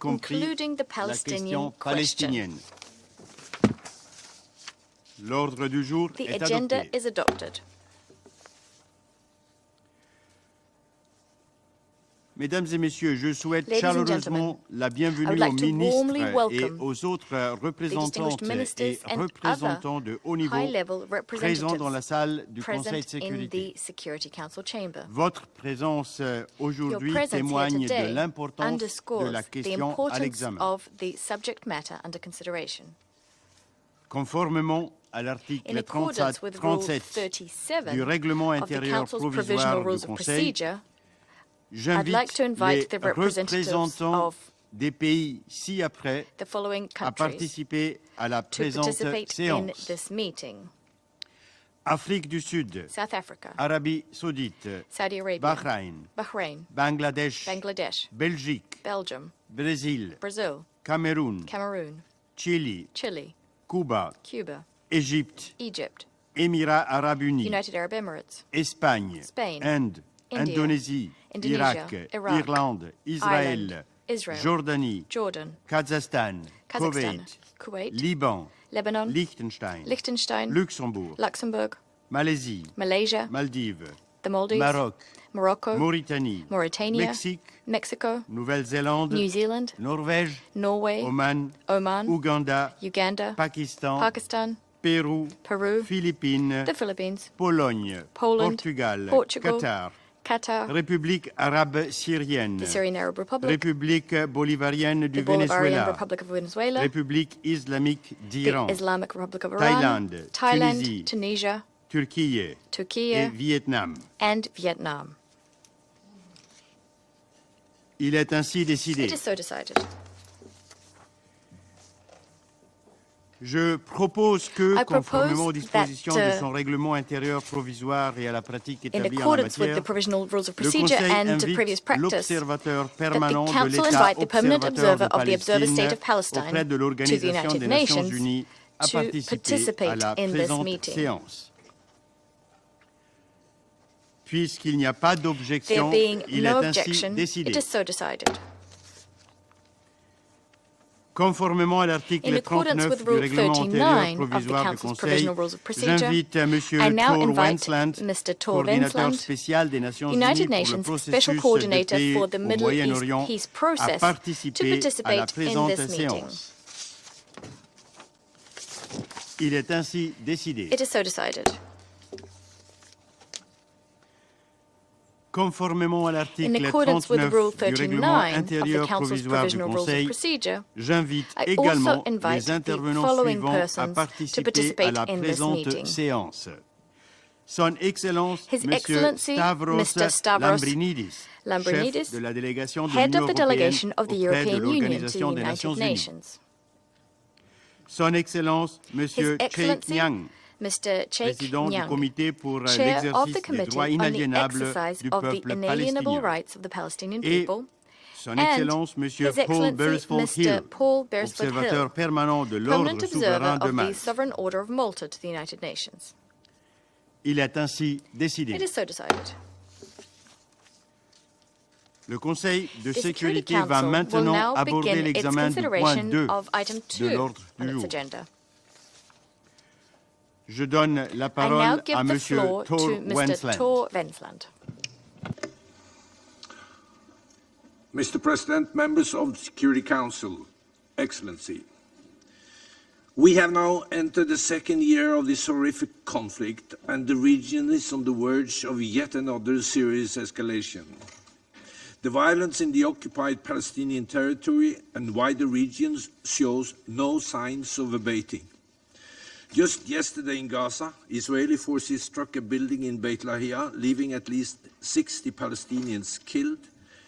compris including the la Palestinian question palestinienne. L'ordre du jour The est agenda adopté. is adopted. Mesdames et messieurs, je souhaite Ladies and chaleureusement la I bienvenue would aux like to warmly ministres et welcome aux autres représentantes distinguished ministers et and représentants de haut niveau high-level présents dans la representatives salle du Conseil present de in sécurité. the Security Council chamber. Votre présence Your aujourd'hui presence here témoigne de today l'importance de underscores la the question à importance l'examen. of the subject matter under consideration. Conformément à In l'article accordance with Rule 37 du 37 règlement of the intérieur Council's provisoire Provisional du Rules of Conseil, Procedure, I'd j'invite like to invite les the representatives représentants of des pays ci-après the following à countries participer à la to présente participate in séance. this meeting. Afrique du Sud, South Africa, Arabie Saoudite, Saudi Arabia, Bahreïn, Bangladesh, Bangladesh, Belgique, Belgium, Brésil, Brazil, Cameroun, Cameroon, Chili, Chile, Cuba, Cuba, Égypte, Egypt, Émirats arabes unis, United Arab Emirates, Espagne, Spain, Inde, India, Indonésie, Indonesia, Irak, Iraq, Irlande, Israël, Israel, Jordanie, Jordan, Kazakhstan, Kazakhstan, Koweït, Kuwait, Liban, Lebanon, Liechtenstein, Luxembourg, Malaisie, Malaysia, Maldives, the Maldives, Maroc, Morocco, Mauritanie, Mauritania, Mexique, Mexico, Nouvelle-Zélande, New Zealand, Norvège, Norway, Oman, Oman, Ouganda, Uganda, Pakistan, Pakistan, Pérou, Peru, Philippines, the Philippines, Pologne, Poland, Portugal, Portugal, Qatar, Qatar, République arabe syrienne, the Syrian Arab Republic, République bolivarienne du the Bolivarian Venezuela, Republic of Venezuela, République islamique d'Iran, the Islamic Republic of Iran, Thaïlande, Thailand, Tunisie, Tunisia, Turquie et Turkey, Vietnam. and Vietnam. Il est ainsi décidé. It is so decided. Je propose que, I conformément aux propose dispositions that, de son règlement intérieur provisoire et à la pratique In établie en la accordance with the matière, provisional rules of le procedure Conseil and invite previous practice, l'observateur that permanent the de Council l'État invite the permanent observateur observer de of the observer state of Palestine Palestine auprès de to the l'Organisation United des Nations Nations Unies à to participer à la participate in this présente meeting. séance. Puisqu'il n'y a pas There d'objection, being il no est ainsi objection, décidé. it is so decided. Conformément à In l'article accordance 39 with du Rule règlement 39 intérieur of the provisoire du Council's Conseil, provisional rules of procedure, j'invite M. I now Thor invite Wensland, Mr. Thor coordinateur Wensland, spécial des Nations United Unies pour le Nations processus Special de Coordinator paix for the au Middle East Moyen-Orient, Peace à Process, to participer à la participate in présente this meeting. séance. Il est ainsi décidé. It is so decided. Conformément à In l'article accordance with 39 Rule du règlement 39 of the intérieur Council's provisoire du provisional rules of Conseil, procedure, j'invite I également also invite les the intervenants following suivants à persons to participer à participate la in this présente meeting. séance. Son Excellence, His M. Excellency, Stavros Mr. Stavros Lambrinidis, Lambrinidis, chef de la délégation de Head l'Union of the européenne delegation of the auprès de European Union to the l'Organisation des United Nations Unies. Nations. Son Excellence, M. His Che Excellency, Nyang, Mr. Che président du Nyang, comité pour Chair of l'exercice the des Committee droits on the inaliénables exercise du of the peuple inalienable palestinien. rights of the Palestinian Et people, Son and Excellence, M. His Paul Excellency, Beresford Hill, Mr. Paul Beresford observateur Hill, permanent de permanent l'ordre observer souverain de of the Malte. Sovereign Order of Malta to the United Nations. Il est ainsi It décidé. is so decided. Le Conseil de The Security sécurité va Council will maintenant now aborder begin its l'examen du point consideration 2 of item de 2 l'ordre on du its jour. agenda. Je donne la I now parole give à the M. floor Thor to Mr. Wensland. Thor Wensland. Mr. President, members of the Security Council, Excellency, we have now entered the second year of this horrific conflict, and the region is on the verge of yet another serious escalation. The violence in the occupied Palestinian territory and wider regions shows no signs of abating. Just yesterday in Gaza, Israeli forces struck a building in Beit Lahia, leaving at least 60 Palestinians killed,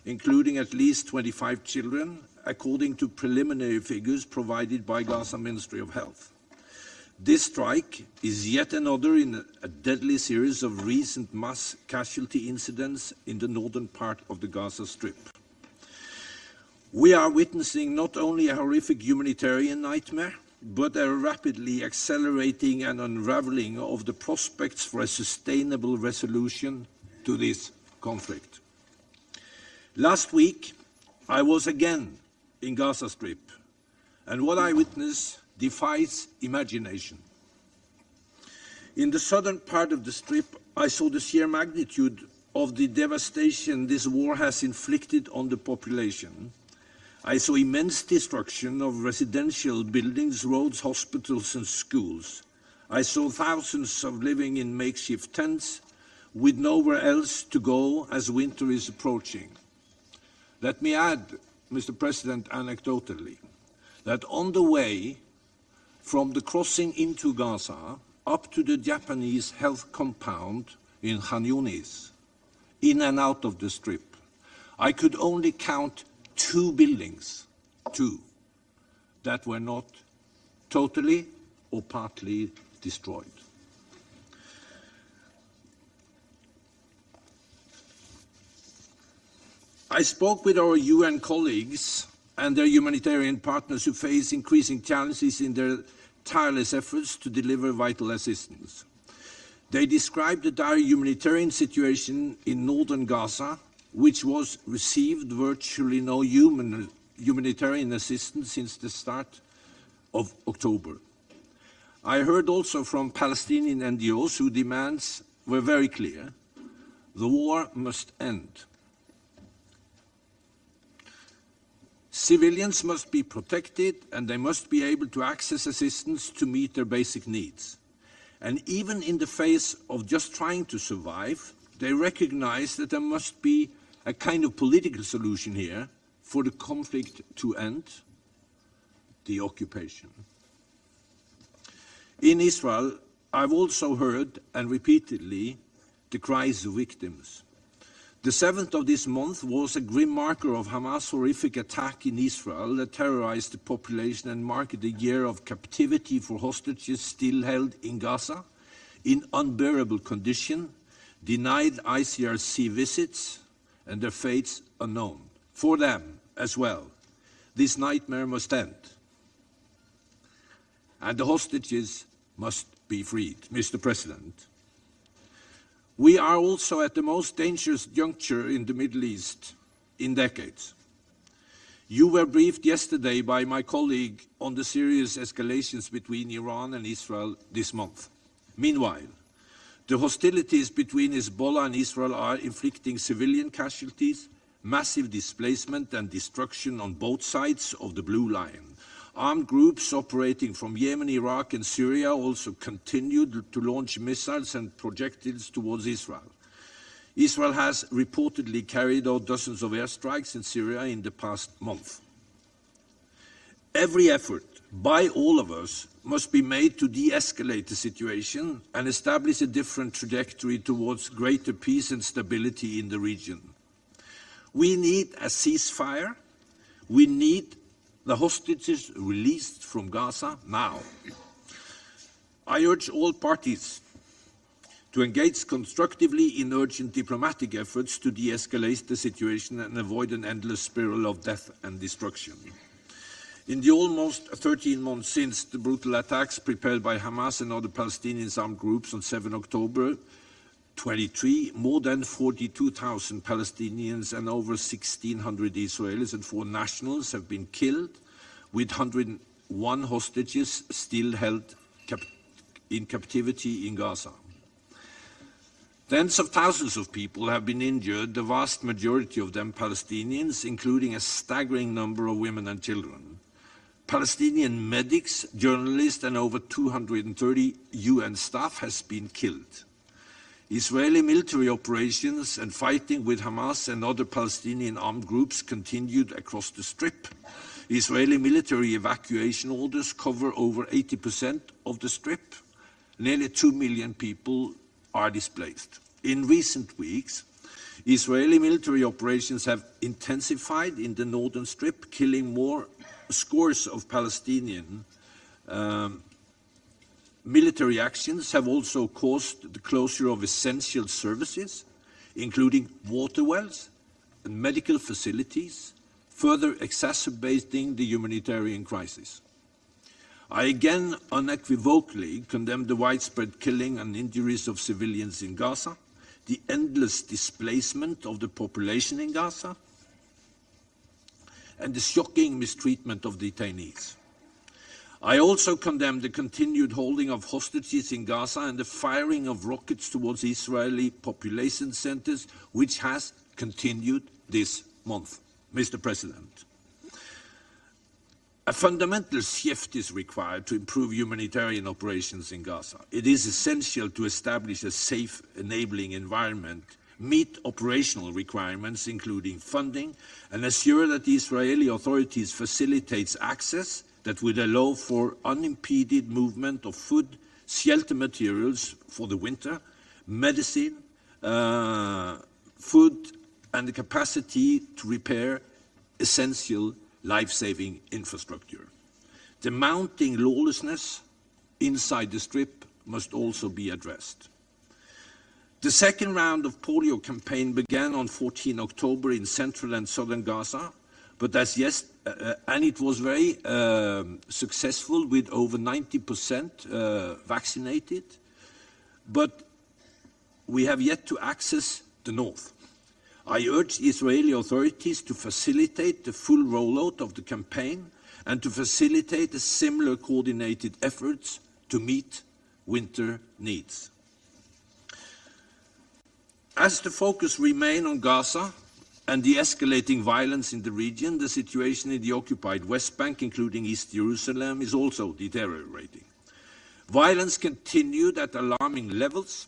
including at least 25 children, according to preliminary figures provided by Gaza Ministry of Health. This strike is yet another in a deadly series of recent mass casualty incidents in the northern part of the Gaza Strip. We are witnessing not only a horrific humanitarian nightmare, but a rapidly accelerating and unraveling of the prospects for a sustainable resolution to this conflict. Last week, I was again in Gaza Strip, and what I witness defies imagination. In the southern part of the Strip, I saw the sheer magnitude of the devastation this war has inflicted on the population. I saw immense destruction of residential buildings, roads, hospitals and schools. I saw thousands of living in makeshift tents with nowhere else to go as winter is approaching. Let me add, Mr. President, anecdotally, that on the way from the crossing into Gaza up to the Japanese health compound in Khan Yunis, in and out of the Strip, I could only count 2 buildings, 2, that were not totally or partly destroyed. I spoke with our UN colleagues and their humanitarian partners who face increasing challenges in their tireless efforts to deliver vital assistance. They described the dire humanitarian situation in northern Gaza, which was received virtually no humanitarian assistance since the start of October. I heard also from Palestinian NGOs whose demands were very clear. The war must end. Civilians must be protected and they must be able to access assistance to meet their basic needs. And even in the face of just trying to survive, they recognize that there must be a kind of political solution here for the conflict to end, the occupation. In Israel, I've also heard, and repeatedly, the cries of victims. The 7th of this month was a grim marker of Hamas' horrific attack in Israel that terrorized the population and marked a year of captivity for hostages still held in Gaza in unbearable condition, denied ICRC visits, and their fates unknown. For them as well, this nightmare must end. And the hostages must be freed, Mr. President. We are also at the most dangerous juncture in the Middle East in decades. You were briefed yesterday by my colleague on the serious escalations between Iran and Israel this month. Meanwhile, the hostilities between Hezbollah and Israel are inflicting civilian casualties, massive displacement and destruction on both sides of the Blue Line. Armed groups operating from Yemen, Iraq and Syria also continued to launch missiles and projectiles towards Israel. Israel has reportedly carried out dozens of airstrikes in Syria in the past month. Every effort by all of us must be made to de-escalate the situation and establish a different trajectory towards greater peace and stability in the region. We need a ceasefire. We need the hostages released from Gaza now. I urge all parties to engage constructively in urgent diplomatic efforts to de-escalate the situation and avoid an endless spiral of death and destruction. In the almost 13 months since the brutal attacks prepared by Hamas and other Palestinian armed groups on 7 October 23, more than 42,000 Palestinians and over 1,600 Israelis and foreign nationals have been killed, with 101 hostages still held in captivity in Gaza. Tens of thousands of people have been injured, the vast majority of them Palestinians, including a staggering number of women and children. Palestinian medics, journalists, and over 230 UN staff has been killed. Israeli military operations and fighting with Hamas and other Palestinian armed groups continued across the Strip. Israeli military evacuation orders cover over 80% of the Strip. Nearly 2 million people are displaced. In recent weeks, Israeli military operations have intensified in the northern Strip, killing more scores of Palestinian. Military actions have also caused the closure of essential services, including water wells and medical facilities, further exacerbating the humanitarian crisis. I again unequivocally condemn the widespread killing and injuries of civilians in Gaza, the endless displacement of the population in Gaza, and the shocking mistreatment of detainees. I also condemn the continued holding of hostages in Gaza and the firing of rockets towards Israeli population centers, which has continued this month. Mr. President, a fundamental shift is required to improve humanitarian operations in Gaza. It is essential to establish a safe, enabling environment, meet operational requirements, including funding, and assure that the Israeli authorities facilitate access that would allow for unimpeded movement of food, shelter materials for the winter, medicine, food, and the capacity to repair essential life-saving infrastructure. The mounting lawlessness inside the Strip must also be addressed. The second round of polio campaign began on 14 October in central and southern Gaza, but and it was very successful with over 90% vaccinated, but we have yet to access the north. I urge Israeli authorities to facilitate the full rollout of the campaign and to facilitate a similar coordinated efforts to meet winter needs. As the focus remains on Gaza and the escalating violence in the region, the situation in the occupied West Bank, including East Jerusalem, is also deteriorating. Violence continued at alarming levels,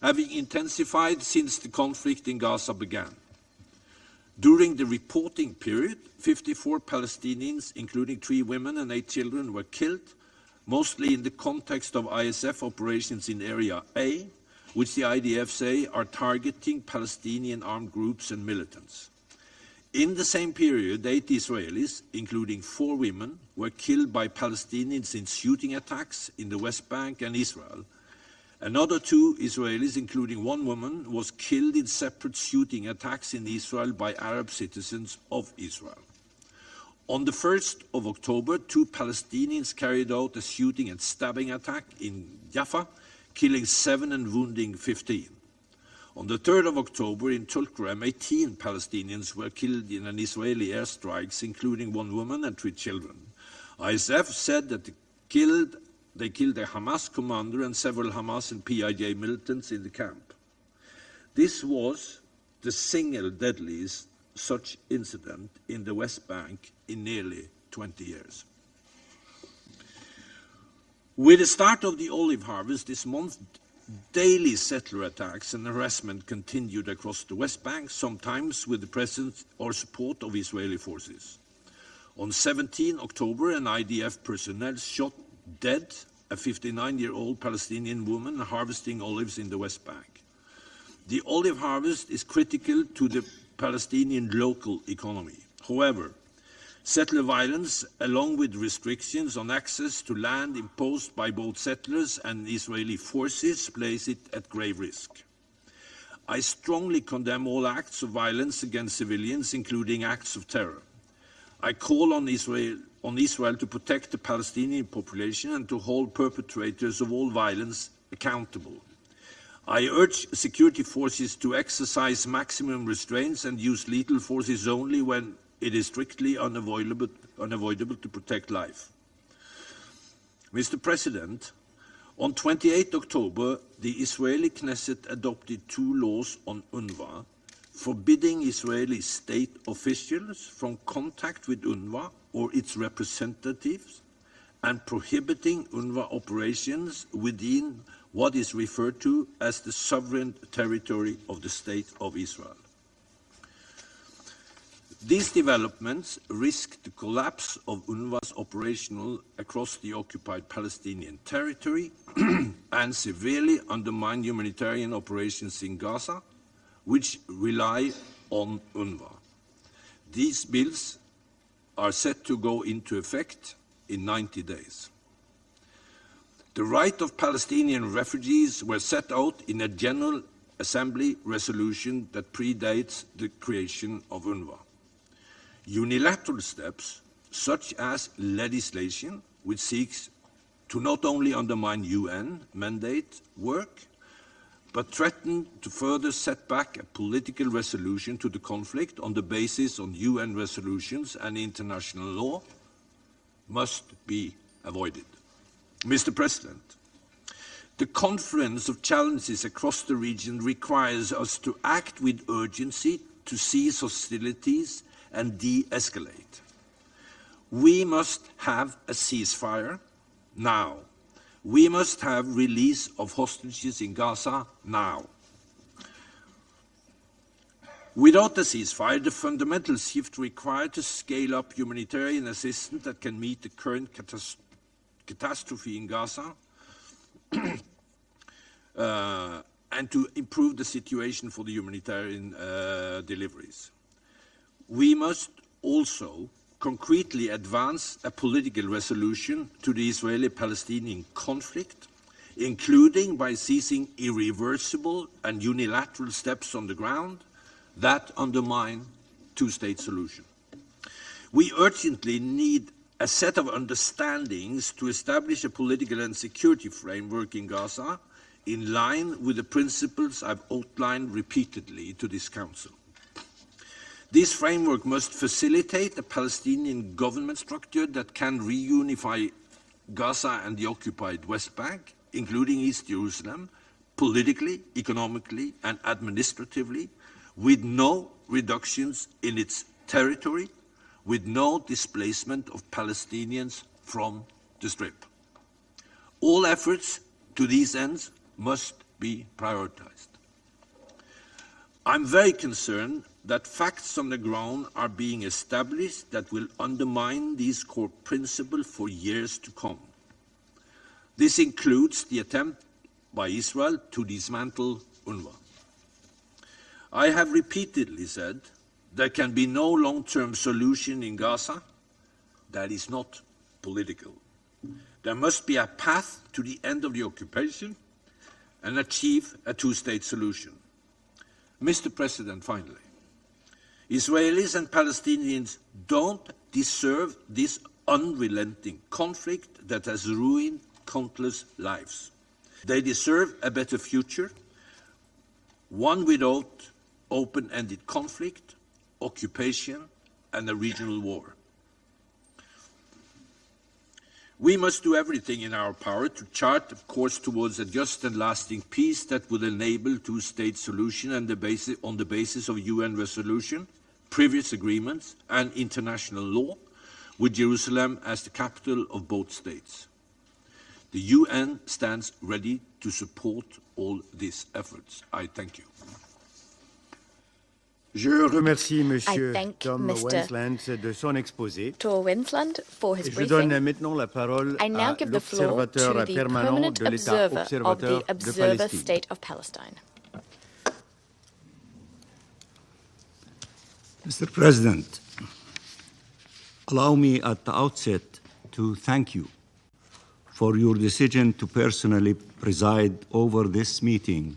having intensified since the conflict in Gaza began. During the reporting period, 54 Palestinians, including 3 women and 8 children, were killed, mostly in the context of ISF operations in Area A, which the IDF say are targeting Palestinian armed groups and militants. In the same period, 8 Israelis, including 4 women, were killed by Palestinians in shooting attacks in the West Bank and Israel. Another 2 Israelis, including 1 woman, was killed in separate shooting attacks in Israel by Arab citizens of Israel. On the 1st of October, 2 Palestinians carried out a shooting and stabbing attack in Jaffa, killing 7 and wounding 15. On the 3rd of October, in Tulkarem, 18 Palestinians were killed in an Israeli airstrikes, including 1 woman and 3 children. ISF said that they killed a Hamas commander and several Hamas and PIJ militants in the camp. This was the single deadliest such incident in the West Bank in nearly 20 years. With the start of the olive harvest this month, daily settler attacks and harassment continued across the West Bank, sometimes with the presence or support of Israeli forces. On 17 October, an IDF personnel shot dead a 59-year-old Palestinian woman harvesting olives in the West Bank. The olive harvest is critical to the Palestinian local economy. However, settler violence, along with restrictions on access to land imposed by both settlers and Israeli forces, place it at grave risk. I strongly condemn all acts of violence against civilians, including acts of terror. I call on Israel to protect the Palestinian population and to hold perpetrators of all violence accountable. I urge security forces to exercise maximum restraints and use lethal forces only when it is strictly unavoidable to protect life. Mr. President, on 28 October, the Israeli Knesset adopted 2 laws on UNRWA, forbidding Israeli state officials from contact with UNRWA or its representatives and prohibiting UNRWA operations within what is referred to as the sovereign territory of the State of Israel. These developments risk the collapse of UNRWA's operational across the occupied Palestinian territory and severely undermine humanitarian operations in Gaza, which rely on UNRWA. These bills are set to go into effect in 90 days. The right of Palestinian refugees were set out in a General Assembly resolution that predates the creation of UNRWA. Unilateral steps, such as legislation, which seeks to not only undermine UN mandate work, but threaten to further set back a political resolution to the conflict on the basis of UN resolutions and international law must be avoided. Mr. President, the confluence of challenges across the region requires us to act with urgency to cease hostilities and de-escalate. We must have a ceasefire now. We must have release of hostages in Gaza now. Without a ceasefire, the fundamental shift required to scale up humanitarian assistance that can meet the current catastrophe in Gaza and to improve the situation for the humanitarian deliveries. We must also concretely advance a political resolution to the Israeli-Palestinian conflict, including by seizing irreversible and unilateral steps on the ground that undermine two-state solution. We urgently need a set of understandings to establish a political and security framework in Gaza in line with the principles I've outlined repeatedly to this Council. This framework must facilitate a Palestinian government structure that can reunify Gaza and the occupied West Bank, including East Jerusalem, politically, economically, and administratively, with no reductions in its territory, with no displacement of Palestinians from the Strip. All efforts to these ends must be prioritized. I'm very concerned that facts on the ground are being established that will undermine these core principles for years to come. This includes the attempt by Israel to dismantle UNRWA. I have repeatedly said there can be no long-term solution in Gaza that is not political. There must be a path to the end of the occupation and achieve a two-state solution. Mr. President, finally, Israelis and Palestinians don't deserve this unrelenting conflict that has ruined countless lives. They deserve a better future, one without open-ended conflict, occupation, and a regional war. We must do everything in our power to chart a course towards a just and lasting peace that will enable two-state solution and on the basis of UN resolution, previous agreements, and international law, with Jerusalem as the capital of both states. The UN stands ready to support all these efforts. I thank you. Je remercie I Monsieur thank Tom Mr. Wensland de son exposé. Tor Winsland for his Et je donne briefing. maintenant la parole I now à give the floor l'observateur to the permanent permanent de l'État observer of observateur the de Observer Palestine. State of Palestine. Mr. President, allow me at the outset to thank you for your decision to personally preside over this meeting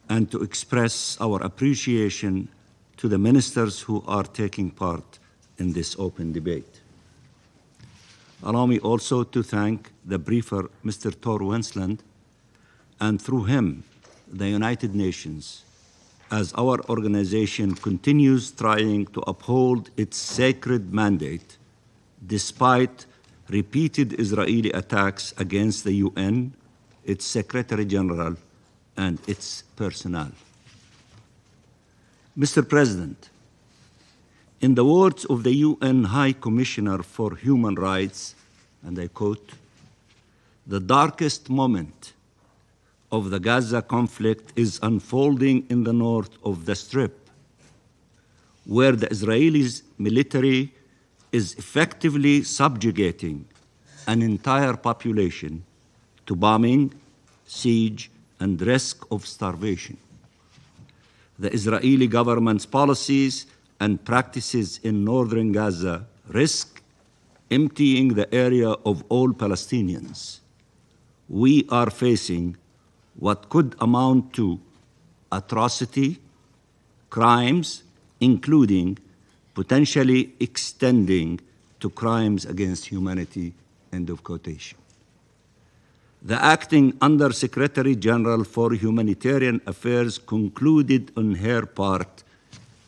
and to express our appreciation to the ministers who are taking part in this open debate. Allow me also to thank the briefer, Mr. Tor Wensland, and through him, the United Nations, as our organization continues trying to uphold its sacred mandate despite repeated Israeli attacks against the UN, its Secretary General, and its personnel. Mr. President, in the words of the UN High Commissioner for Human Rights, and I quote, "The darkest moment of the Gaza conflict is unfolding in the north of the Strip, where the Israeli military is effectively subjugating an entire population to bombing, siege, and risk of starvation. The Israeli government's policies and practices in northern Gaza risk emptying the area of all Palestinians. We are facing what could amount to atrocity, crimes, including potentially extending to crimes against humanity," end of quotation. the acting Under-Secretary General for Humanitarian Affairs concluded on her part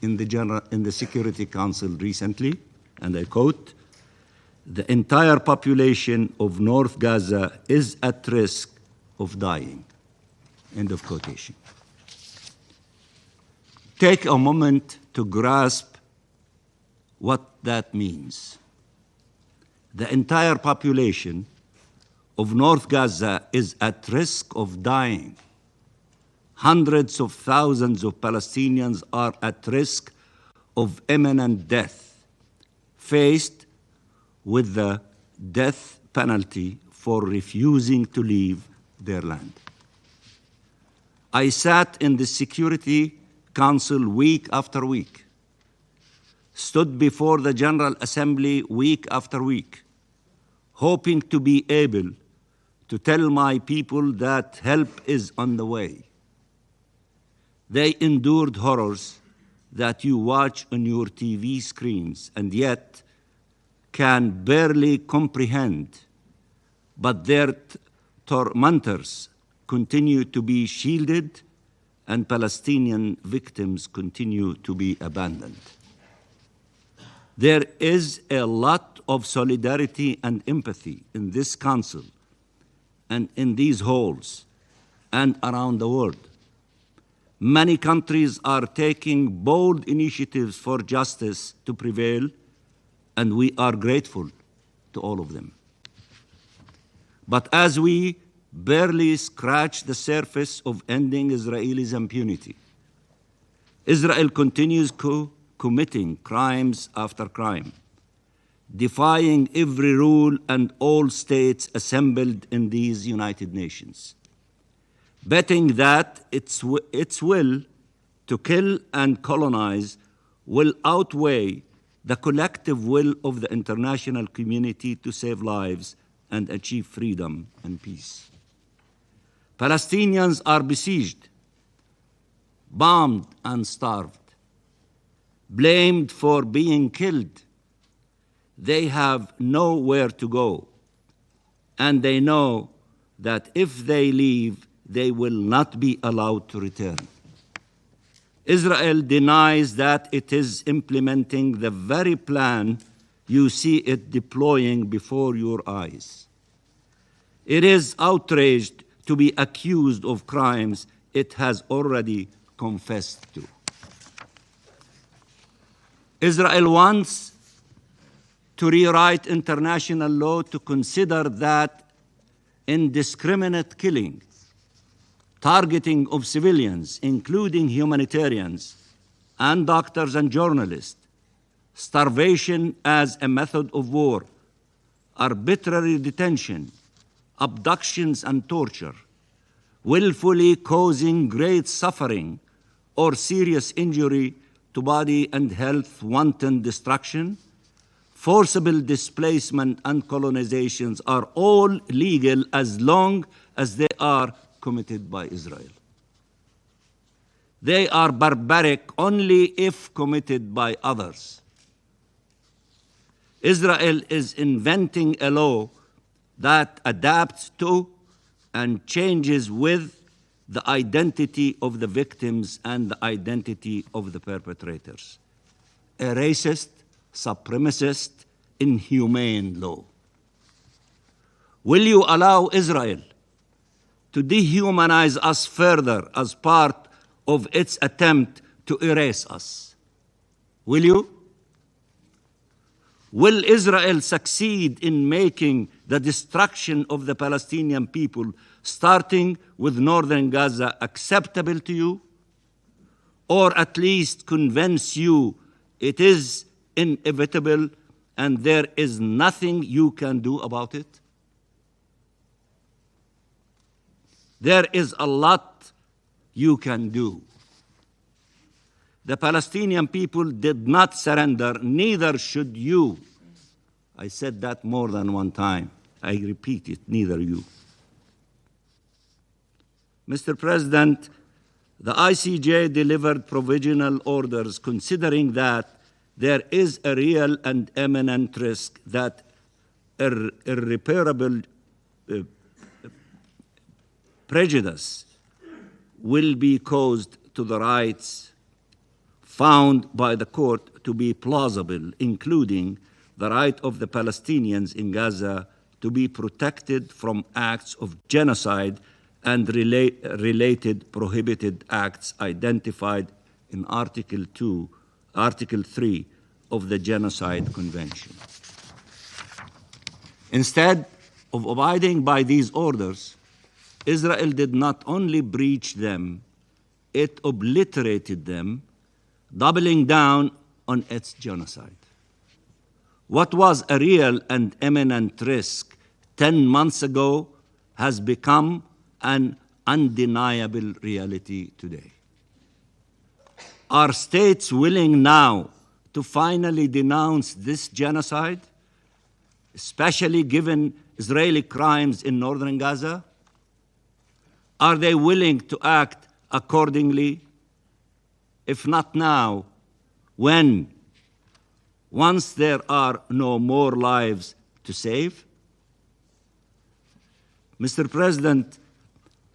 in the Security Council recently, and I quote, "The entire population of North Gaza is at risk of dying." End of quotation. Take a moment to grasp what that means. The entire population of North Gaza is at risk of dying. Hundreds of thousands of Palestinians are at risk of imminent death, faced with the death penalty for refusing to leave their land. I sat in the Security Council week after week, stood before the General Assembly week after week, hoping to be able to tell my people that help is on the way. They endured horrors that you watch on your TV screens and yet can barely comprehend, but their tormentors continue to be shielded and Palestinian victims continue to be abandoned. There is a lot of solidarity and empathy in this council and in these halls and around the world. Many countries are taking bold initiatives for justice to prevail, and we are grateful to all of them. But as we barely scratch the surface of ending Israelis' impunity, Israel continues committing crimes after crime, defying every rule and all states assembled in these United Nations, betting that its will to kill and colonize will outweigh the collective will of the international community to save lives and achieve freedom and peace. Palestinians are besieged, bombed and starved, blamed for being killed. They have nowhere to go, and they know that if they leave, they will not be allowed to return. Israel denies that it is implementing the very plan you see it deploying before your eyes. It is outraged to be accused of crimes it has already confessed to. Israel wants to rewrite international law to consider that indiscriminate killing, targeting of civilians, including humanitarians and doctors and journalists, starvation as a method of war, arbitrary detention, abductions and torture, willfully causing great suffering or serious injury to body and health, wanton destruction, forcible displacement and colonizations are all legal as long as they are committed by Israel. They are barbaric only if committed by others. Israel is inventing a law that adapts to and changes with the identity of the victims and the identity of the perpetrators. A racist, supremacist, inhumane law. Will you allow Israel to dehumanize us further as part of its attempt to erase us? Will you? Will Israel succeed in making the destruction of the Palestinian people, starting with northern Gaza, acceptable to you? Or at least convince you it is inevitable and there is nothing you can do about it? There is a lot you can do. The Palestinian people did not surrender, neither should you. I said that more than one time. I repeat it, neither you. Mr. President, the ICJ delivered provisional orders considering that there is a real and imminent risk that irreparable prejudice will be caused to the rights found by the court to be plausible, including the right of the Palestinians in Gaza to be protected from acts of genocide and related prohibited acts identified in Article 3 of the Genocide Convention. Instead of abiding by these orders, Israel did not only breach them, it obliterated them, doubling down on its genocide. What was a real and imminent risk 10 months ago has become an undeniable reality today. Are states willing now to finally denounce this genocide, especially given Israeli crimes in northern Gaza? Are they willing to act accordingly? If not now, when? Once there are no more lives to save? Mr. President,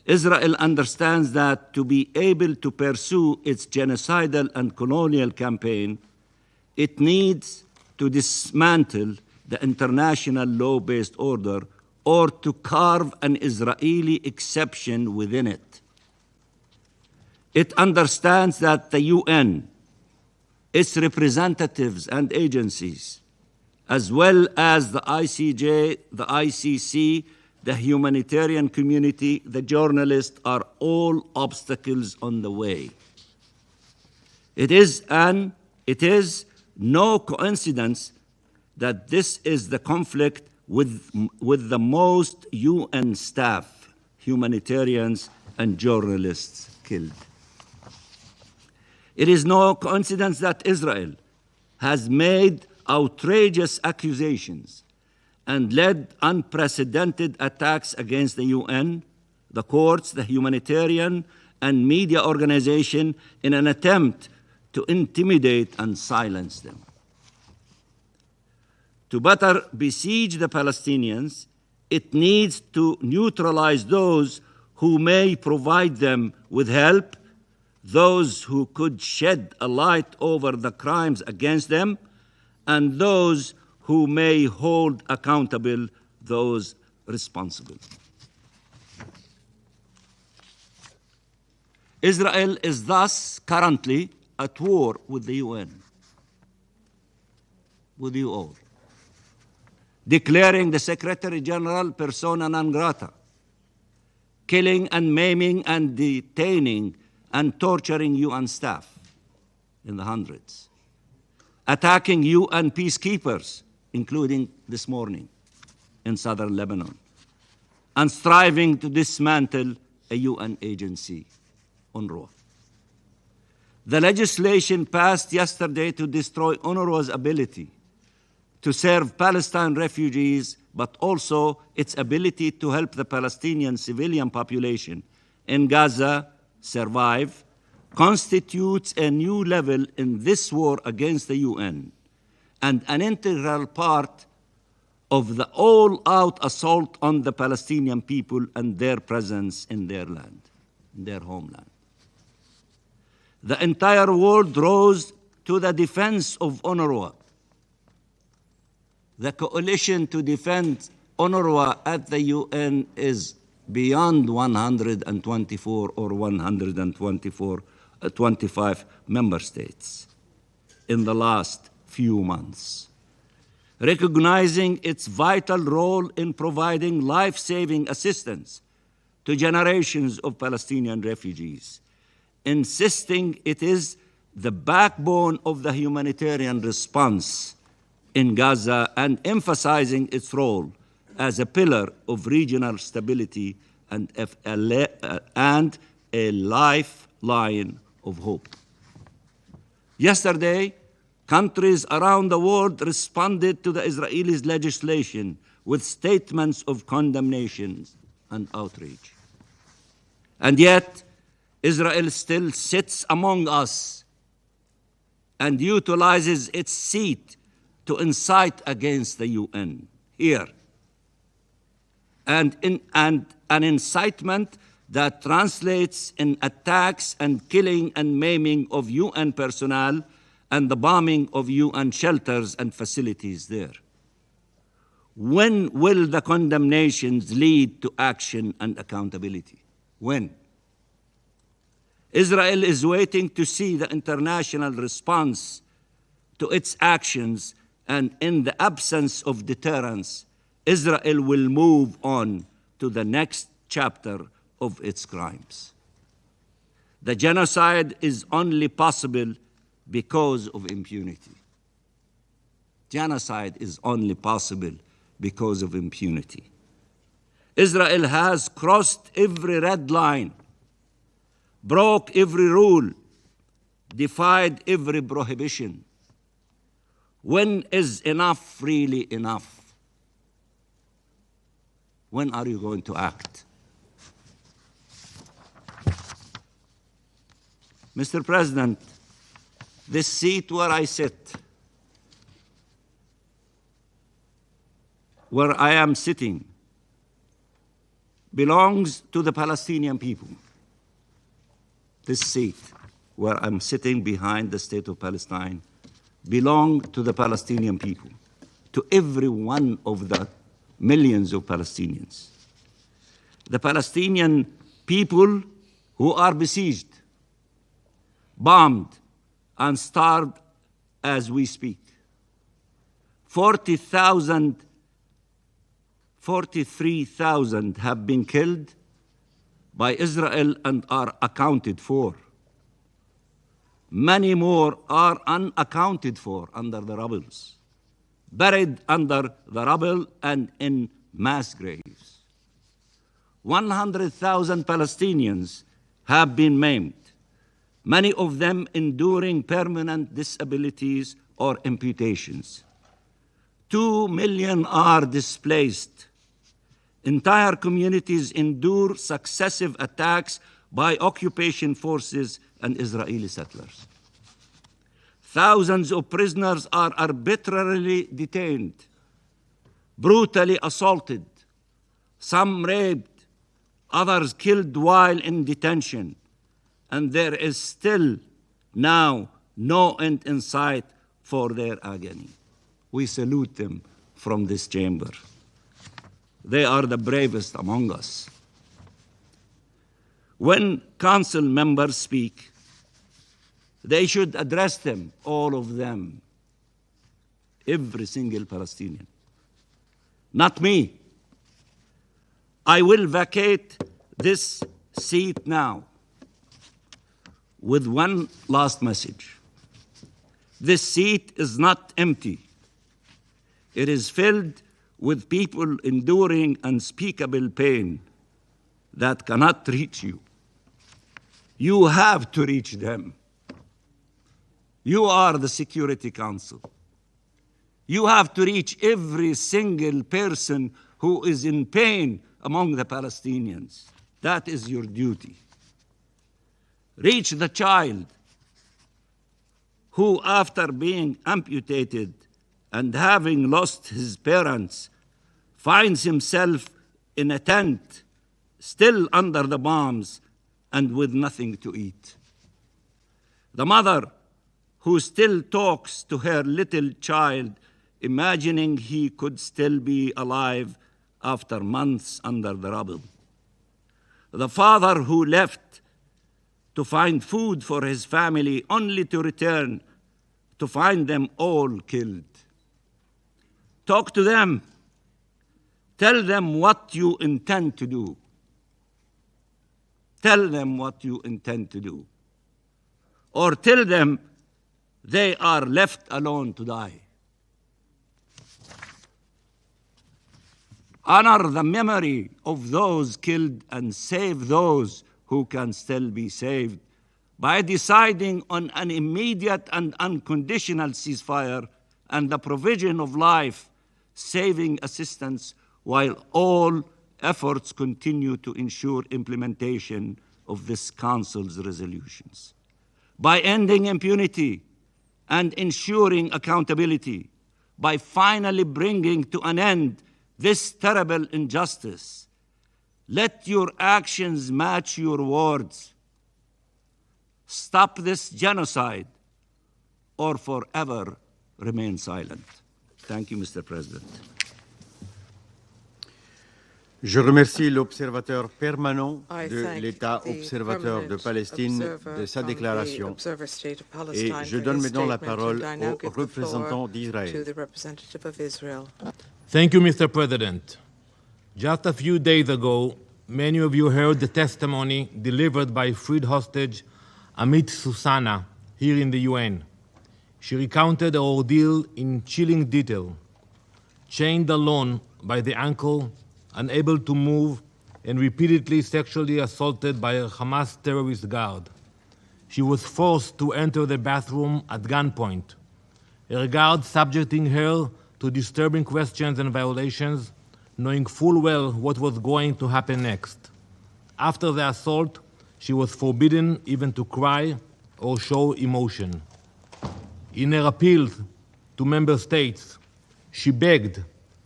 Israel understands that to be able to pursue its genocidal and colonial campaign, it needs to dismantle the international law-based order or to carve an Israeli exception within it. It understands that the UN, its representatives and agencies, as well as the ICJ, the ICC, the humanitarian community, the journalists, are all obstacles on the way. It is no coincidence that this is the conflict with the most UN staff, humanitarians, and journalists killed. It is no coincidence that Israel has made outrageous accusations and led unprecedented attacks against the UN, the courts, the humanitarian and media organization in an attempt to intimidate and silence them. To better besiege the Palestinians, it needs to neutralize those who may provide them with help, those who could shed a light over the crimes against them, and those who may hold accountable those responsible. Israel is thus currently at war with the UN, with you all, declaring the Secretary General persona non grata, killing and maiming and detaining and torturing UN staff in the hundreds, attacking UN peacekeepers, including this morning in southern Lebanon, and striving to dismantle a UN agency, UNRWA. The legislation passed yesterday to destroy UNRWA's ability to serve Palestine refugees, but also its ability to help the Palestinian civilian population in Gaza survive, constitutes a new level in this war against the UN and an integral part of the all-out assault on the Palestinian people and their presence in their land, in their homeland. The entire world rose to the defense of UNRWA. The coalition to defend UNRWA at the UN is beyond 124 or 125 member states in the last few months, recognizing its vital role in providing life-saving assistance to generations of Palestinian refugees, insisting it is the backbone of the humanitarian response in Gaza and emphasizing its role as a pillar of regional stability and a lifeline of hope. Yesterday, countries around the world responded to the Israelis' legislation with statements of condemnation and outrage. And yet, Israel still sits among us and utilizes its seat to incite against the UN here. And an incitement that translates in attacks and killing and maiming of UN personnel and the bombing of UN shelters and facilities there? When will the condemnations lead to action and accountability? When? Israel is waiting to see the international response to its actions, and in the absence of deterrence, Israel will move on to the next chapter of its crimes. The genocide is only possible because of impunity. Genocide is only possible because of impunity. Israel has crossed every red line, broke every rule, defied every prohibition. When is enough really enough? When are you going to act? Mr. President, this seat where I sit, where I am sitting, belongs to the Palestinian people. This seat where I'm sitting behind the state of Palestine belongs to the Palestinian people, to every one of the millions of Palestinians. The Palestinian people who are besieged, bombed, and starved as we speak. 43,000 have been killed by Israel and are accounted for. Many more are unaccounted for under the rubble, buried under the rubble and in mass graves. 100,000 Palestinians have been maimed, many of them enduring permanent disabilities or amputations. 2 million are displaced. Entire communities endure successive attacks by occupation forces and Israeli settlers. Thousands of prisoners are arbitrarily detained, brutally assaulted, some raped, others killed while in detention, and there is still now no end in sight for their agony. We salute them from this chamber. They are the bravest among us. When council members speak, they should address them, all of them, every single Palestinian. Not me. I will vacate this seat now with one last message. This seat is not empty. It is filled with people enduring unspeakable pain that cannot reach you. You have to reach them. You are the Security Council. You have to reach every single person who is in pain among the Palestinians. That is your duty. Reach the child who, after being amputated and having lost his parents, finds himself in a tent, still under the bombs and with nothing to eat. The mother who still talks to her little child, imagining he could still be alive after months under the rubble. The father who left to find food for his family, only to return to find them all killed. Talk to them. Tell them what you intend to do. Tell them what you intend to do. Or tell them they are left alone to die. Honor the memory of those killed and save those who can still be saved by deciding on an immediate and unconditional ceasefire and the provision of life-saving assistance, while all efforts continue to ensure implementation of this Council's resolutions. By ending impunity and ensuring accountability, by finally bringing to an end this terrible injustice, Let your actions match your words. Stop this genocide or forever remain silent. Thank you, Mr. President. Je remercie l'observateur permanent I de thank l'État the observateur de permanent Palestine observer de sa from the déclaration observer state of et Palestine je for donne his maintenant la statement, parole and I now au give the représentant floor to d'Israël. the representative of Israel. Thank you, Mr. President. Just a few days ago, many of you heard the testimony delivered by freed hostage Amit Susana here in the UN. She recounted her ordeal in chilling detail. Chained alone by the ankle, unable to move, and repeatedly sexually assaulted by a Hamas terrorist guard. She was forced to enter the bathroom at gunpoint, her guard subjecting her to disturbing questions and violations, knowing full well what was going to happen next. After the assault, she was forbidden even to cry or show emotion. In her appeals to member states, she begged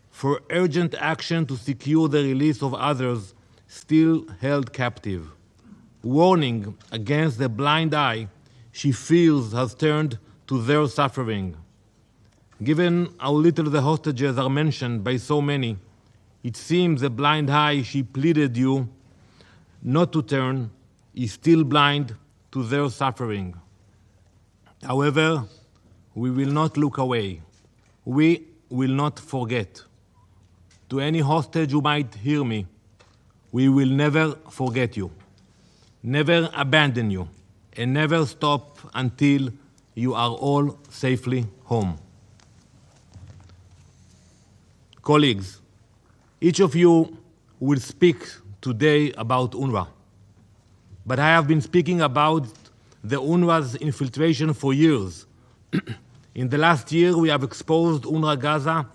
for urgent action to secure the release of others still held captive, warning against the blind eye she feels has turned to their suffering. Given how little the hostages are mentioned by so many, it seems the blind eye she pleaded you not to turn is still blind to their suffering. However, we will not look away. We will not forget. To any hostage who might hear me, we will never forget you, never abandon you, and never stop until you are all safely home. Colleagues, each of you will speak today about UNRWA, but I have been speaking about the UNRWA's infiltration for years. In the last year, we have exposed UNRWA Gaza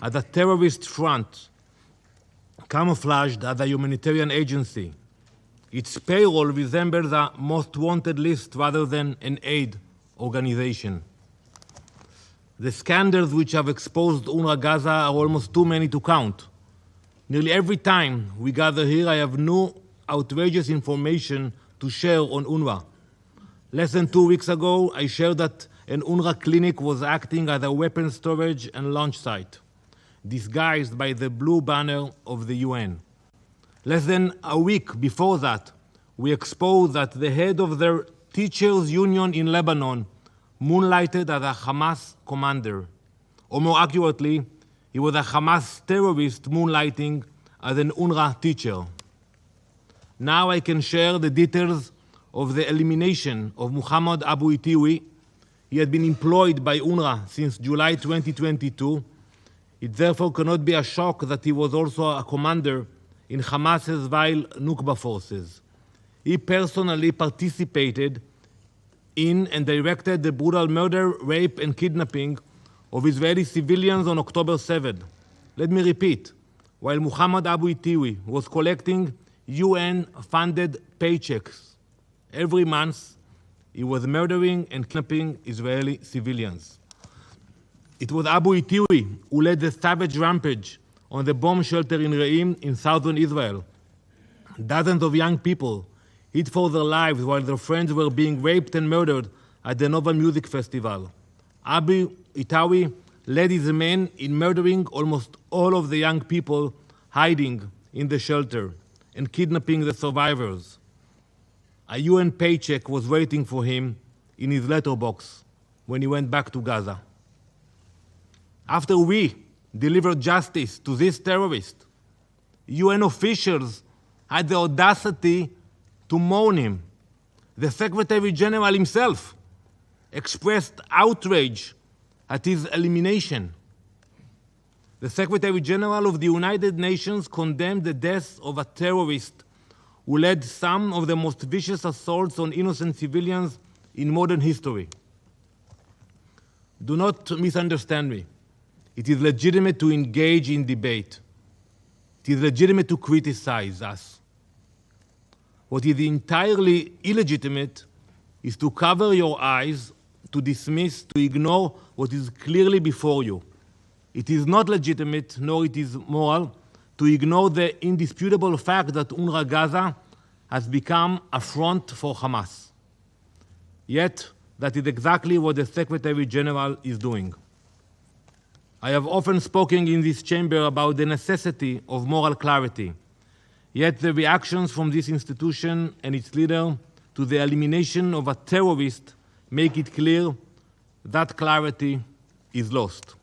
as a terrorist front, camouflaged as a humanitarian agency. Its payroll resembles a most wanted list rather than an aid organization. The scandals which have exposed UNRWA Gaza are almost too many to count. Nearly every time we gather here, I have new outrageous information to share on UNRWA. Less than 2 weeks ago, I shared that an UNRWA clinic was acting as a weapons storage and launch site, disguised by the blue banner of the UN. Less than a week before that, we exposed that the head of their teachers' union in Lebanon moonlighted as a Hamas commander. Or more accurately, he was a Hamas terrorist moonlighting as an UNRWA teacher. Now I can share the details of the elimination of Muhammad Abu Itiwi. He had been employed by UNRWA since July 2022. It therefore cannot be a shock that he was also a commander in Hamas's vile Nukba forces. He personally participated in and directed the brutal murder, rape, and kidnapping of Israeli civilians on October 7. Let me repeat, while Muhammad Abu Itiwi was collecting UN-funded paychecks every month, he was murdering and kidnapping Israeli civilians. It was Abu Itiwi who led the savage rampage on the bomb shelter in Re'im in southern Israel. Dozens of young people hid for their lives while their friends were being raped and murdered at the Nova Music Festival. Abu Itiwi led his men in murdering almost all of the young people hiding in the shelter and kidnapping the survivors. A UN paycheck was waiting for him in his letterbox when he went back to Gaza. After we delivered justice to this terrorist, UN officials had the audacity to mourn him. The Secretary General himself expressed outrage at his elimination. The Secretary General of the United Nations condemned the death of a terrorist who led some of the most vicious assaults on innocent civilians in modern history. Do not misunderstand me. It is legitimate to engage in debate. It is legitimate to criticize us. What is entirely illegitimate is to cover your eyes, to dismiss, to ignore what is clearly before you. It is not legitimate, nor it is moral, to ignore the indisputable fact that UNRWA Gaza has become a front for Hamas. Yet, that is exactly what the Secretary General is doing. I have often spoken in this chamber about the necessity of moral clarity, yet the reactions from this institution and its leader to the elimination of a terrorist make it clear that clarity is lost.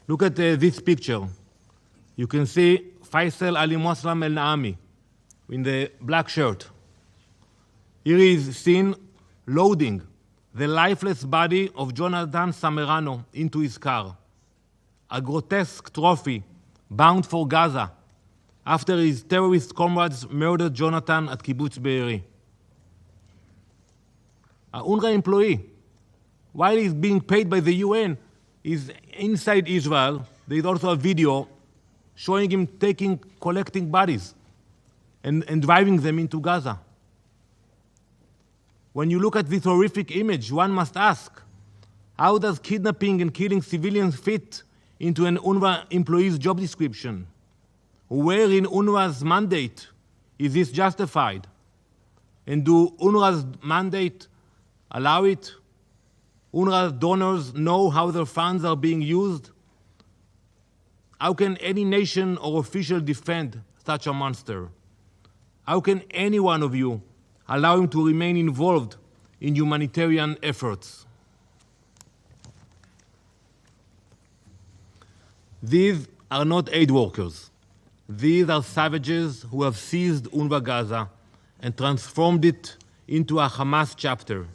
Look at this picture. You can see Faisal Ali Muslim El Naami in the black shirt. Here is seen loading the lifeless body of Jonathan Samerano into his car, a grotesque trophy bound for Gaza after his terrorist comrades murdered Jonathan at Kibbutz Be'eri. An UNRWA employee, while he's being paid by the UN, is inside Israel. There is also a video showing him collecting bodies and driving them into Gaza. When you look at this horrific image, one must ask, how does kidnapping and killing civilians fit into an UNRWA employee's job description? Where in UNRWA's mandate is this justified? And do UNRWA's mandate allow it? UNRWA donors know how their funds are being used? How can any nation or official defend such a monster? How can any one of you allow him to remain involved in humanitarian efforts? These are not aid workers. These are savages who have seized UNRWA Gaza and transformed it into a Hamas chapter.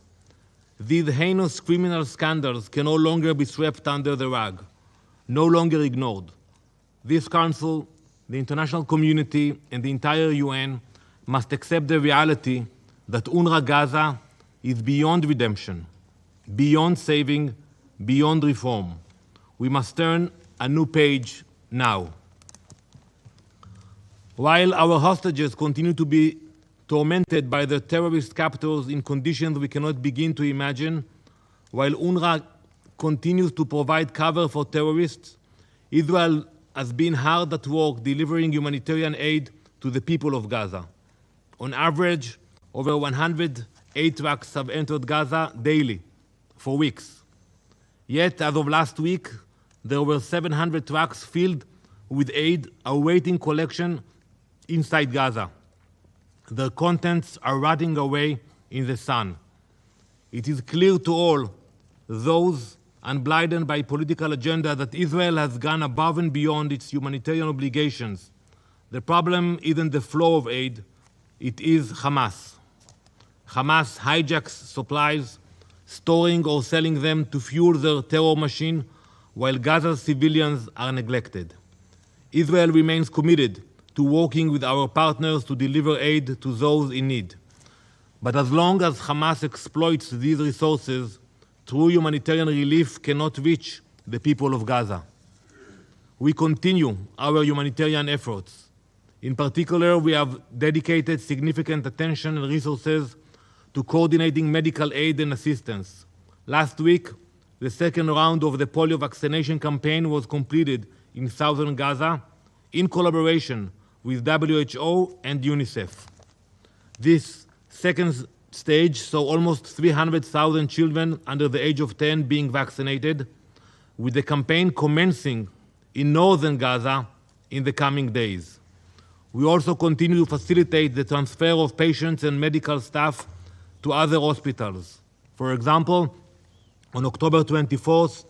These heinous criminal scandals can no longer be swept under the rug, no longer ignored. This Council, the international community, and the entire UN must accept the reality that UNRWA Gaza is beyond redemption, beyond saving, beyond reform. We must turn a new page now. While our hostages continue to be tormented by their terrorist captors in conditions we cannot begin to imagine, while UNRWA continues to provide cover for terrorists, Israel has been hard at work delivering humanitarian aid to the people of Gaza. On average, over 108 trucks have entered Gaza daily for weeks. Yet, as of last week, there were 700 trucks filled with aid awaiting collection inside Gaza. Their contents are rotting away in the sun. It is clear to all those unblinded by political agenda that Israel has gone above and beyond its humanitarian obligations. The problem isn't the flow of aid, it is Hamas. Hamas hijacks supplies, storing or selling them to fuel their terror machine, while Gaza's civilians are neglected. Israel remains committed to working with our partners to deliver aid to those in need. But as long as Hamas exploits these resources, true humanitarian relief cannot reach the people of Gaza. We continue our humanitarian efforts. In particular, we have dedicated significant attention and resources to coordinating medical aid and assistance. Last week, the second round of the polio vaccination campaign was completed in southern Gaza in collaboration with WHO and UNICEF. This second stage saw almost 300,000 children under the age of 10 being vaccinated, with the campaign commencing in northern Gaza in the coming days. We also continue to facilitate the transfer of patients and medical staff to other hospitals. For example, on October 24th,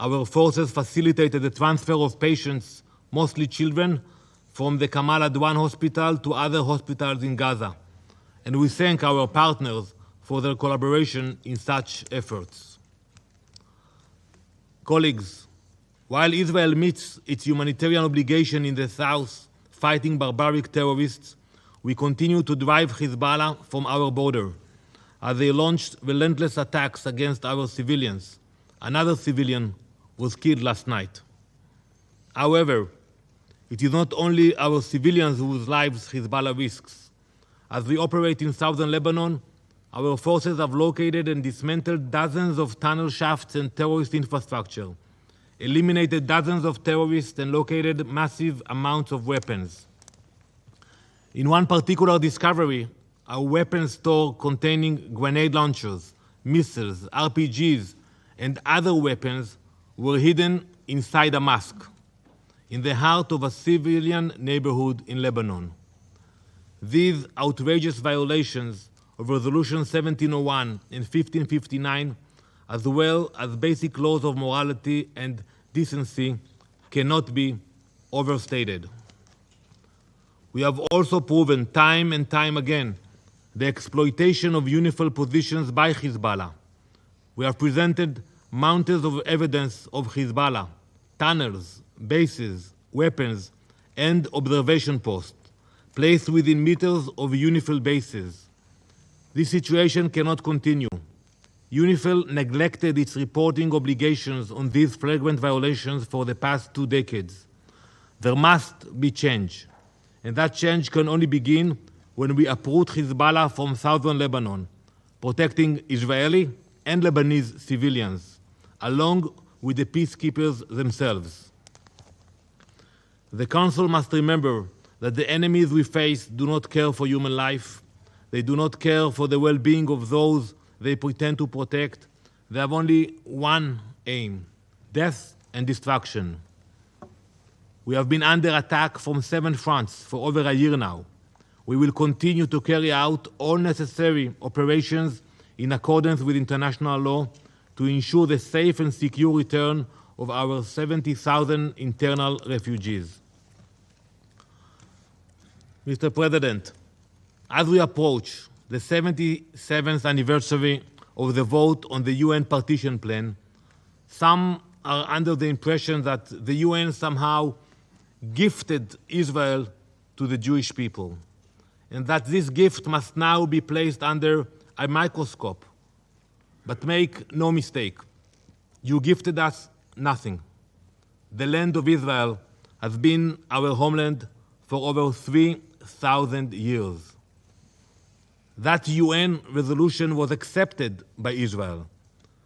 our forces facilitated the transfer of patients, mostly children, from the Kamal Adwan hospital to other hospitals in Gaza. And we thank our partners for their collaboration in such efforts. Colleagues, while Israel meets its humanitarian obligation in the south, fighting barbaric terrorists, we continue to drive Hezbollah from our border, as they launched relentless attacks against our civilians. Another civilian was killed last night. However, it is not only our civilians whose lives Hezbollah risks. As we operate in southern Lebanon, our forces have located and dismantled dozens of tunnel shafts and terrorist infrastructure, eliminated dozens of terrorists, and located massive amounts of weapons. In one particular discovery, a weapons store containing grenade launchers, missiles, RPGs, and other weapons were hidden inside a mosque in the heart of a civilian neighborhood in Lebanon. These outrageous violations of Resolution 1701 and 1559, as well as basic laws of morality and decency, cannot be overstated. We have also proven time and time again the exploitation of unified positions by Hezbollah. We have presented mountains of evidence of Hezbollah, tunnels, bases, weapons, and observation posts placed within meters of UNIFIL bases. This situation cannot continue. UNIFIL neglected its reporting obligations on these flagrant violations for the past 2 decades. There must be change, and that change can only begin when we uproot Hezbollah from southern Lebanon, protecting Israeli and Lebanese civilians, along with the peacekeepers themselves. The Council must remember that the enemies we face do not care for human life. They do not care for the well-being of those they pretend to protect. They have only one aim: death and destruction. We have been under attack from 7 fronts for over a year now. We will continue to carry out all necessary operations in accordance with international law to ensure the safe and secure return of our 70,000 internal refugees. Mr. President, as we approach the 77th anniversary of the vote on the UN partition plan, some are under the impression that the UN somehow gifted Israel to the Jewish people, and that this gift must now be placed under a microscope. But make no mistake, you gifted us nothing. The land of Israel has been our homeland for over 3,000 years. That UN resolution was accepted by Israel,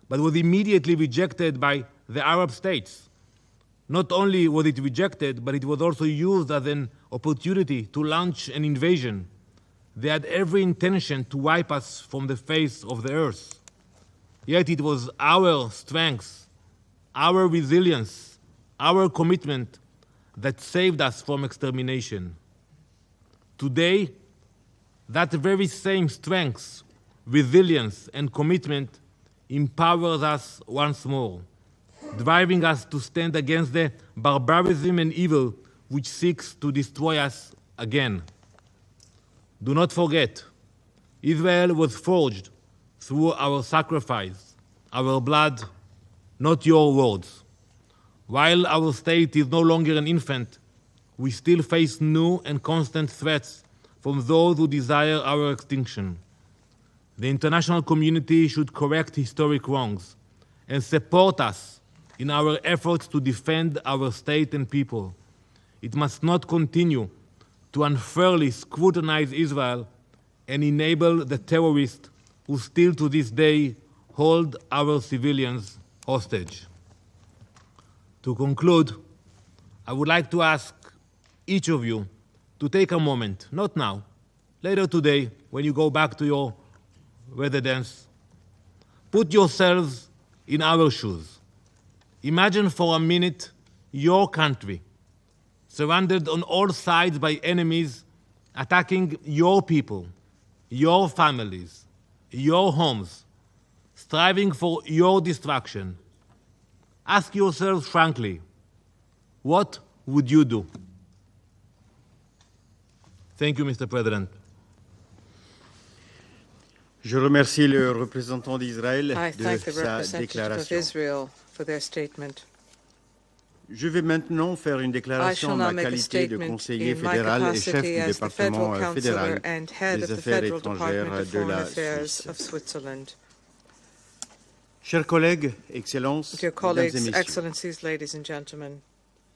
but was immediately rejected by the Arab states. Not only was it rejected, but it was also used as an opportunity to launch an invasion. They had every intention to wipe us from the face of the earth. Yet it was our strength, our resilience, our commitment that saved us from extermination. Today, that very same strength, resilience, and commitment empowers us once more, driving us to stand against the barbarism and evil which seeks to destroy us again. Do not forget, Israel was forged through our sacrifice, our blood, not your words. While our state is no longer an infant, we still face new and constant threats from those who desire our extinction. The international community should correct historic wrongs and support us in our efforts to defend our state and people. It must not continue to unfairly scrutinize Israel and enable the terrorists who still to this day hold our civilians hostage. To conclude, I would like to ask each of you to take a moment, not now, later today, when you go back to your residence, put yourselves in our shoes. Imagine for a minute your country, surrounded on all sides by enemies attacking your people, your families, your homes, striving for your destruction. Ask yourselves frankly, what would you do? Thank you, Mr. President. Je remercie le représentant d'Israël I de thank the sa representative of déclaration. Israel for their statement. Je vais maintenant faire une I déclaration shall en now ma make a qualité de statement conseiller in my fédéral et chef capacity du as the federal département counselor fédéral and head des of the affaires Federal Department étrangères of de Foreign la Affairs Suisse. of Switzerland. Chers collègues, Excellences, Dear Mesdames et colleagues, Messieurs, Excellencies, ladies and gentlemen,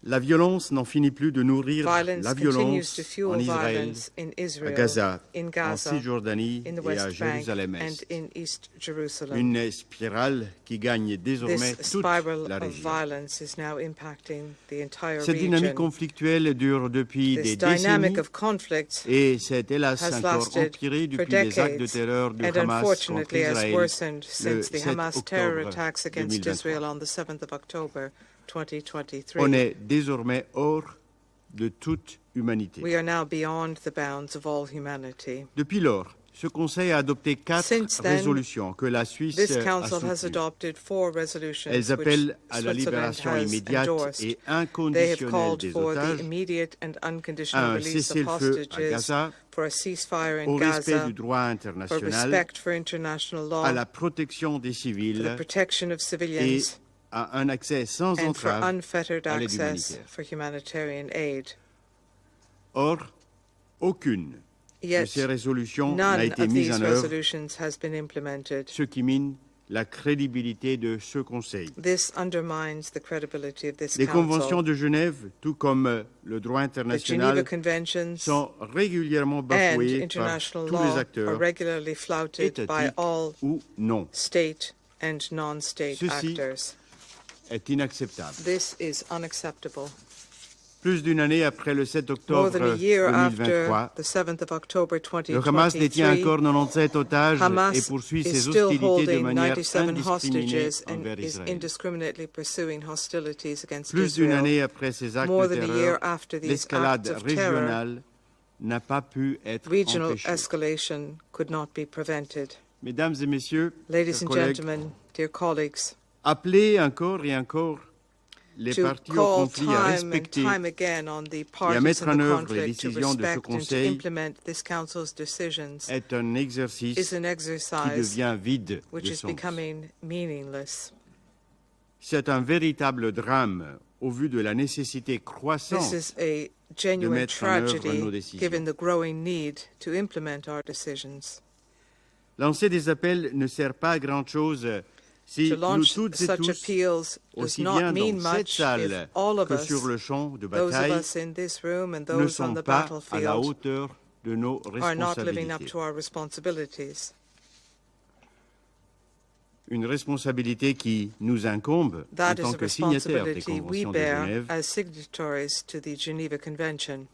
La violence n'en finit plus de nourrir Violence la continues violence to fuel en Israël, violence in à Israel, Gaza, in en Gaza, Cisjordanie in the et à West Bank, Jérusalem-Est. and in East Jerusalem. Une spirale qui gagne désormais This toute spiral la of région. violence is now impacting the entire Cette dynamique region. conflictuelle dure depuis des This dynamic décennies of conflict et s'est hélas has encore lasted empiré for depuis les actes de decades terreur du and Hamas contre unfortunately has Israël worsened le since the 7 Hamas terror octobre attacks against 2023. Israel on the 7th of October 2023. On est désormais hors de toute humanité. We are now beyond the bounds of all humanity. Depuis lors, ce Conseil a adopté 4 Since then, résolutions que la Suisse This a council has soutenues. adopted 4 resolutions Elles which appellent à la Switzerland libération has immédiate endorsed. et They have inconditionnelle called des for the otages, immediate and unconditional un release of cessez-le-feu à hostages, Gaza, for a ceasefire in au respect Gaza, du droit for international, respect for international law, à la protection des for the civils protection of et civilians, à un accès sans and for entrave unfettered à l'aide access humanitaire. for humanitarian aid. Or, aucune de Yet, ces résolutions n'a none été of mise these en œuvre, resolutions has been implemented. ce qui mine la crédibilité de ce Conseil. This undermines the credibility of this Les conventions council. de Genève, tout comme le droit The Geneva international, Conventions sont régulièrement and bafouées par international tous law les are acteurs, regularly flouted by étatiques all ou non. state and non-state Ceci actors. est inacceptable. This is unacceptable. Plus d'une année après le 7 More octobre than a year after 2023, the 7th of October le Hamas détient 2023, encore 97 otages et Hamas poursuit is ses still hostilités de holding manière 97 indiscriminée hostages and envers is Israël. indiscriminately pursuing hostilities against Plus d'une Israel. année après ces actes More de than a terreur, year after these l'escalade acts of terror, régionale n'a pas pu être regional empêchée. escalation could not be prevented. Mesdames et messieurs, Ladies chers and collègues, gentlemen, dear colleagues, appeler encore et encore les to parties au call conflit à time and respecter time again on the et à parties mettre in en the œuvre les conflict to décisions de ce respect and to Conseil implement this Council's decisions est un exercice is an qui exercise devient vide which de is sens. becoming meaningless. C'est un véritable drame au vu de la nécessité This croissante is a genuine mettre en œuvre nos tragedy décisions. given the growing need to implement our decisions. Lancer des appels ne sert pas à grand-chose si To nous launch toutes et such tous, appeals does aussi not bien mean dans cette much if salle all of que us, sur le champ de those of bataille, us in this room and ne those on sont the pas à la battlefield, hauteur de nos are not living up responsabilités. to our responsibilities. Une responsabilité qui nous incombe en That is tant a que signataires des responsibility we conventions de bear Genève. as signatories to the Geneva Convention.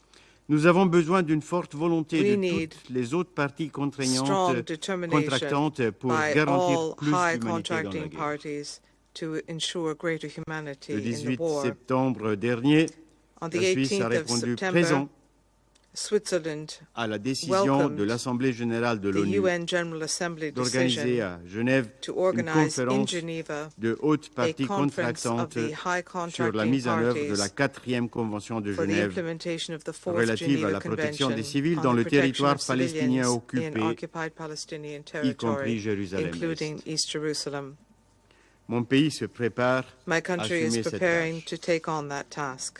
Nous avons besoin d'une forte volonté We de need toutes les autres parties Strong contraignantes, determination contractantes pour by garantir all plus high d'humanité dans la contracting guerre. parties to ensure greater humanity Le in the 18 war. septembre dernier, On the la Suisse a 18th of répondu September, présent Switzerland à la décision welcomed de l'Assemblée générale de the l'ONU UN General Assembly d'organiser decision à Genève to une organize in conférence Geneva de hautes a parties conference of contractantes the high sur la contracting mise en œuvre de la parties 4e Convention de for the Genève implementation of the fourth relative à Geneva la protection Convention des civils on dans the le protection territoire of palestinien civilians in occupé, occupied Palestinian y compris territory, Jérusalem-Est. including East Jerusalem. Mon pays se prépare My à country is assumer cette preparing tâche. to take on that task.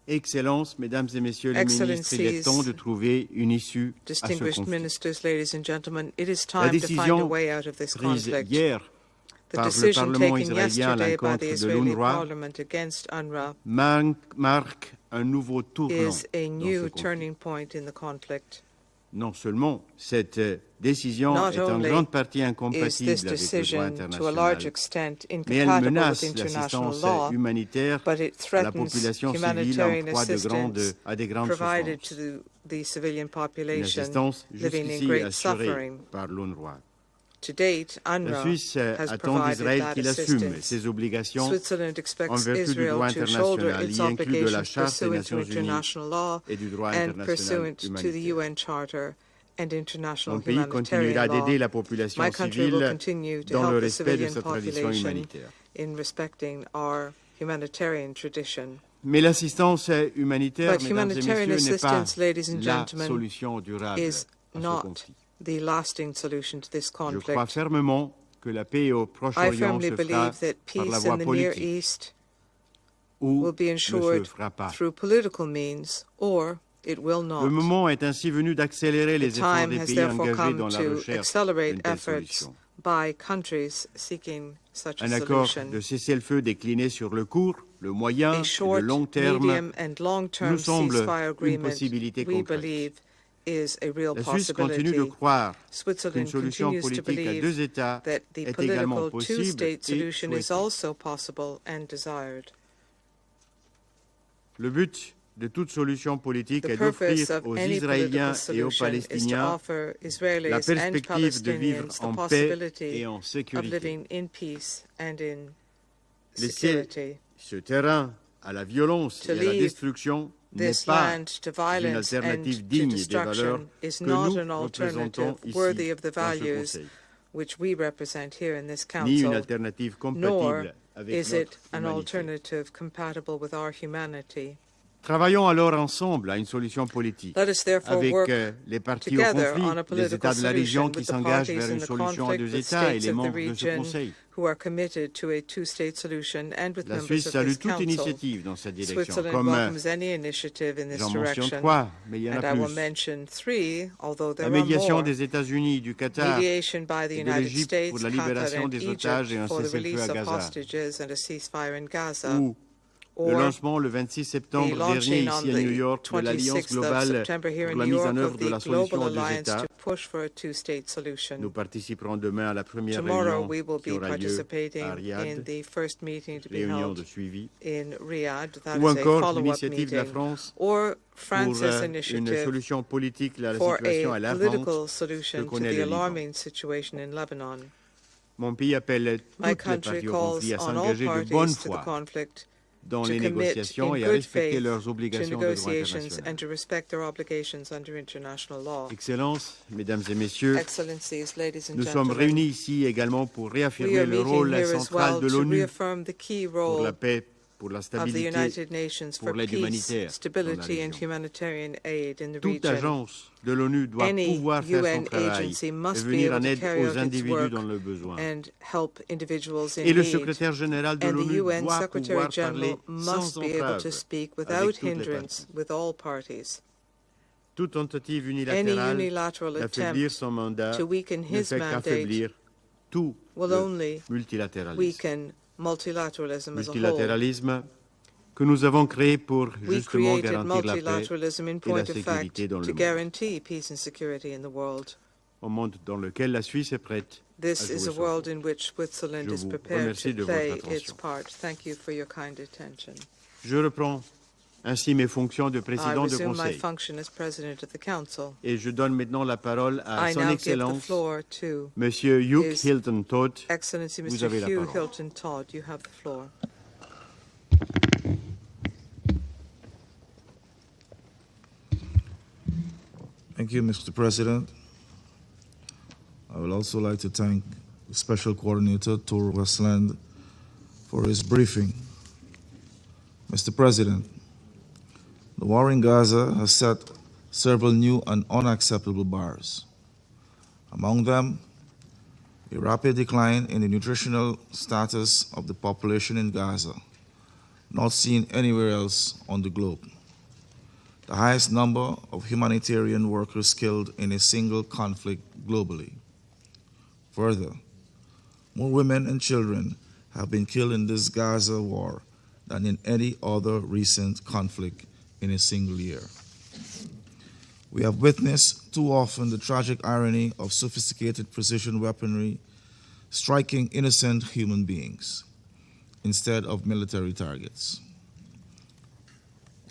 Excellences, Mesdames et Messieurs les ministres, il est temps de trouver une issue à ce Distinguished conflit. ministers, ladies and gentlemen, it is La time to find a décision way out of this prise conflict. hier The par le decision Parlement taken israélien à yesterday by the l'encontre de Israeli l'UNRWA Parliament against UNRWA marque un nouveau tournant is a dans ce new conflit. turning point in the conflict. Non seulement cette décision Not est en only grande partie Is incompatible this avec le droit decision to a large international, extent mais elle incompatible with menace international l'assistance law, humanitaire but it à la threatens population civile en humanitarian proie assistance à des grandes provided souffrances. to the civilian Une population assistance living in jusqu'ici great assurée suffering. par l'UNRWA. To date, La UNRWA Suisse has attend provided d'Israël that qu'il assume assistance. ses obligations Switzerland en expects vertu du Israel droit to shoulder international, its y inclut de la obligations Charte des pursuant to Nations Unies international law et du droit and international pursuant to the humanitaire. UN Charter and international Mon pays continuera humanitarian law. d'aider la population My country will civile continue to dans help le the respect de civilian sa tradition population humanitaire. in respecting our humanitarian tradition. Mais l'assistance humanitaire, But mesdames et humanitarian messieurs, n'est pas assistance, ladies and la gentlemen, solution durable à is ce not conflit. the lasting solution to this Je crois conflict. fermement que la paix au I Proche-Orient firmly se fera believe that par la peace voie in the Near politique East ou will be ne se ensured fera pas. through political means, or it will Le not. moment est ainsi venu d'accélérer les The efforts time des has pays therefore engagés come dans la to recherche accelerate d'une telle efforts solution. by countries seeking such a Un accord solution. de cessez-le-feu décliné sur le court, le moyen A et short, le long terme medium, and long-term nous semble ceasefire une agreement, possibilité we concrète. believe, is a real La Suisse continue de possibility. croire qu'une Switzerland solution continues to politique à believe deux États that the est également political possible two-state et solution is souhaitée. also possible and desired. Le but de toute solution politique The est purpose d'offrir of aux any Israéliens political et aux solution is to Palestiniens offer la Israelis and perspective de vivre Palestinians the en paix possibility et en of sécurité. living in peace and in Laisser security. ce terrain à la violence To et à la leave destruction n'est This pas land to une violence and alternative to digne des valeurs destruction is que not nous an représentons alternative ici worthy of the dans ce values Conseil, which we represent here in this ni une council, alternative nor compatible avec is notre it an humanité. alternative compatible with our humanity. Travaillons alors ensemble à une solution politique Let us therefore avec work les partis au together on a conflit, les political États de la région solution qui with the s'engagent parties vers in une the solution à conflict, deux the États et states les of the membres de ce region Conseil. who are committed to a two-state solution, and with La members Suisse of salue this toute council. initiative dans cette direction, Switzerland comme welcomes any initiative in this j'en mentionne direction, trois, mais il y en and a I will plus. mention three, although there La are médiation more. des États-Unis, du Qatar Mediation by the et de United l'Égypte States, pour la Qatar, libération and des otages et Egypt un for the cessez-le-feu release à of Gaza, hostages and a ceasefire in Gaza, ou le or lancement le 26 the septembre dernier launching on ici à New the York de l'Alliance 26th of globale September here pour in la New mise en York œuvre of de the la solution Global à deux Alliance États. to push for a two-state solution. Nous participerons demain à la première Tomorrow réunion we will qui be aura lieu participating à in Riyad, the first meeting to be réunion held de suivi, in Riyadh. That ou is a encore follow-up l'initiative de la meeting. France Or pour France's une initiative solution politique à la for situation a alarmante political que solution to connaît the le Liban. alarming situation in Lebanon. Mon pays appelle My toutes les country parties au calls conflit à on all s'engager de bonne parties to the foi conflict dans to les commit négociations in et à good respecter faith leurs to obligations de droit negotiations international. and to respect their obligations under international law. Excellences, Mesdames et Messieurs, Excellencies, ladies and nous sommes gentlemen, réunis ici également pour we réaffirmer are le meeting rôle here as central well de to l'ONU reaffirm the key pour role la paix, pour la of the stabilité, United Nations pour for l'aide peace, humanitaire dans la stability and région. humanitarian aid in the Toute region. agence de l'ONU doit Any pouvoir faire son UN travail agency et must be venir able en to aide carry aux out its individus work dans le besoin. and help individuals in Et le need. secrétaire général de And the l'ONU UN doit Secretary pouvoir parler General must sans be able entrave to speak avec without toutes les hindrance parties. with all parties. Toute tentative Any unilatérale unilateral d'affaiblir attempt son mandat to weaken ne his fait mandate qu'affaiblir tout will le only multilatéralisme. weaken multilateralism as a whole. Multilatéralisme que nous avons créé pour We justement created garantir la paix multilateralism in et la point of fact sécurité dans le to monde, guarantee peace and security in the world. un monde dans lequel la Suisse est prête à This jouer is a son world rôle. in which Switzerland Je is vous prepared remercie to de votre play its attention. part. Thank you for your kind attention. Je reprends ainsi mes fonctions de I président de resume my conseil function as President of the Council. et je donne maintenant la parole à I son now give the Excellence, floor to Monsieur Hugh His Hilton Todd. Excellency Vous Mr. avez la Hugh parole. Hilton Todd. You have the floor. Thank you, Mr. President. I would also like to thank the Special Coordinator, Tor Westland, for his briefing. Mr. President, the war in Gaza has set several new and unacceptable bars. Among them, a rapid decline in the nutritional status of the population in Gaza, not seen anywhere else on the globe. The highest number of humanitarian workers killed in a single conflict globally. Further, more women and children have been killed in this Gaza war than in any other recent conflict in a single year. We have witnessed too often the tragic irony of sophisticated precision weaponry striking innocent human beings instead of military targets.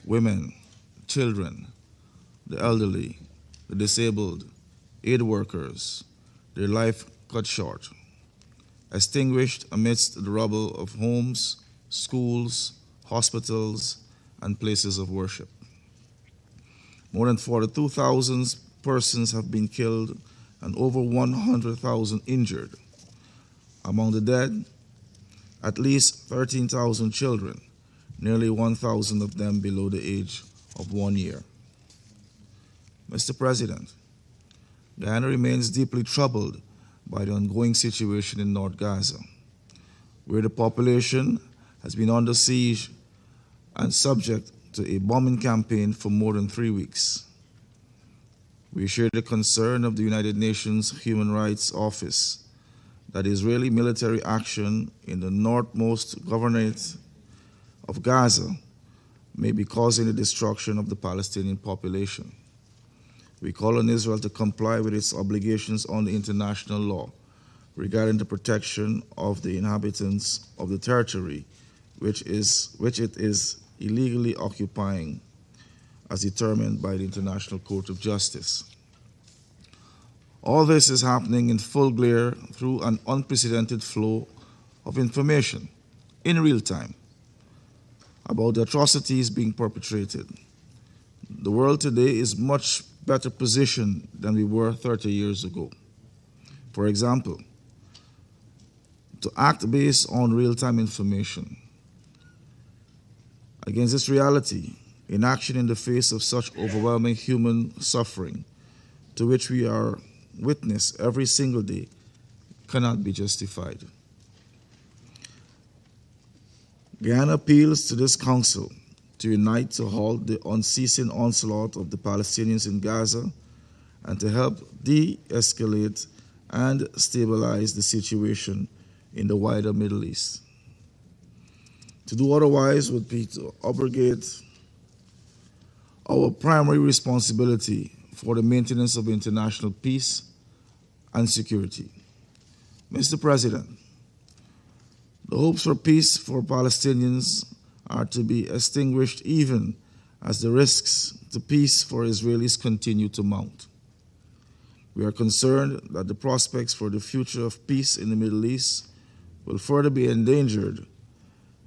Women, children, the elderly, the disabled, aid workers, their life cut short, extinguished amidst the rubble of homes, schools, hospitals, and places of worship. More than 42,000 persons have been killed and over 100,000 injured. Among the dead, at least 13,000 children, nearly 1,000 of them below the age of 1 year. Mr. President, Guyana remains deeply troubled by the ongoing situation in North Gaza, where the population has been under siege and subject to a bombing campaign for more than 3 weeks. We share the concern of the United Nations Human Rights Office that Israeli military action in the northmost governorate of Gaza may be causing the destruction of the Palestinian population. We call on Israel to comply with its obligations under international law regarding the protection of the inhabitants of the territory which it is illegally occupying, as determined by the International Court of Justice. All this is happening in full glare through an unprecedented flow of information in real time about the atrocities being perpetrated. The world today is much better positioned than we were 30 years ago. For example, to act based on real-time information. Against this reality, inaction in the face of such overwhelming human suffering to which we are witness every single day cannot be justified. Guyana appeals to this Council to unite to halt the unceasing onslaught of the Palestinians in Gaza and to help de-escalate and stabilize the situation in the wider Middle East. To do otherwise would be to abrogate our primary responsibility for the maintenance of international peace and security. Mr. President, the hopes for peace for Palestinians are to be extinguished even as the risks to peace for Israelis continue to mount. We are concerned that the prospects for the future of peace in the Middle East will further be endangered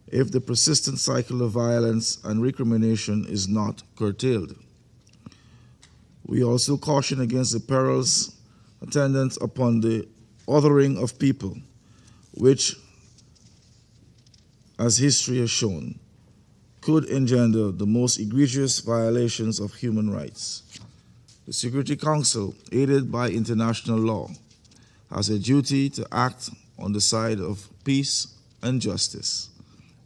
if the persistent cycle of violence and recrimination is not curtailed. We also caution against the perils attendant upon the othering of people, which, as history has shown, could engender the most egregious violations of human rights. The Security Council, aided by international law, has a duty to act on the side of peace and justice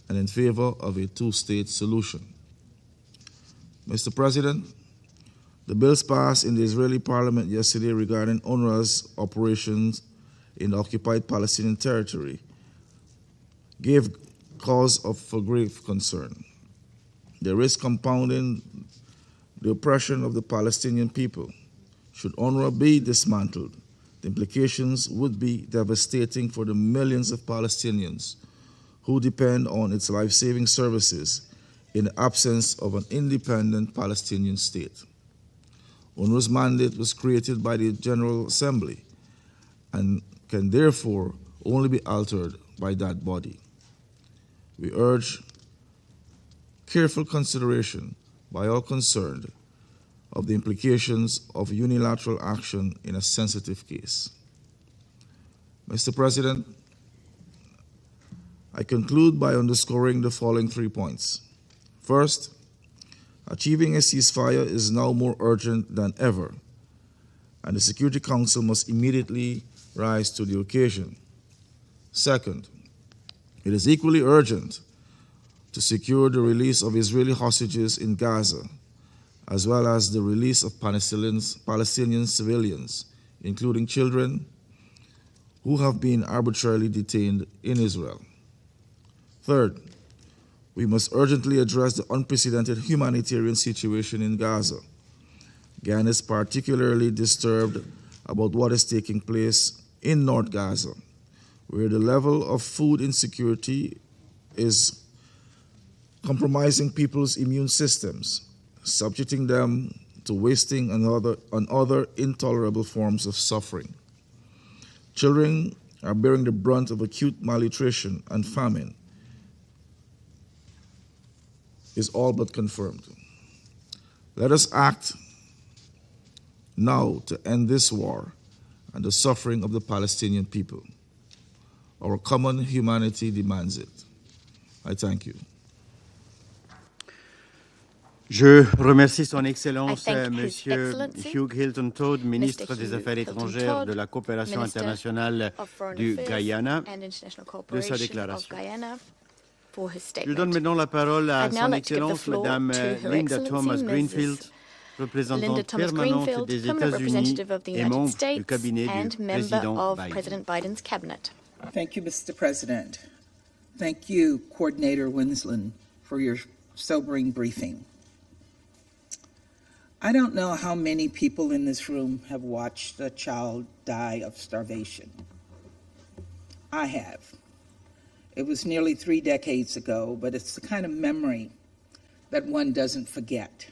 and in favor of a two-state solution. Mr. President, the bills passed in the Israeli parliament yesterday regarding UNRWA's operations in the occupied Palestinian territory gave cause for grave concern. They risk compounding the oppression of the Palestinian people. Should UNRWA be dismantled, the implications would be devastating for the millions of Palestinians who depend on its life-saving services in the absence of an independent Palestinian state. UNRWA's mandate was created by the General Assembly and can therefore only be altered by that body. We urge careful consideration by all concerned of the implications of unilateral action in a sensitive case. Mr. President, I conclude by underscoring the following 3 points. First, achieving a ceasefire is now more urgent than ever, and the Security Council must immediately rise to the occasion. Second, it is equally urgent to secure the release of Israeli hostages in Gaza, as well as the release of Palestinian civilians, including children, who have been arbitrarily detained in Israel. Third, we must urgently address the unprecedented humanitarian situation in Gaza. Guyana is particularly disturbed about what is taking place in North Gaza, where the level of food insecurity is compromising people's immune systems, subjecting them to wasting and other intolerable forms of suffering. Children are bearing the brunt of acute malnutrition and famine is all but confirmed. Let us act now to end this war and the suffering of the Palestinian people. Our common humanity demands it. I thank you. Je remercie Son Excellence, I thank His Monsieur Excellency, Hugh Hilton Todd, ministre Mr. des Hugh Affaires Hilton étrangères, Todd, de la coopération Minister internationale of Foreign du Affairs Guyana, and International de sa Cooperation déclaration. of Guyana, for his Je donne statement. maintenant la parole à I'd now Son like to give the Excellence, floor Madame to Her Linda Excellency, Thomas Mrs. Greenfield, représentante Linda Thomas permanente Greenfield, des permanent États-Unis representative of the et United membre du States cabinet and du member président of Biden. President Biden's cabinet. Thank you, Mr. President. Thank you, Coordinator Winsland, for your sobering briefing. I don't know how many people in this room have watched a child die of starvation. I have. It was nearly 3 decades ago, but it's the kind of memory that one doesn't forget.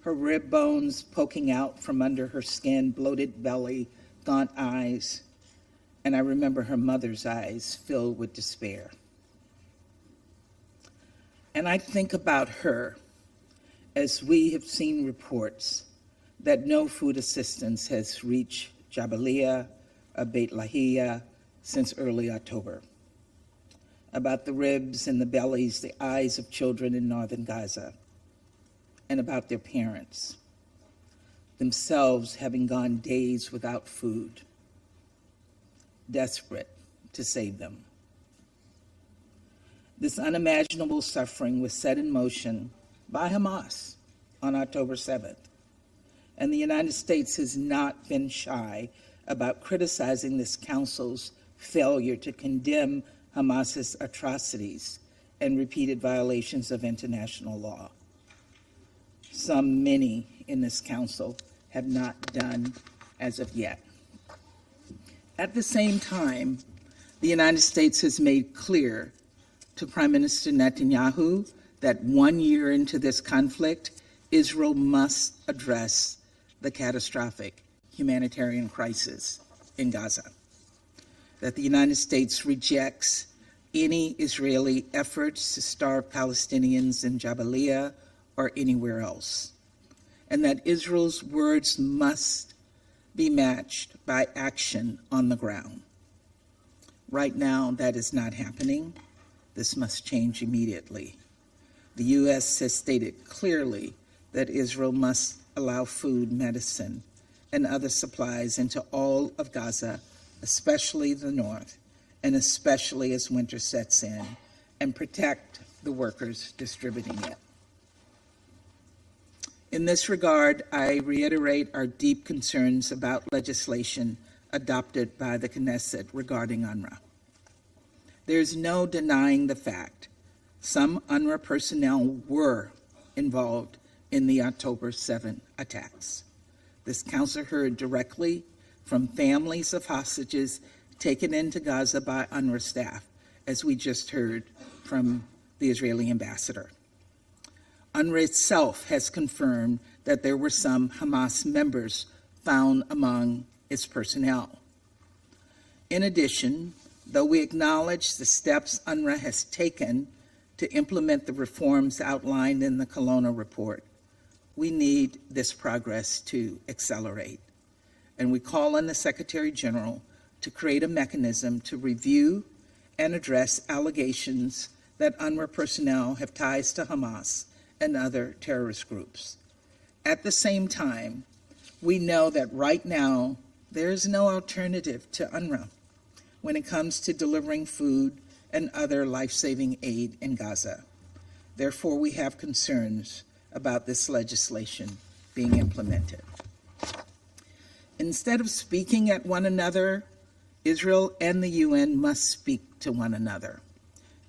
Her rib bones poking out from under her skin, bloated belly, gaunt eyes, and I remember her mother's eyes filled with despair. And I think about her as we have seen reports that no food assistance has reached Jabalia or Beit Lahia since early October, about the ribs and the bellies, the eyes of children in northern Gaza, and about their parents, themselves having gone days without food, desperate to save them. This unimaginable suffering was set in motion by Hamas on October 7th, and the United States has not been shy about criticizing this council's failure to condemn Hamas's atrocities and repeated violations of international law. Many in this council have not done as of yet. At the same time, the United States has made clear to Prime Minister Netanyahu that 1 year into this conflict, Israel must address the catastrophic humanitarian crisis in Gaza, that the United States rejects any Israeli efforts to starve Palestinians in Jabalia or anywhere else, and that Israel's words must be matched by action on the ground. Right now, that is not happening. This must change immediately. The U.S. has stated clearly that Israel must allow food, medicine, and other supplies into all of Gaza, especially the north, and especially as winter sets in, and protect the workers distributing it. In this regard, I reiterate our deep concerns about legislation adopted by the Knesset regarding UNRWA. There's no denying the fact some UNRWA personnel were involved in the October 7 attacks. This council heard directly from families of hostages taken into Gaza by UNRWA staff, as we just heard from the Israeli ambassador. UNRWA itself has confirmed that there were some Hamas members found among its personnel. In addition, though we acknowledge the steps UNRWA has taken to implement the reforms outlined in the Kelowna report, we need this progress to accelerate. And we call on the Secretary General to create a mechanism to review and address allegations that UNRWA personnel have ties to Hamas and other terrorist groups. At the same time, we know that right now there is no alternative to UNRWA when it comes to delivering food and other life-saving aid in Gaza. Therefore, we have concerns about this legislation being implemented. Instead of speaking at one another, Israel and the UN must speak to one another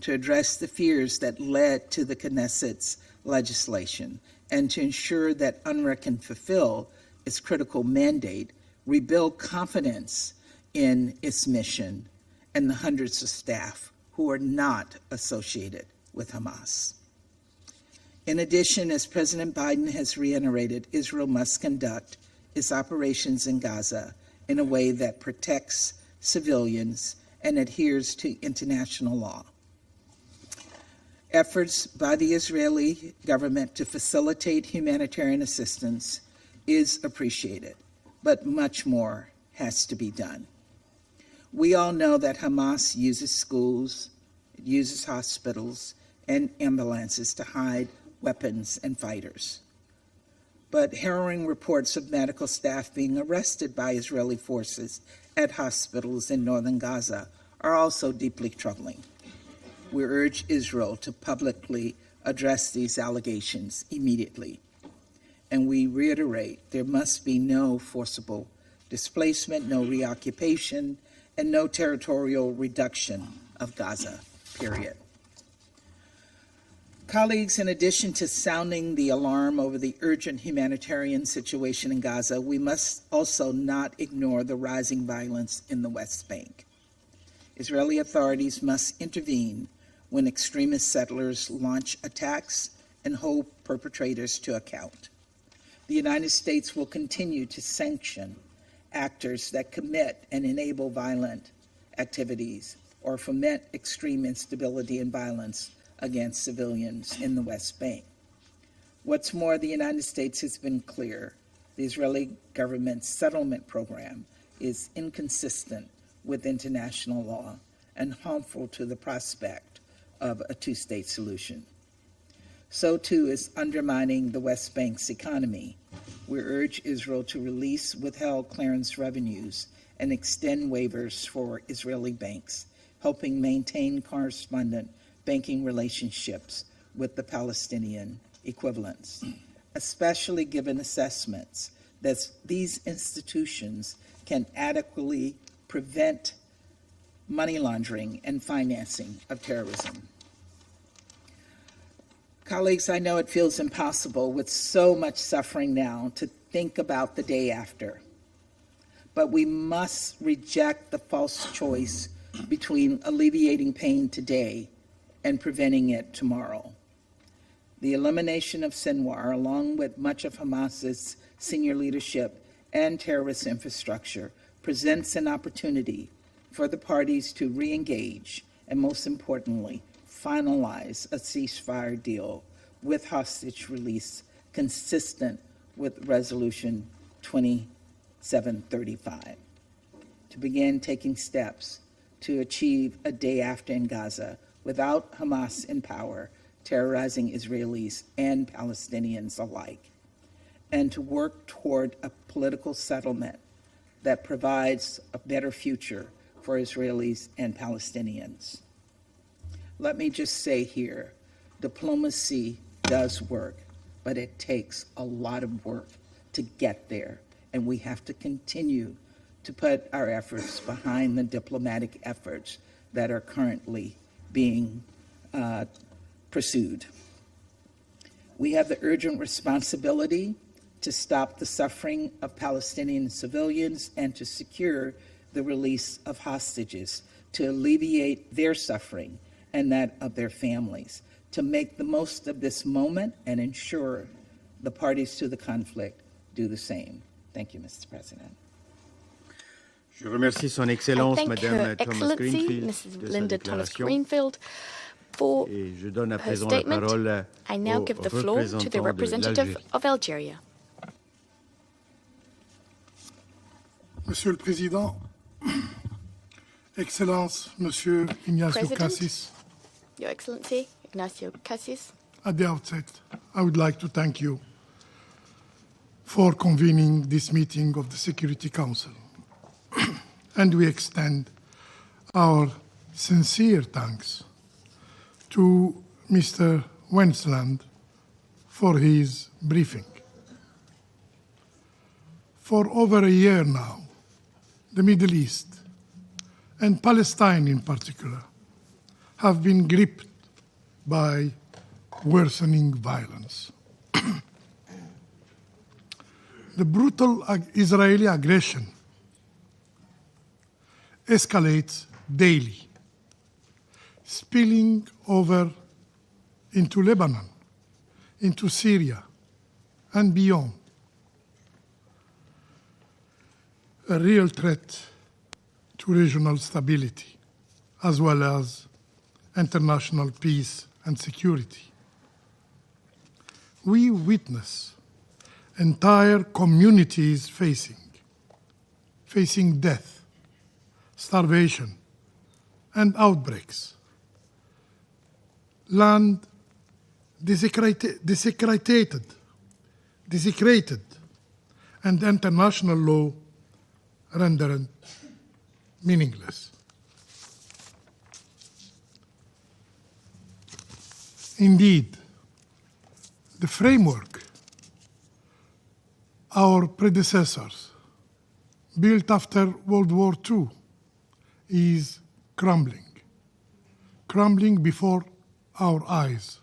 to address the fears that led to the Knesset's legislation and to ensure that UNRWA can fulfill its critical mandate, rebuild confidence in its mission, and the hundreds of staff who are not associated with Hamas. In addition, as President Biden has reiterated, Israel must conduct its operations in Gaza in a way that protects civilians and adheres to international law. Efforts by the Israeli government to facilitate humanitarian assistance is appreciated, but much more has to be done. We all know that Hamas uses schools, it uses hospitals, and ambulances to hide weapons and fighters. But harrowing reports of medical staff being arrested by Israeli forces at hospitals in northern Gaza are also deeply troubling. We urge Israel to publicly address these allegations immediately. and we reiterate there must be no forcible displacement, no reoccupation, and no territorial reduction of Gaza, period. Colleagues, in addition to sounding the alarm over the urgent humanitarian situation in Gaza, we must also not ignore the rising violence in the West Bank. Israeli authorities must intervene when extremist settlers launch attacks and hold perpetrators to account. The United States will continue to sanction actors that commit and enable violent activities or foment extreme instability and violence against civilians in the West Bank. What's more, the United States has been clear. The Israeli government's settlement program is inconsistent with international law and harmful to the prospect of a two-state solution. So too is undermining the West Bank's economy. We urge Israel to release withheld clearance revenues and extend waivers for Israeli banks, helping maintain correspondent banking relationships with the Palestinian equivalents, especially given assessments that these institutions can adequately prevent money laundering and financing of terrorism. Colleagues, I know it feels impossible with so much suffering now to think about the day after, but we must reject the false choice between alleviating pain today and preventing it tomorrow. The elimination of Sinwar, along with much of Hamas's senior leadership and terrorist infrastructure, presents an opportunity for the parties to re-engage and, most importantly, finalize a ceasefire deal with hostage release consistent with Resolution 2735, to begin taking steps to achieve a day after in Gaza without Hamas in power, terrorizing Israelis and Palestinians alike, and to work toward a political settlement that provides a better future for Israelis and Palestinians. Let me just say here, diplomacy does work, but it takes a lot of work to get there, and we have to continue to put our efforts behind the diplomatic efforts that are currently being pursued. We have the urgent responsibility to stop the suffering of Palestinian civilians and to secure the release of hostages, to alleviate their suffering and that of their families, to make the most of this moment and ensure the parties to the conflict do the same. Thank you, Mr. President. Je remercie Son I Excellence, thank Madame Her Thomas Excellency, Greenfield, Mrs. de sa Linda Thomas déclaration. Greenfield, for Et je donne à her présent la statement. parole I now au give the floor to the représentant de representative l'Algérie. of Algeria. Monsieur le Président, Excellence, Monsieur Ignacio President. Cassis, Your Excellency, Ignacio Cassis, at the outset, I would like to thank you for convening this meeting of the Security Council. And we extend our sincere thanks to Mr. Wensland for his briefing. For over a year now, the Middle East, and Palestine in particular, have been gripped by worsening violence. The brutal Israeli aggression escalates daily, spilling over into Lebanon, into Syria, and beyond. A real threat to regional stability, as well as international peace and security. We witness entire communities facing death, starvation, and outbreaks. Land desecrated, and international law rendered meaningless. Indeed, the framework our predecessors, built after World War II, is crumbling before our eyes,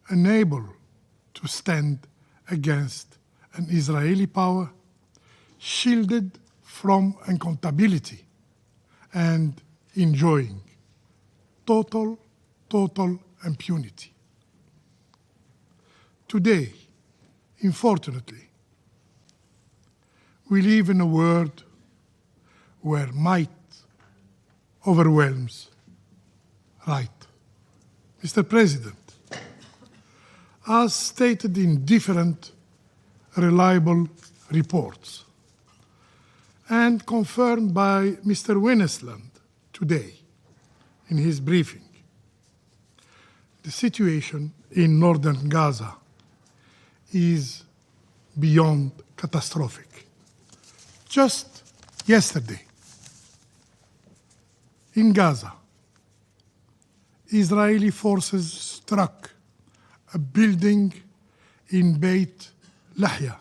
unable to stand against an Israeli power shielded from accountability and enjoying total impunity. Today, unfortunately, we live in a world where might overwhelms right. Mr. President, as stated in different reliable reports and confirmed by Mr. Winnesland today in his briefing, the situation in northern Gaza is beyond catastrophic. Just yesterday, in Gaza, Israeli forces struck a building in Beit Lahya,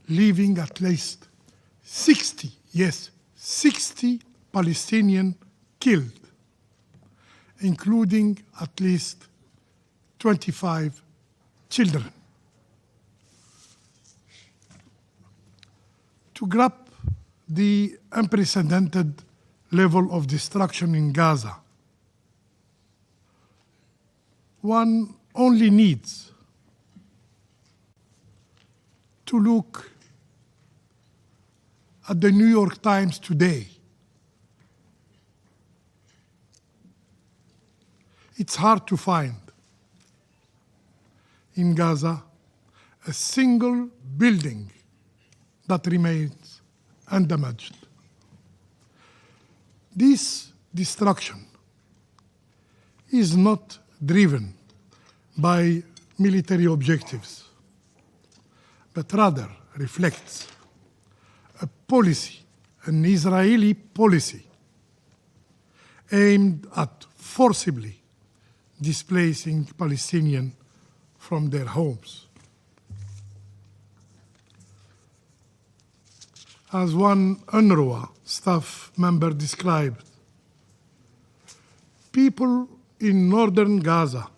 leaving at least 60 Palestinians killed, including at least 25 children. To grasp the unprecedented level of destruction in Gaza, one only needs to look at the New York Times today. It's hard to find in Gaza a single building that remains undamaged. This destruction is not driven by military objectives, but rather reflects a policy, an Israeli policy, aimed at forcibly displacing Palestinians from their homes. As one UNRWA staff member described, people in northern Gaza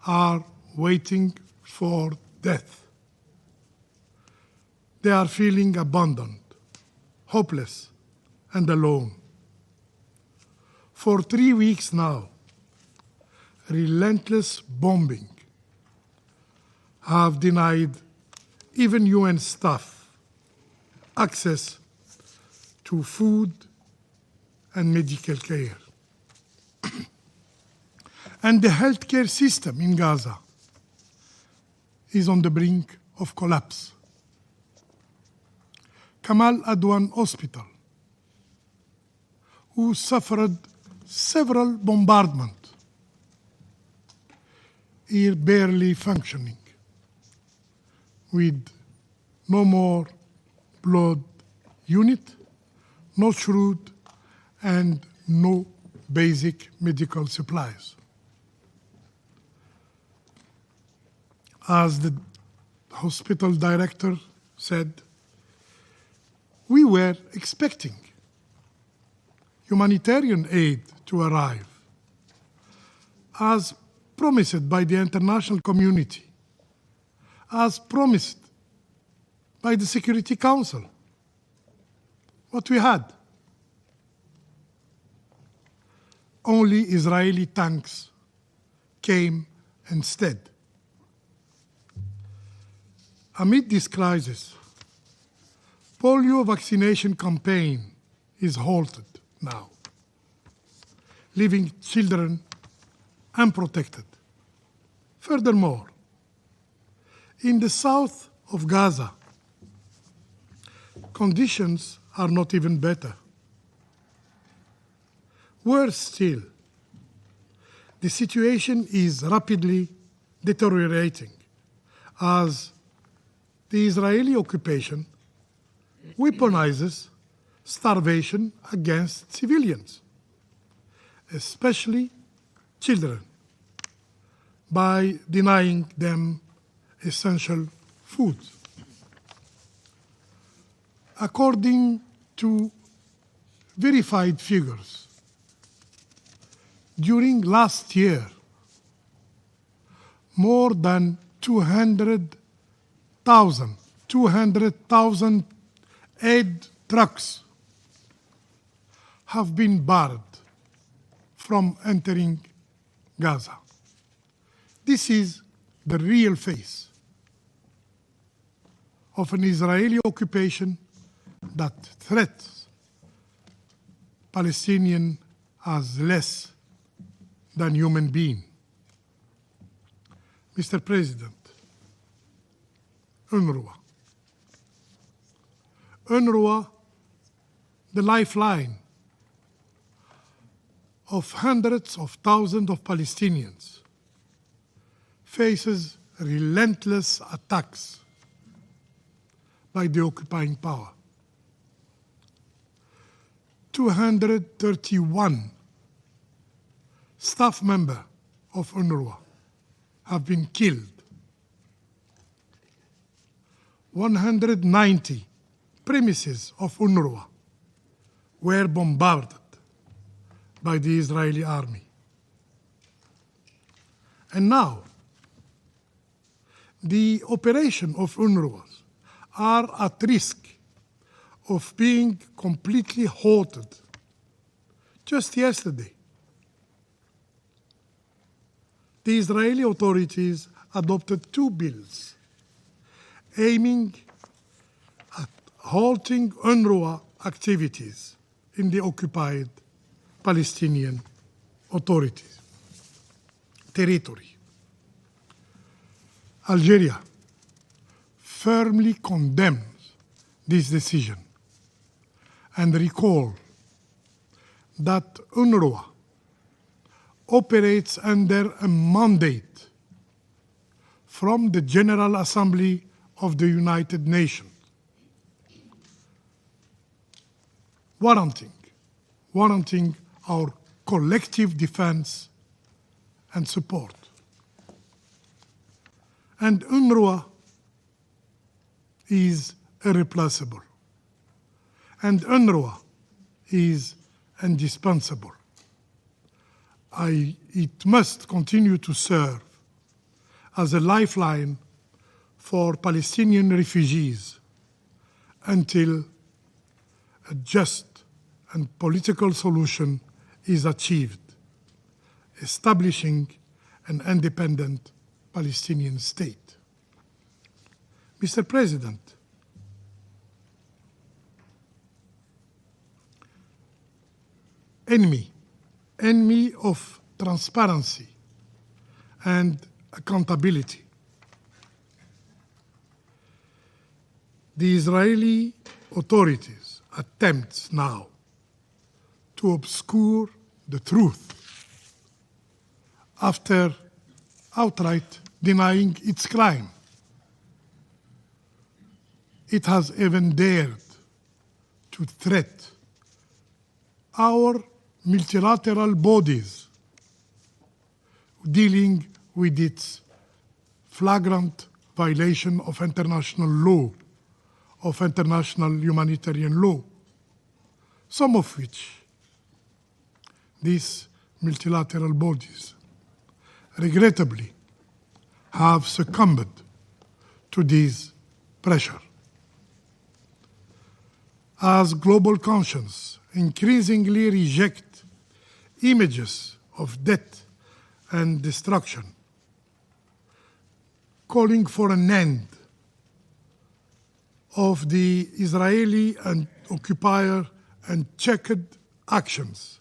are waiting for death. They are feeling abandoned, hopeless, and alone. For 3 weeks now, relentless bombing have denied even UN staff access to food and medical care. And the healthcare system in Gaza is on the brink of collapse. Kamal Adwan Hospital, who suffered several bombardments, is barely functioning, with no more blood unit, no shroud, and no basic medical supplies. As the hospital director said, we were expecting humanitarian aid to arrive, as promised by the international community, as promised by the Security Council. What we had? Only Israeli tanks came instead. Amid this crisis, polio vaccination campaign is halted now, leaving children unprotected. Furthermore, in the south of Gaza, conditions are not even better. Worse still, the situation is rapidly deteriorating as the Israeli occupation weaponizes starvation against civilians, especially children, by denying them essential food. According to verified figures, during last year, more than 200,000 aid trucks have been barred from entering Gaza. This is the real face of an Israeli occupation that threats Palestinians as less than human beings. Mr. President, UNRWA, the lifeline of hundreds of thousands of Palestinians, faces relentless attacks by the occupying power. 231 staff members of UNRWA have been killed. 190 premises of UNRWA were bombarded by the Israeli army. And now, the operation of UNRWA are at risk of being completely halted. Just yesterday, the Israeli authorities adopted 2 bills aiming at halting UNRWA activities in the occupied Palestinian authorities territory. Algeria firmly condemns this decision and recalls that UNRWA operates under a mandate from the General Assembly of the United Nations, warranting our collective defense and support. And UNRWA is irreplaceable. And UNRWA is indispensable. It must continue to serve as a lifeline for Palestinian refugees until a just and political solution is achieved, establishing an independent Palestinian state. Mr. President, enemy of transparency and accountability, the Israeli authorities attempt now to obscure the truth after outright denying its crime. It has even dared to threaten our multilateral bodies dealing with its flagrant violation of international law, of international humanitarian law, some of which these multilateral bodies regrettably have succumbed to this pressure. As global conscience increasingly reject images of death and destruction, calling for an end of the Israeli and occupier unchecked actions,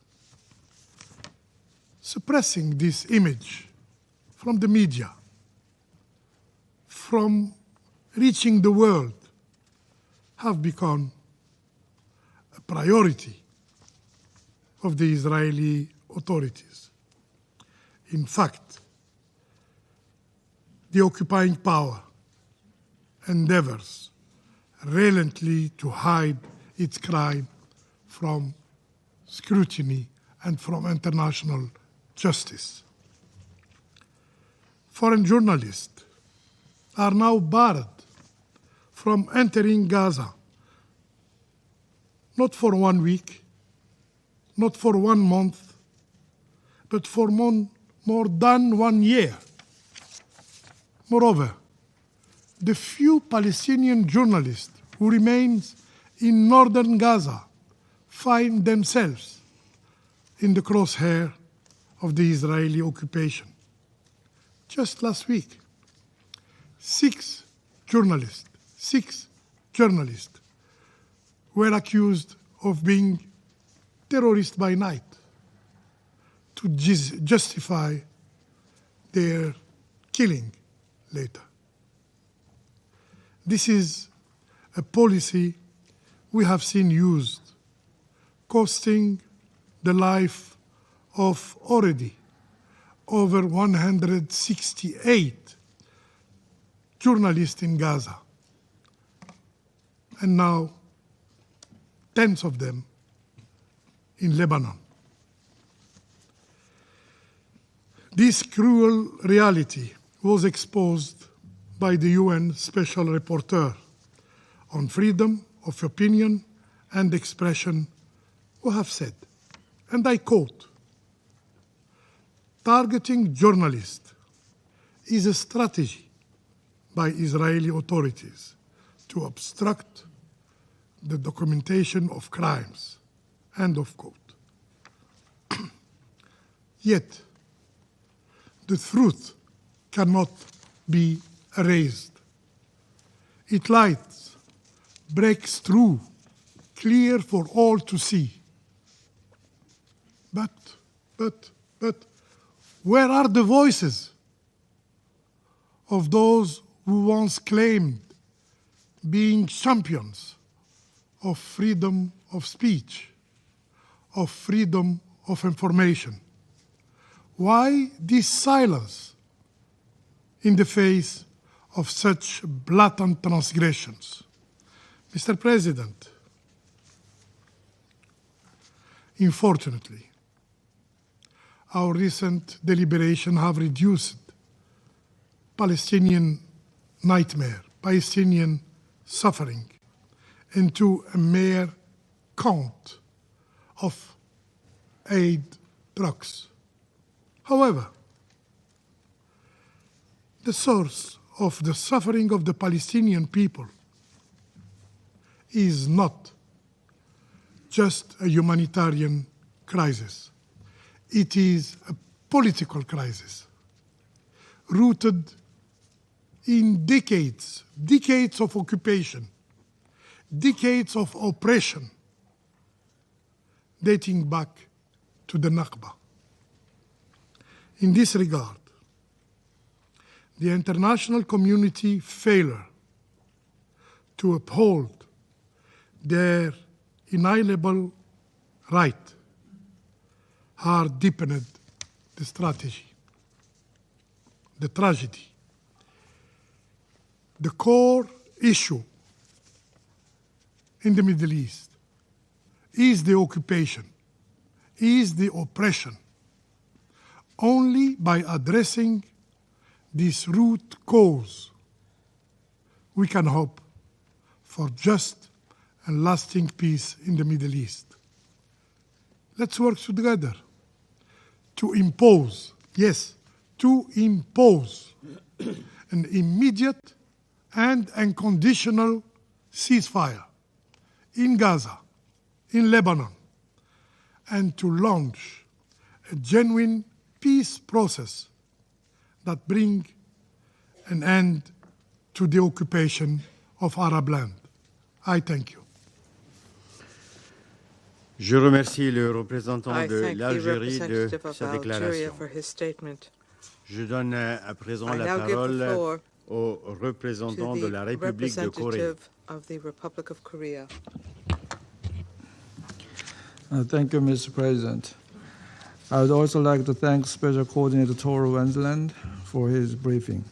suppressing this image from the media, from reaching the world, have become a priority of the Israeli authorities. In fact, the occupying power endeavors relentlessly to hide its crime from scrutiny and from international justice. Foreign journalists are now barred from entering Gaza not for 1 week, not for 1 month, but for more than 1 year. Moreover, the few Palestinian journalists who remain in northern Gaza find themselves in the crosshair of the Israeli occupation. Just last week, 6 journalists were accused of being terrorists by night to justify their killing later. This is a policy we have seen used, costing the life of already over 168 journalists in Gaza, and now tens of them in Lebanon. This cruel reality was exposed by the UN Special Rapporteur on freedom of opinion and expression, who have said, and I quote, "Targeting journalists is a strategy by Israeli authorities to obstruct the documentation of crimes," end of quote. Yet, the truth cannot be erased. Its light breaks through, clear for all to see. But, where are the voices of those who once claimed being champions of freedom of speech, of freedom of information? Why this silence in the face of such blatant transgressions? Mr. President, unfortunately, our recent deliberations have reduced Palestinian nightmare, Palestinian suffering, into a mere count of aid trucks. However, the source of the suffering of the Palestinian people is not just a humanitarian crisis. It is a political crisis rooted in decades of occupation, decades of oppression, dating back to the Nakba. In this regard, the international community failure to uphold their inalienable right has deepened the strategy, the tragedy. The core issue in the Middle East is the occupation, is the oppression. Only by addressing this root cause, we can hope for just and lasting peace in the Middle East. Let's work together to impose, yes, to impose an immediate and unconditional ceasefire in Gaza, in Lebanon, and to launch a genuine peace process that brings an end to the occupation of Arab land. I thank you. Je remercie le représentant I de thank the l'Algérie de representative of sa Algeria déclaration. for his statement. Je donne à présent I la now give the parole floor au to représentant de la the République de Corée. representative of the Republic of Korea. Thank you, Mr. President. I would also like to thank Special Coordinator Toro Wendland for his briefing.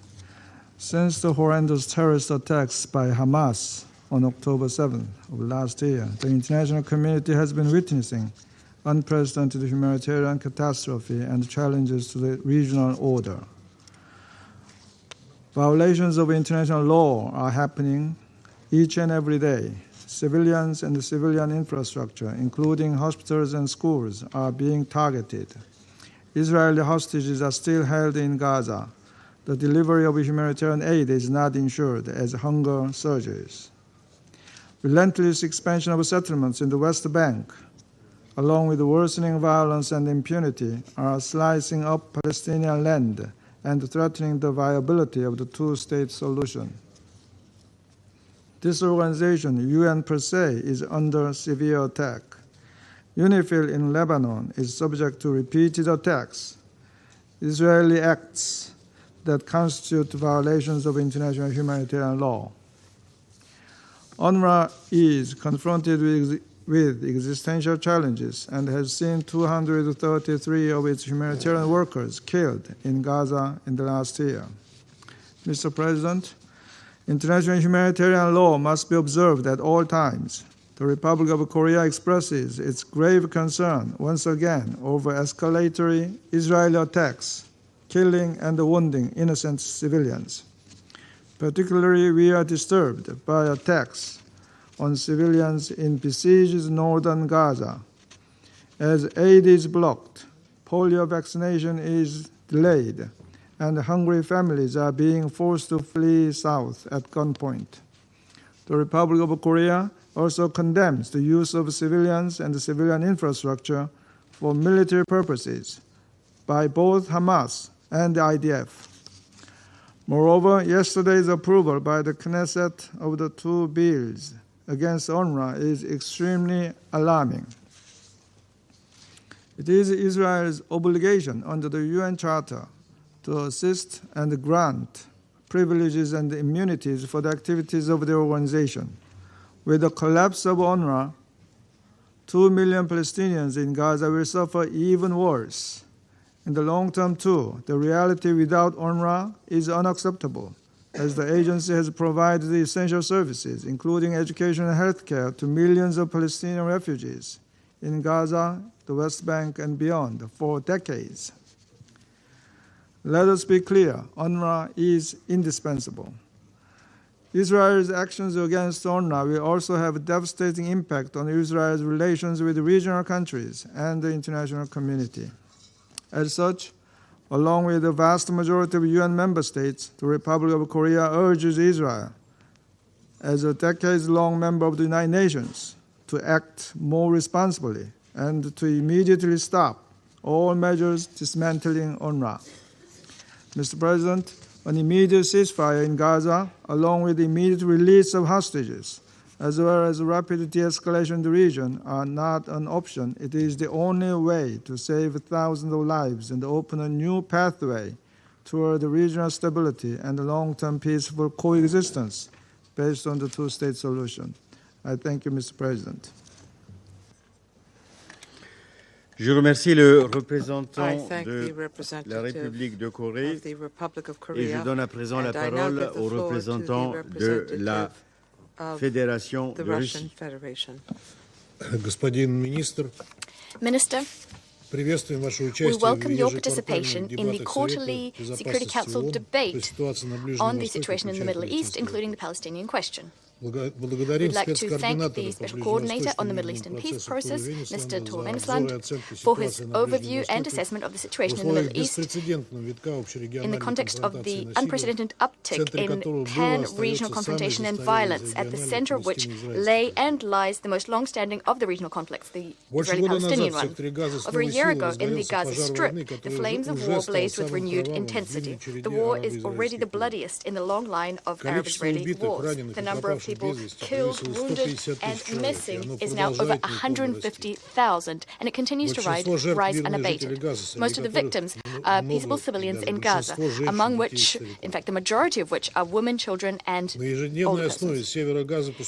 Since the horrendous terrorist attacks by Hamas on October 7th of last year, the international community has been witnessing unprecedented humanitarian catastrophe and challenges to the regional order. Violations of international law are happening each and every day, civilians and the civilian infrastructure, including hospitals and schools, are being targeted. Israeli hostages are still held in Gaza. The delivery of humanitarian aid is not ensured as hunger surges. Relentless expansion of settlements in the West Bank, along with worsening violence and impunity, are slicing up Palestinian land and threatening the viability of the two-state solution. This organization, UN per se, is under severe attack. UNIFIL in Lebanon is subject to repeated attacks, Israeli acts that constitute violations of international humanitarian law. UNRWA is confronted with existential challenges and has seen 233 of its humanitarian workers killed in Gaza in the last year. Mr. President, international humanitarian law must be observed at all times. The Republic of Korea expresses its grave concern once again over escalatory Israeli attacks, killing and wounding innocent civilians. Particularly, we are disturbed by attacks on civilians in besieged northern Gaza. As aid is blocked, polio vaccination is delayed, and hungry families are being forced to flee south at gunpoint. The Republic of Korea also condemns the use of civilians and the civilian infrastructure for military purposes by both Hamas and the IDF. Moreover, yesterday's approval by the Knesset of the two bills against UNRWA is extremely alarming. It is Israel's obligation under the UN Charter to assist and grant privileges and immunities for the activities of the organization. With the collapse of UNRWA, 2 million Palestinians in Gaza will suffer even worse. In the long term, too, the reality without UNRWA is unacceptable, as the agency has provided the essential services, including education and health care, to millions of Palestinian refugees in Gaza, the West Bank, and beyond for decades. Let us be clear, UNRWA is indispensable. Israel's actions against UNRWA will also have a devastating impact on Israel's relations with regional countries and the international community. As such, along with the vast majority of UN member states, the Republic of Korea urges Israel, as a decades-long member of the United Nations, to act more responsibly and to immediately stop all measures dismantling UNRWA. Mr. President, an immediate ceasefire in Gaza, along with the immediate release of hostages, as well as rapid de-escalation in the region, are not an option. It is the only way to save thousands of lives and open a new pathway toward the regional stability and long-term peaceful coexistence based on the two-state solution. I thank you, Mr. President. Je remercie le représentant de la République de Corée et je donne à présent la parole au représentant de la Fédération de Russie. Господин министр, Minister, приветствуем ваше we участие в welcome your ежеквартальных participation in the дебатах quarterly Совета Security Безопасности Council ООН по debate ситуации на Ближнем on the Востоке, situation in the Middle East, включая including the Palestinian question. Благодарим We'd like to thank спецкоординатора the по Special Coordinator on the Middle ближневосточному Eastern Peace процессу process, Тур Mr. Tor Венесland Vensland, for his overview and assessment of the в situation in the условиях Middle East беспрецедентного витка in the общерегиональной context of the конфронтации и насилия, unprecedented uptick in pan-regional confrontation and violence, at the center of which lay and lies the most long-standing of the regional conflicts, the Israeli-Palestinian one. Over a year ago, in the Gaza Strip, the flames of war blazed with renewed intensity. The war is already the bloodiest in the long line of Arab-Israeli wars. The number of people killed, wounded, and missing is now over 150,000, and it continues to rise unabated. Most of the victims are peaceable civilians in Gaza, among which, in fact, the majority of which are women, children, and older persons.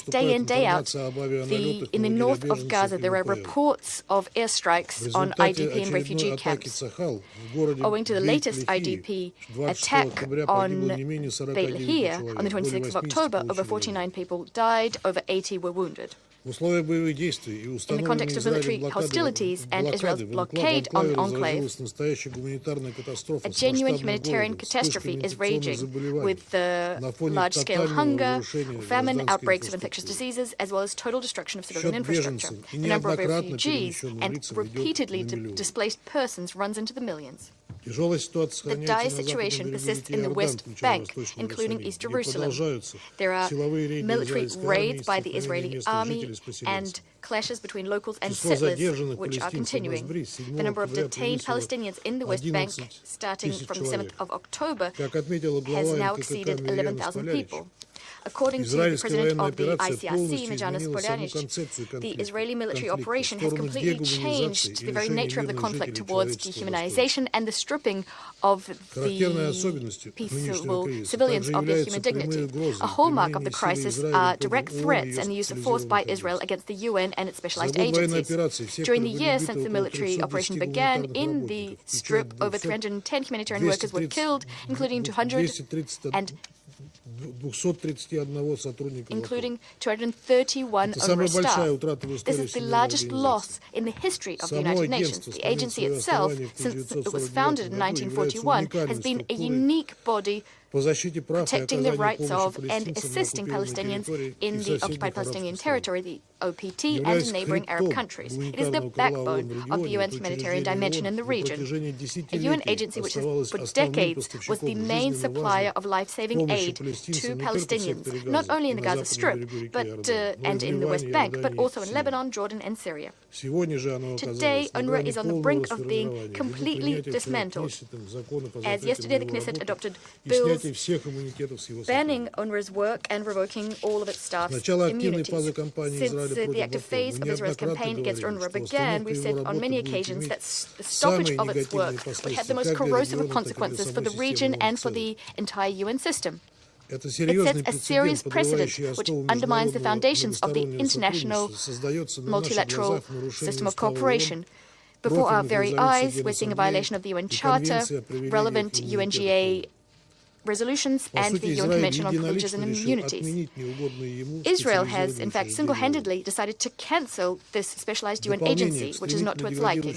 Day in, day out, in the north of Gaza, there are reports of airstrikes on IDP and refugee camps. Owing to the latest IDP attack on Beit Lahir on the 26th of October, over 49 people died, over 80 were wounded. In the context of military hostilities and Israel's blockade on the enclave, a genuine humanitarian catastrophe is raging with large-scale hunger, famine, outbreaks of infectious diseases, as well as total destruction of civilian infrastructure. The number of refugees and repeatedly displaced persons runs into the millions. The dire situation persists in the West Bank, including East Jerusalem. There are military raids by the Israeli army and clashes between locals and settlers, which are continuing. The number of detained Palestinians in the West Bank, starting from the 7th of October, has now exceeded 11,000 people. According to the president of the ICRC, Hassan Nasrallah, the Israeli military operation has completely changed the very nature of the conflict towards dehumanization and the stripping of the peaceful civilians of their human dignity. A hallmark of the crisis are direct threats and the use of force by Israel against the UN and its specialized agencies. During the year since the military operation began in the Strip, over 310 humanitarian workers were killed, including 231 UNRWA staff. This is the largest loss in the history of the United Nations. The agency itself, since it was founded in 1941, has been a unique body protecting the rights of and assisting Palestinians in the occupied Palestinian territory, the OPT, and in neighboring Arab countries. It is the backbone of the UN's humanitarian dimension in the region. A UN agency which has, for decades, was the main supplier of life-saving aid to Palestinians, not only in the Gaza Strip and in the West Bank, but also in Lebanon, Jordan, and Syria. Today, UNRWA is on the brink of being completely dismantled, as yesterday the Knesset adopted bills banning UNRWA's work and revoking all of its staff's immunities. Since the active phase of Israel's campaign against UNRWA began, we've said on many occasions that the stoppage of its work would have the most corrosive of consequences for the region and for the entire UN system. It sets a serious precedent which undermines the foundations of the international multilateral system of cooperation. Before our very eyes, we're seeing a violation of the UN Charter, relevant UNGA resolutions, and the UN Convention on Privileges and Immunities. Israel has, in fact, single-handedly decided to cancel this specialized UN agency, which is not to its liking.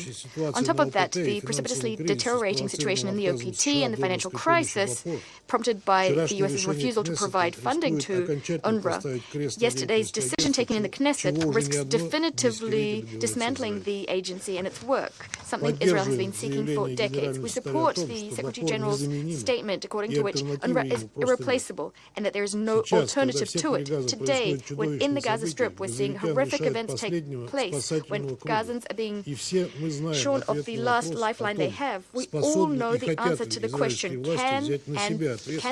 On top of that, the precipitously deteriorating situation in the OPT and the financial crisis, prompted by the US's refusal to provide funding to UNRWA, yesterday's decision taken in the Knesset risks definitively dismantling the agency and its work, something Israel has been seeking for decades. We support the Secretary-General's statement, according to which UNRWA is irreplaceable and that there is no alternative to it. Today, when in the Gaza Strip we're seeing horrific events take place, when Gazans are being shorn of the last lifeline they have, we all know the answer to the question, can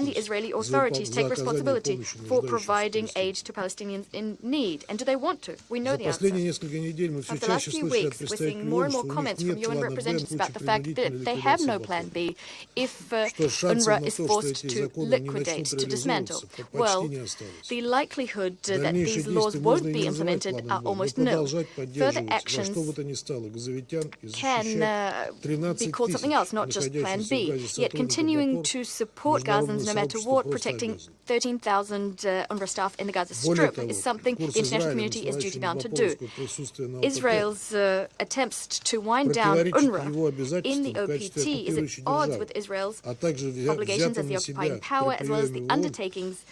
the Israeli authorities take responsibility for providing aid to Palestinians in need? And do they want to? We know the answer. Over the last few weeks, we're seeing more and more comments from UN representatives about the fact that they have no plan B if UNRWA is forced to liquidate, to dismantle. Well, the likelihood that these laws won't be implemented are almost nil. Further actions can be called something else, not just Plan B. Yet continuing to support Gazans no matter what, protecting 13,000 UNRWA staff in the Gaza Strip is something the international community is duty-bound to do. Israel's attempts to wind down UNRWA in the OPT is at odds with Israel's obligations as the occupying power, as well as the undertakings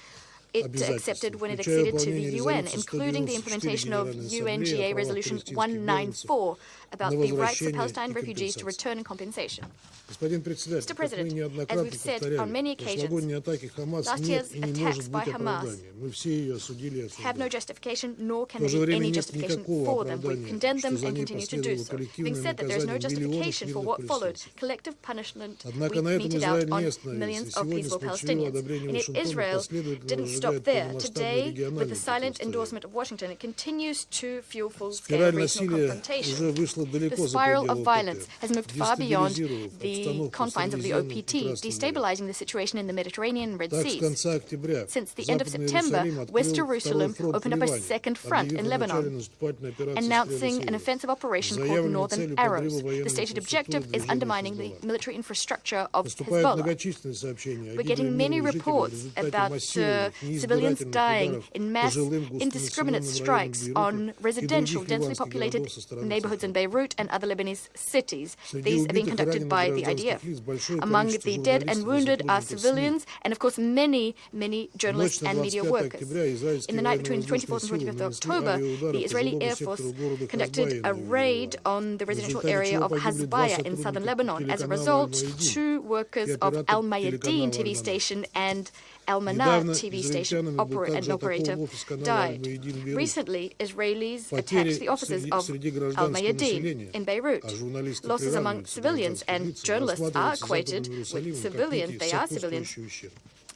it accepted when it acceded to the UN, including the implementation of UNGA Resolution 194 about the rights of Palestinian refugees to return and compensation. Mr. President, as we've said on many occasions, last year's attacks by Hamas have no justification, nor can there be any justification for them. We condemn them and continue to do so. Having said that there is no justification for what followed, collective punishment meted out on millions of peaceful Palestinians. And yet Israel didn't stop there. Today, with the silent endorsement of Washington, it continues to fuel full-scale regional confrontation. The spiral of violence has moved far beyond the confines of the OPT, destabilizing the situation in the Mediterranean and Red Seas. Since the end of September, West Jerusalem opened up a second front in Lebanon, announcing an offensive operation called Northern Arrows. The stated objective is undermining the military infrastructure of Hezbollah. We're getting many reports about civilians dying in mass, indiscriminate strikes on residential, densely populated neighborhoods in Beirut and other Lebanese cities. These are being conducted by the IDF. Among the dead and wounded are civilians and, of course, many journalists and media workers. In the night between the 24th and 25th of October, the Israeli Air Force conducted a raid on the residential area of Hezbollah in southern Lebanon. As a result, 2 workers of Al Mayadeen TV station and Al Manar TV station operator died. Recently, Israelis attacked the offices of Al Mayadeen in Beirut. Losses among civilians and journalists are equated with civilians. They are civilians.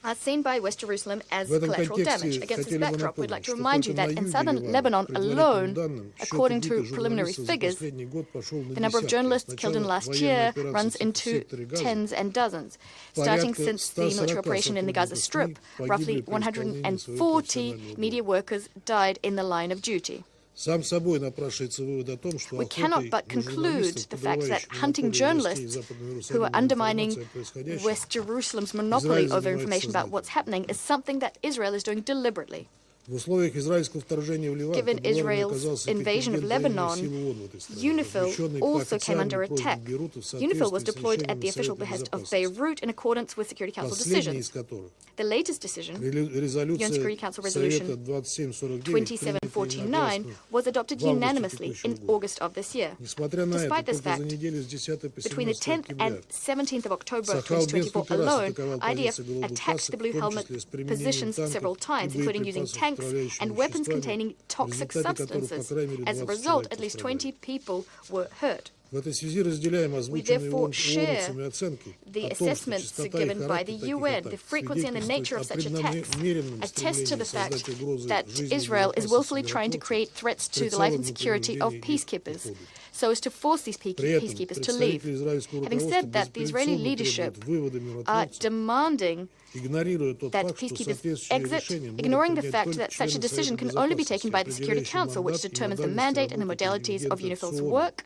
Are seen by West Jerusalem as collateral damage. Against this backdrop, we'd like to remind you that in southern Lebanon alone, according to preliminary figures, the number of journalists killed in last year runs into tens and dozens. Starting since the military operation in the Gaza Strip, roughly 140 media workers died in the line of duty. We cannot but conclude the fact that hunting journalists who are undermining West Jerusalem's monopoly over information about what's happening is something that Israel is doing deliberately. Given Israel's invasion of Lebanon, UNIFIL also came under attack. UNIFIL was deployed at the official behest of Beirut in accordance with Security Council decisions. The latest decision, UN Security Council Resolution 2749, was adopted unanimously in August of this year. Despite this fact, between the 10th and 17th of October 2024 alone, IDF attacked the Blue Helmet positions several times, including using tanks and weapons containing toxic substances. As a result, at least 20 people were hurt. We therefore share the assessments given by the UN. The frequency and the nature of such attacks attest to the fact that Israel is willfully trying to create threats to the life and security of peacekeepers, so as to force these peacekeepers to leave. Having said that, the Israeli leadership are demanding that peacekeepers exit, ignoring the fact that such a decision can only be taken by the Security Council, which determines the mandate and the modalities of UNIFIL's work,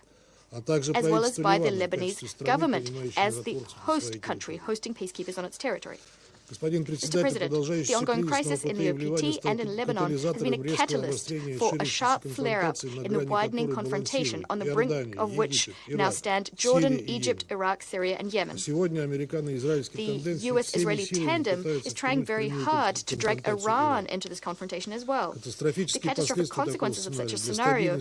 as well as by the Lebanese government as the host country, hosting peacekeepers on its territory. Mr. President, the ongoing crisis in the OPT and in Lebanon has been a catalyst for a sharp flare-up in the widening confrontation on the brink of which now stand Jordan, Egypt, Iraq, Syria, and Yemen. The U.S.-Israeli tandem is trying very hard to drag Iran into this confrontation as well. The catastrophic consequences of such a scenario,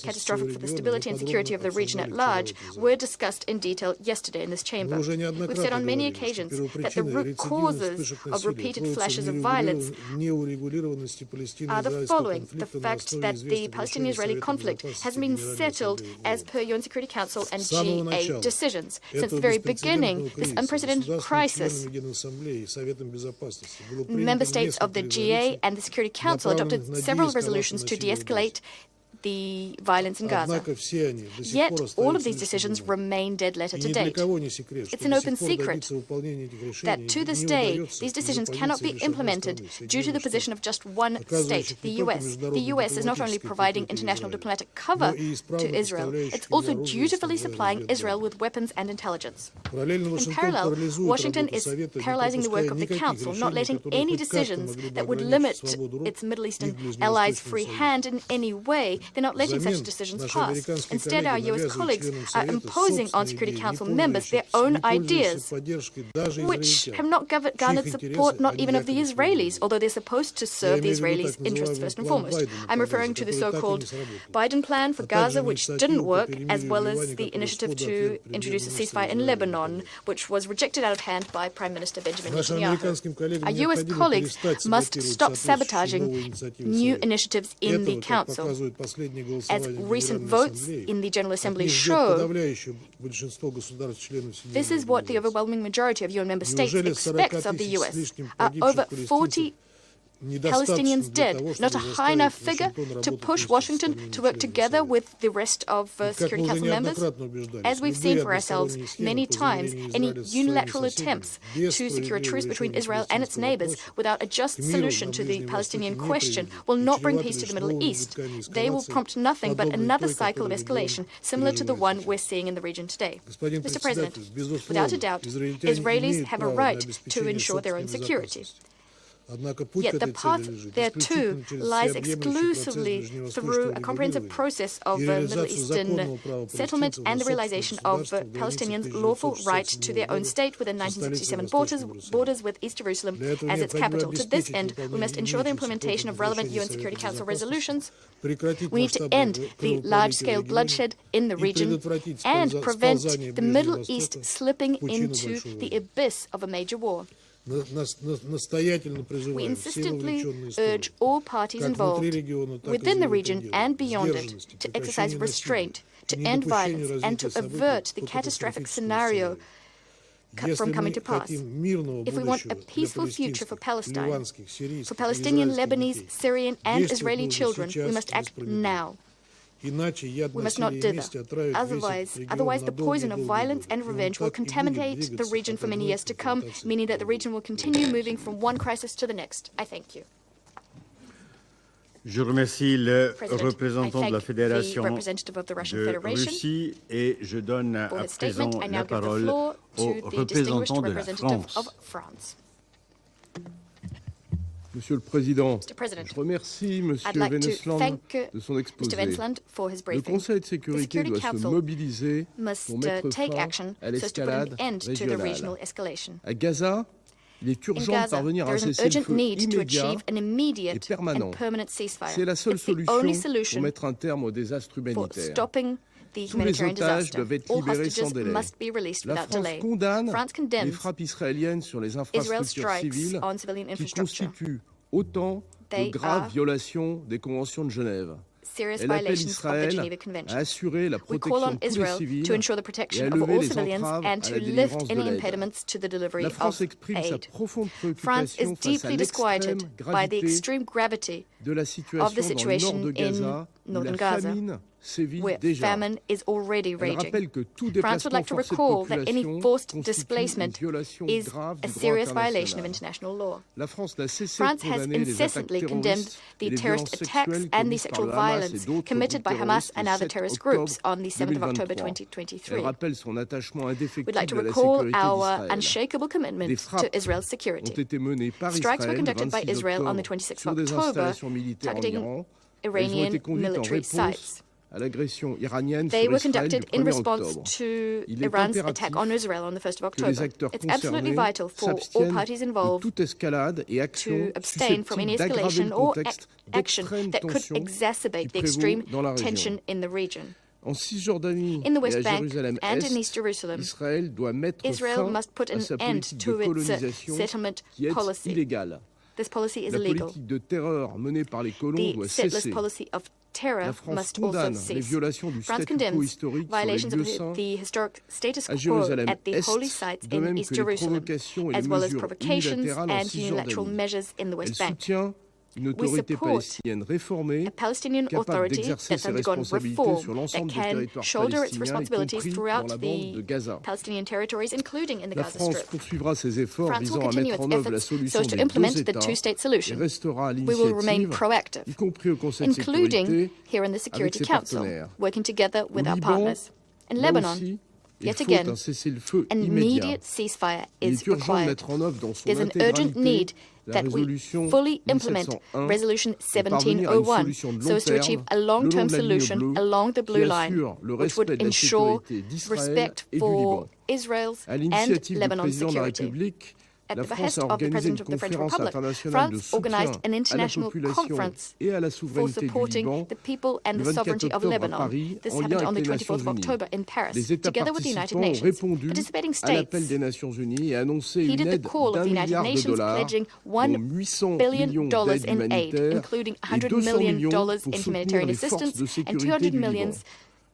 catastrophic for the stability and security of the region at large, were discussed in detail yesterday in this chamber. We've said on many occasions that the root cause of repeated flashes of violence are the following: the fact that the Palestinian-Israeli conflict has been settled as per UN Security Council and GA decisions. Since the very beginning, this unprecedented crisis, member states of the GA and the Security Council adopted several resolutions to de-escalate the violence in Gaza. Yet, all of these decisions remain dead letter to date. It's an open secret that to this day, these decisions cannot be implemented due to the position of just one state, the U.S. The U.S. is not only providing international diplomatic cover to Israel, it's also dutifully supplying Israel with weapons and intelligence. In parallel, Washington is paralyzing the work of the Council, not letting any decisions that would limit its Middle Eastern allies' free hand in any way. They're not letting such decisions pass. Instead, our U.S. colleagues are imposing on Security Council members their own ideas, which have not garnered support not even of the Israelis, although they're supposed to serve the Israelis' interests first and foremost. I'm referring to the so-called Biden plan for Gaza, which didn't work, as well as the initiative to introduce a ceasefire in Lebanon, which was rejected out of hand by Prime Minister Benjamin Netanyahu. Our U.S. colleagues must stop sabotaging new initiatives in the Council. As recent votes in the General Assembly show, this is what the overwhelming majority of UN member states expects of the U.S. Over 40 Palestinians dead, not a high enough figure to push Washington to work together with the rest of Security Council members? As we've seen for ourselves many times, any unilateral attempts to secure a truce between Israel and its neighbors without a just solution to the Palestinian question will not bring peace to the Middle East. They will prompt nothing but another cycle of escalation, similar to the one we're seeing in the region today. Mr. President, without a doubt, Israelis have a right to ensure their own security. Yet the path thereto lies exclusively through a comprehensive process of Middle Eastern settlement and the realization of Palestinians' lawful right to their own state within 1967 borders with East Jerusalem as its capital. To this end, we must ensure the implementation of relevant UN Security Council resolutions. We need to end the large-scale bloodshed in the region and prevent the Middle East slipping into the abyss of a major war. We insistently urge all parties involved within the region and beyond it to exercise restraint, to end violence, and to avert the catastrophic scenario from coming to pass. If we want a peaceful future for Palestine, for Palestinian, Lebanese, Syrian, and Israeli children, we must act now. We must not dither. Otherwise, the poison of violence and revenge will contaminate the region for many years to come, meaning that the region will continue moving from one crisis to the next. I thank you. Je remercie le représentant de la Fédération de Russie et je donne à présent la parole au représentant de la France. Monsieur le Président, je remercie M. Wensland de son exposé. Le Conseil de sécurité doit se mobiliser pour mettre fin à l'escalade régionale. À Gaza, il est urgent de parvenir à un cessez-le-feu immédiat et permanent. C'est la seule solution pour mettre un terme au désastre humanitaire. Tous les otages doivent être libérés sans délai. La France condamne les frappes israéliennes sur les infrastructures civiles qui constituent autant de graves violations des conventions de Genève. Elle appelle Israël à assurer la protection de tous les civils et à lever les entraves à la délivrance de l'aide. La France exprime sa profonde préoccupation face à l'extrême gravité de la situation dans le nord de Gaza, où la famine sévit déjà. Elle rappelle que tout déplacement forcé de population constitue une violation grave du droit international. La France n'a cessé de condamner les attaques terroristes et les violences sexuelles commises par le Hamas et d'autres groupes terroristes le 7 octobre 2023. Elle rappelle son attachement indéfectible à la sécurité d'Israël. Des frappes ont été menées par Israël le 26 octobre sur des installations militaires en Iran. Elles ont été conduites en réponse à l'agression iranienne sur Israël du 1er octobre. Il est impératif que les acteurs concernés s'abstiennent de toute escalade et action susceptible d'aggraver le contexte d'extrême tension qui prévaut dans la région. En Cisjordanie et à Jérusalem-Est, Israël doit mettre fin à sa politique de colonisation qui est illégale. La politique de terreur menée par les colons doit cesser. La France condamne les violations du statu quo historique sur les lieux saints à Jérusalem-Est, de même que les provocations et les mesures unilatérales en Cisjordanie. Elle soutient une autorité palestinienne réformée, capable d'exercer ses responsabilités sur l'ensemble du territoire palestinien, y compris dans la bande de Gaza. La France poursuivra ses efforts visant à mettre en œuvre la solution des deux États et restera à l'initiative, y compris au Conseil de sécurité, avec ses partenaires. Au Liban, là aussi, il faut un cessez-le-feu immédiat. Il est urgent de mettre en œuvre dans son intégralité la résolution 1701 Resolution 1701 so as to achieve a long-term solution along the blue line, which would ensure respect for Israel's and Lebanon's security. At the behest of the President of the French Republic, France organized an international conference for supporting the people and the sovereignty of Lebanon. This happened on the 24th of October in Paris, together with the United Nations. Participating states heeded the call of the United Nations, pledging $1 billion in aid, including $100 million in humanitarian assistance and $200 million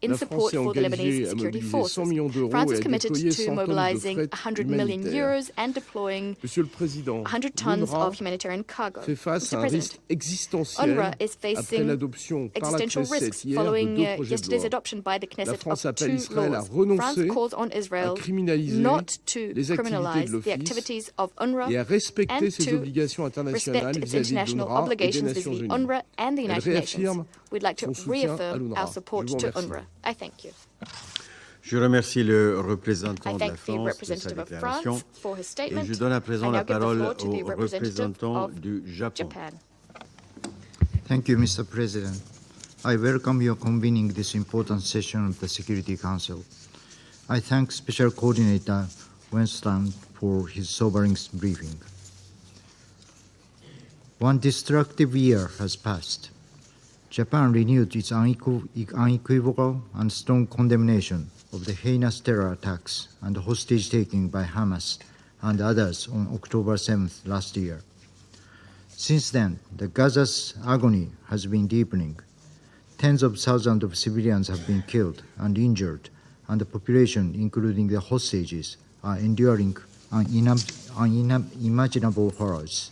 in support for the Lebanese security forces. France is committed to mobilizing 100 million euros and deploying 100 tons of humanitarian cargo. Mr. President, UNRWA is facing existential risks following yesterday's adoption by the Knesset of two laws. France calls on Israel not to criminalize the activities of UNRWA and to respect its international obligations vis-à-vis UNRWA and the United Nations. We'd like to reaffirm our support to UNRWA. I thank you. Je remercie le représentant de la France de sa déclaration et je donne à présent la parole au représentant du Japon. Thank you, Mr. President. I welcome your convening this important session of the Security Council. I thank Special Coordinator Wensland for his sobering briefing. One destructive year has passed. Japan renewed its unequivocal and strong condemnation of the heinous terror attacks and hostage-taking by Hamas and others on October 7th last year. Since then, the Gaza's agony has been deepening. Tens of thousands of civilians have been killed and injured, and the population, including the hostages, are enduring unimaginable horrors.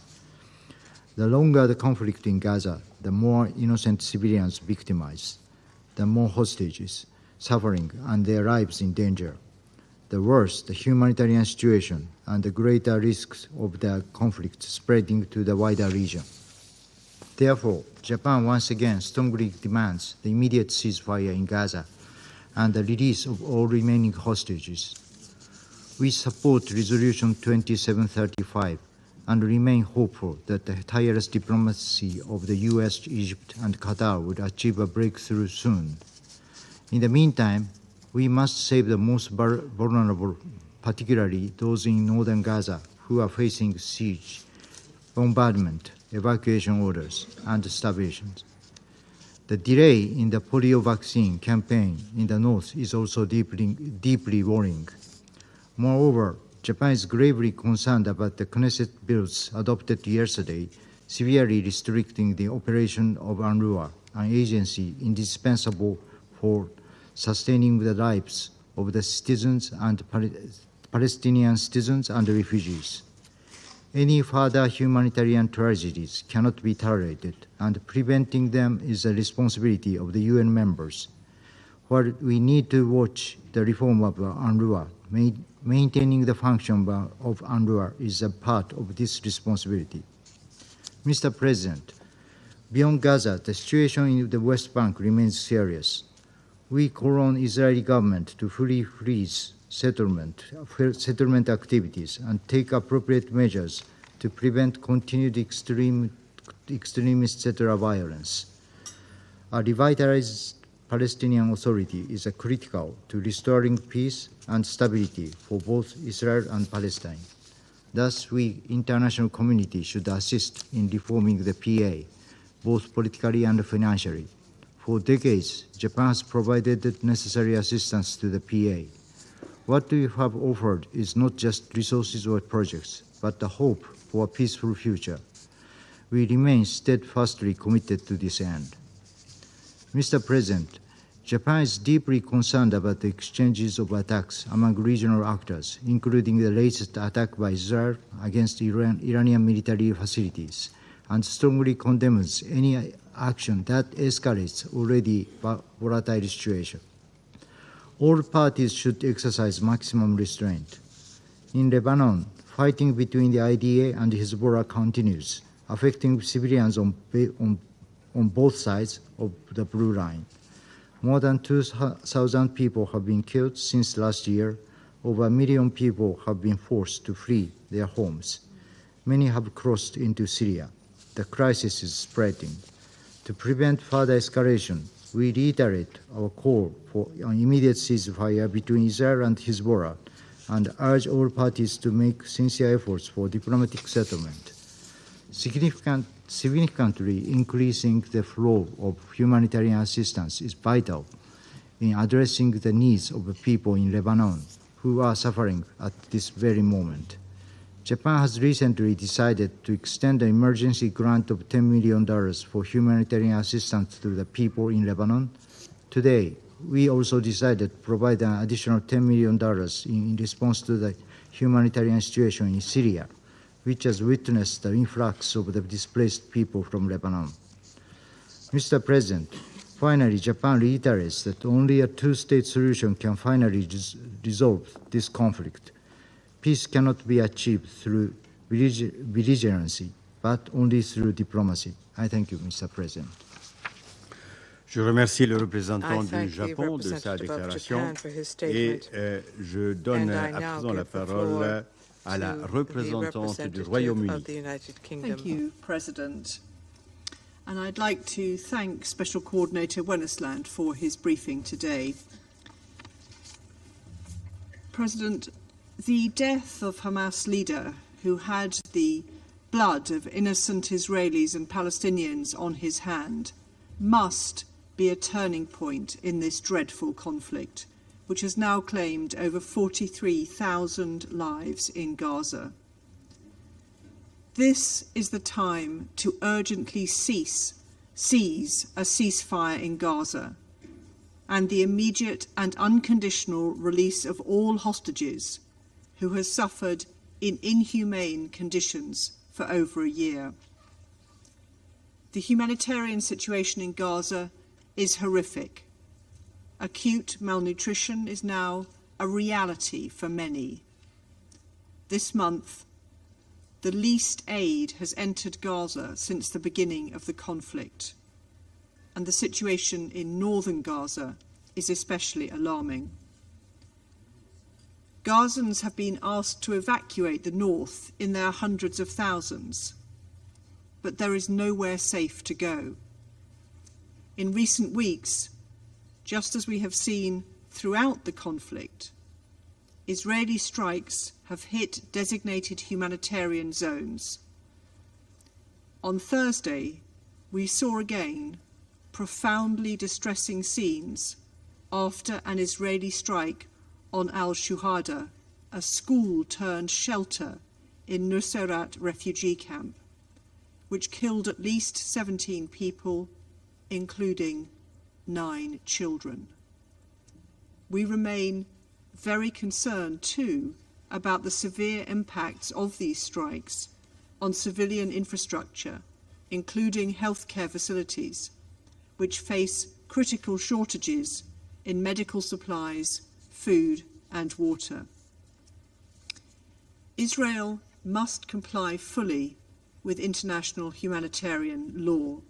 The longer the conflict in Gaza, the more innocent civilians victimized, the more hostages suffering and their lives in danger. The worse the humanitarian situation and the greater risks of the conflict spreading to the wider region. Therefore, Japan once again strongly demands the immediate ceasefire in Gaza and the release of all remaining hostages. We support Resolution 2735 and remain hopeful that the tireless diplomacy of the US, Egypt, and Qatar would achieve a breakthrough soon. In the meantime, we must save the most vulnerable, particularly those in northern Gaza who are facing siege, bombardment, evacuation orders, and starvation. The delay in the polio vaccine campaign in the north is also deeply worrying. Moreover, Japan is gravely concerned about the Knesset bills adopted yesterday, severely restricting the operation of UNRWA, an agency indispensable for sustaining the lives of the citizens and Palestinian citizens and refugees. Any further humanitarian tragedies cannot be tolerated, and preventing them is the responsibility of the UN members. While we need to watch the reform of UNRWA, maintaining the function of UNRWA is a part of this responsibility. Mr. President, beyond Gaza, the situation in the West Bank remains serious. We call on the Israeli government to fully freeze settlement activities and take appropriate measures to prevent continued extremist settler violence. A revitalized Palestinian Authority is critical to restoring peace and stability for both Israel and Palestine. Thus, we, international community, should assist in reforming the PA, both politically and financially. For decades, Japan has provided the necessary assistance to the PA. What we have offered is not just resources or projects, but the hope for a peaceful future. We remain steadfastly committed to this end. Mr. President, Japan is deeply concerned about the exchanges of attacks among regional actors, including the latest attack by Israel against Iranian military facilities, and strongly condemns any action that escalates already volatile situation. All parties should exercise maximum restraint. In Lebanon, fighting between the IDA and Hezbollah continues, affecting civilians on both sides of the Blue Line. More than 2,000 people have been killed since last year. Over 1 million people have been forced to flee their homes. Many have crossed into Syria. The crisis is spreading. To prevent further escalation, we reiterate our call for an immediate ceasefire between Israel and Hezbollah and urge all parties to make sincere efforts for diplomatic settlement. Significantly increasing the flow of humanitarian assistance is vital in addressing the needs of the people in Lebanon who are suffering at this very moment. Japan has recently decided to extend an emergency grant of $10 million for humanitarian assistance to the people in Lebanon. Today, we also decided to provide an additional $10 million in response to the humanitarian situation in Syria, which has witnessed the influx of the displaced people from Lebanon. Mr. President, finally, Japan reiterates that only a two-state solution can finally resolve this conflict. Peace cannot be achieved through belligerency, but only through diplomacy. I thank you, Mr. President. Je remercie le représentant du Japon de sa déclaration et je donne à présent la parole à la représentante du Royaume-Uni. Thank you, President. And I'd like to thank Special Coordinator Wennesland for his briefing today. President, the death of Hamas leader who had the blood of innocent Israelis and Palestinians on his hand must be a turning point in this dreadful conflict, which has now claimed over 43,000 lives in Gaza. This is the time to urgently seize a ceasefire in Gaza and the immediate and unconditional release of all hostages who have suffered in inhumane conditions for over a year. The humanitarian situation in Gaza is horrific. Acute malnutrition is now a reality for many. This month, the least aid has entered Gaza since the beginning of the conflict, and the situation in northern Gaza is especially alarming. Gazans have been asked to evacuate the north in their hundreds of thousands, but there is nowhere safe to go. In recent weeks, just as we have seen throughout the conflict, Israeli strikes have hit designated humanitarian zones. On Thursday, we saw again profoundly distressing scenes after an Israeli strike on Al-Shuhada, a school-turned-shelter in Nuseirat refugee camp, which killed at least 17 people, including 9 children. We remain very concerned, too, about the severe impacts of these strikes on civilian infrastructure, including healthcare facilities, which face critical shortages in medical supplies, food and water. Israel must comply fully with international humanitarian law.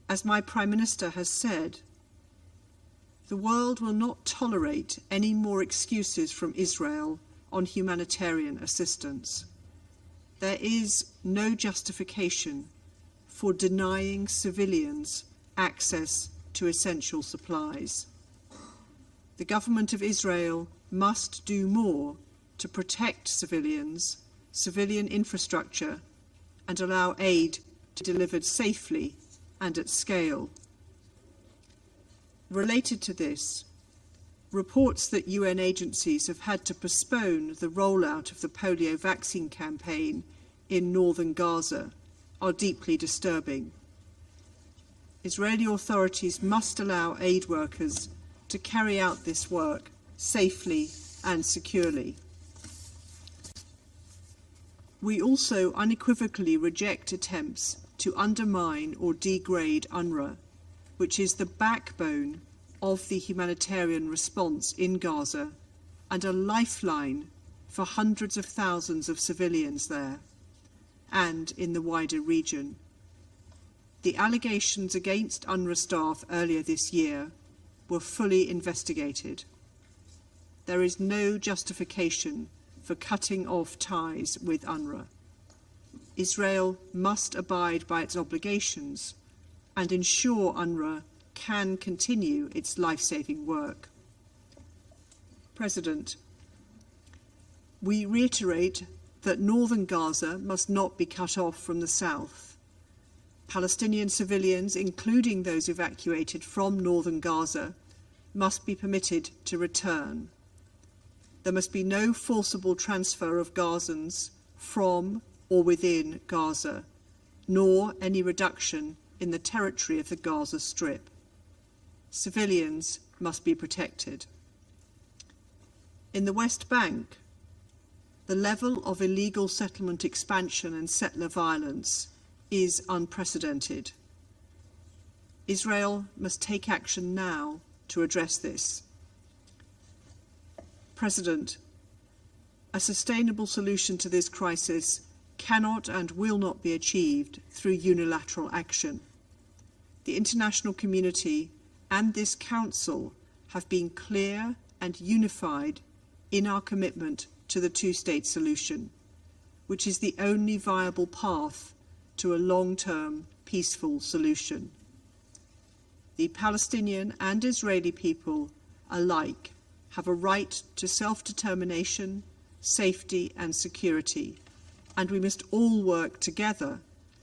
As my Prime Minister has said, the world will not tolerate any more excuses from Israel on humanitarian assistance. There is no justification for denying civilians access to essential supplies. The government of Israel must do more to protect civilians, civilian infrastructure, and allow aid to be delivered safely and at scale. Related to this, reports that UN agencies have had to postpone the rollout of the polio vaccine campaign in northern Gaza are deeply disturbing. Israeli authorities must allow aid workers to carry out this work safely and securely. We also unequivocally reject attempts to undermine or degrade UNRWA, which is the backbone of the humanitarian response in Gaza and a lifeline for hundreds of thousands of civilians there and in the wider region. The allegations against UNRWA staff earlier this year were fully investigated. There is no justification for cutting off ties with UNRWA. Israel must abide by its obligations and ensure UNRWA can continue its life-saving work. President, we reiterate that northern Gaza must not be cut off from the south. Palestinian civilians, including those evacuated from northern Gaza, must be permitted to return. There must be no forcible transfer of Gazans from or within Gaza, nor any reduction in the territory of the Gaza Strip. Civilians must be protected. In the West Bank, the level of illegal settlement expansion and settler violence is unprecedented. Israel must take action now to address this. President, a sustainable solution to this crisis cannot and will not be achieved through unilateral action. the international community and this Council have been clear and unified in our commitment to the two-state solution, which is the only viable path to a long-term peaceful solution. The Palestinian and Israeli people alike have a right to self-determination, safety and security, and we must all work together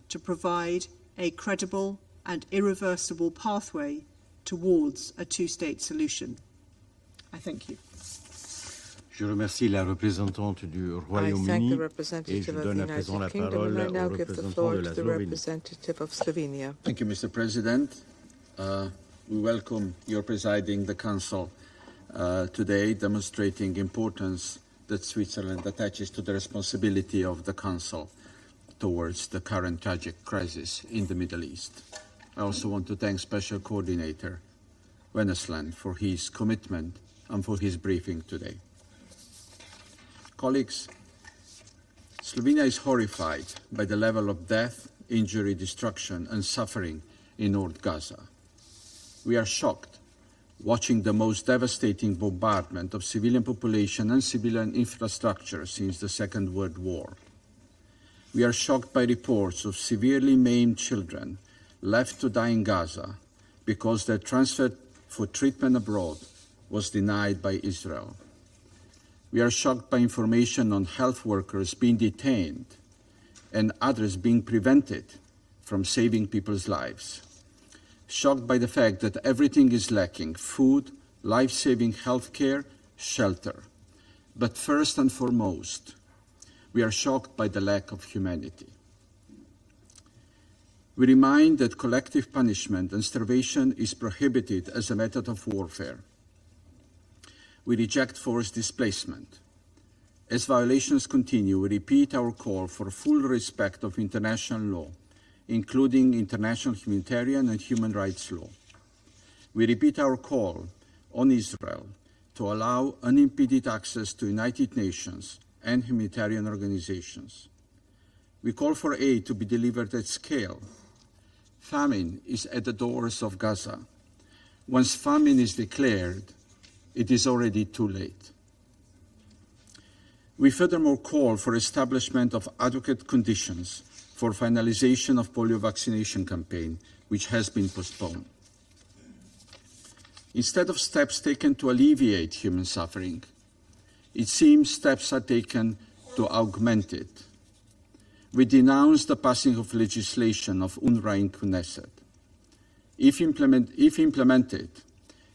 to provide a credible and irreversible pathway towards a two-state solution. I thank you. Je remercie la représentante du Royaume-Uni et je donne à présent la parole au représentant de la Slovénie. Thank you, Mr. President. We welcome your presiding the Council today, demonstrating importance that Switzerland attaches to the responsibility of the Council towards the current tragic crisis in the Middle East. I also want to thank Special Coordinator Wennesland for his commitment and for his briefing today. Colleagues, Slovenia is horrified by the level of death, injury, destruction and suffering in North Gaza. We are shocked watching the most devastating bombardment of civilian population and civilian infrastructure since the Second World War. We are shocked by reports of severely maimed children left to die in Gaza because their transfer for treatment abroad was denied by Israel. We are shocked by information on health workers being detained and others being prevented from saving people's lives. Shocked by the fact that everything is lacking: food, life-saving healthcare, shelter. But first and foremost, we are shocked by the lack of humanity. We remind that collective punishment and starvation is prohibited as a method of warfare. We reject forced displacement. As violations continue, we repeat our call for full respect of international law, including international humanitarian and human rights law. We repeat our call on Israel to allow unimpeded access to United Nations and humanitarian organizations. We call for aid to be delivered at scale. Famine is at the doors of Gaza. Once famine is declared, it is already too late. We furthermore call for establishment of adequate conditions for finalization of polio vaccination campaign, which has been postponed. Instead of steps taken to alleviate human suffering, it seems steps are taken to augment it. We denounce the passing of legislation of UNRWA in Knesset. If implemented,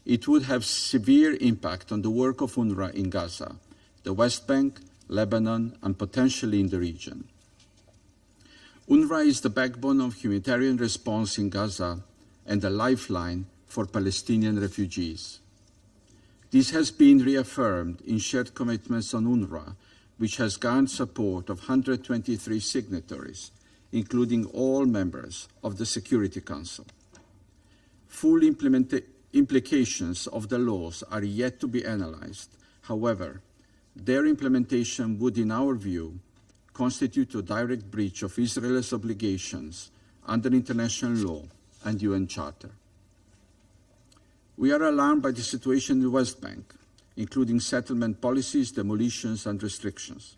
it would have severe impact on the work of UNRWA in Gaza, the West Bank, Lebanon, and potentially in the region. UNRWA is the backbone of humanitarian response in Gaza and a lifeline for Palestinian refugees. This has been reaffirmed in shared commitments on UNRWA, which has garnered support of 123 signatories, including all members of the Security Council. Full implications of the laws are yet to be analyzed. However, their implementation would, in our view, constitute a direct breach of Israel's obligations under international law and UN Charter. We are alarmed by the situation in the West Bank, including settlement policies, demolitions, and restrictions.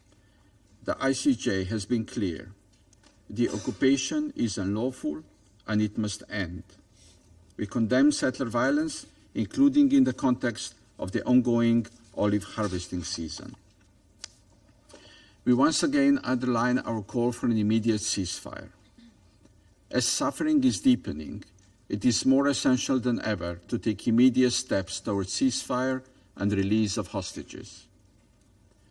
The ICJ has been clear. The occupation is unlawful and it must end. We condemn settler violence, including in the context of the ongoing olive harvesting season. We once again underline our call for an immediate ceasefire. As suffering is deepening, it is more essential than ever to take immediate steps towards ceasefire and release of hostages.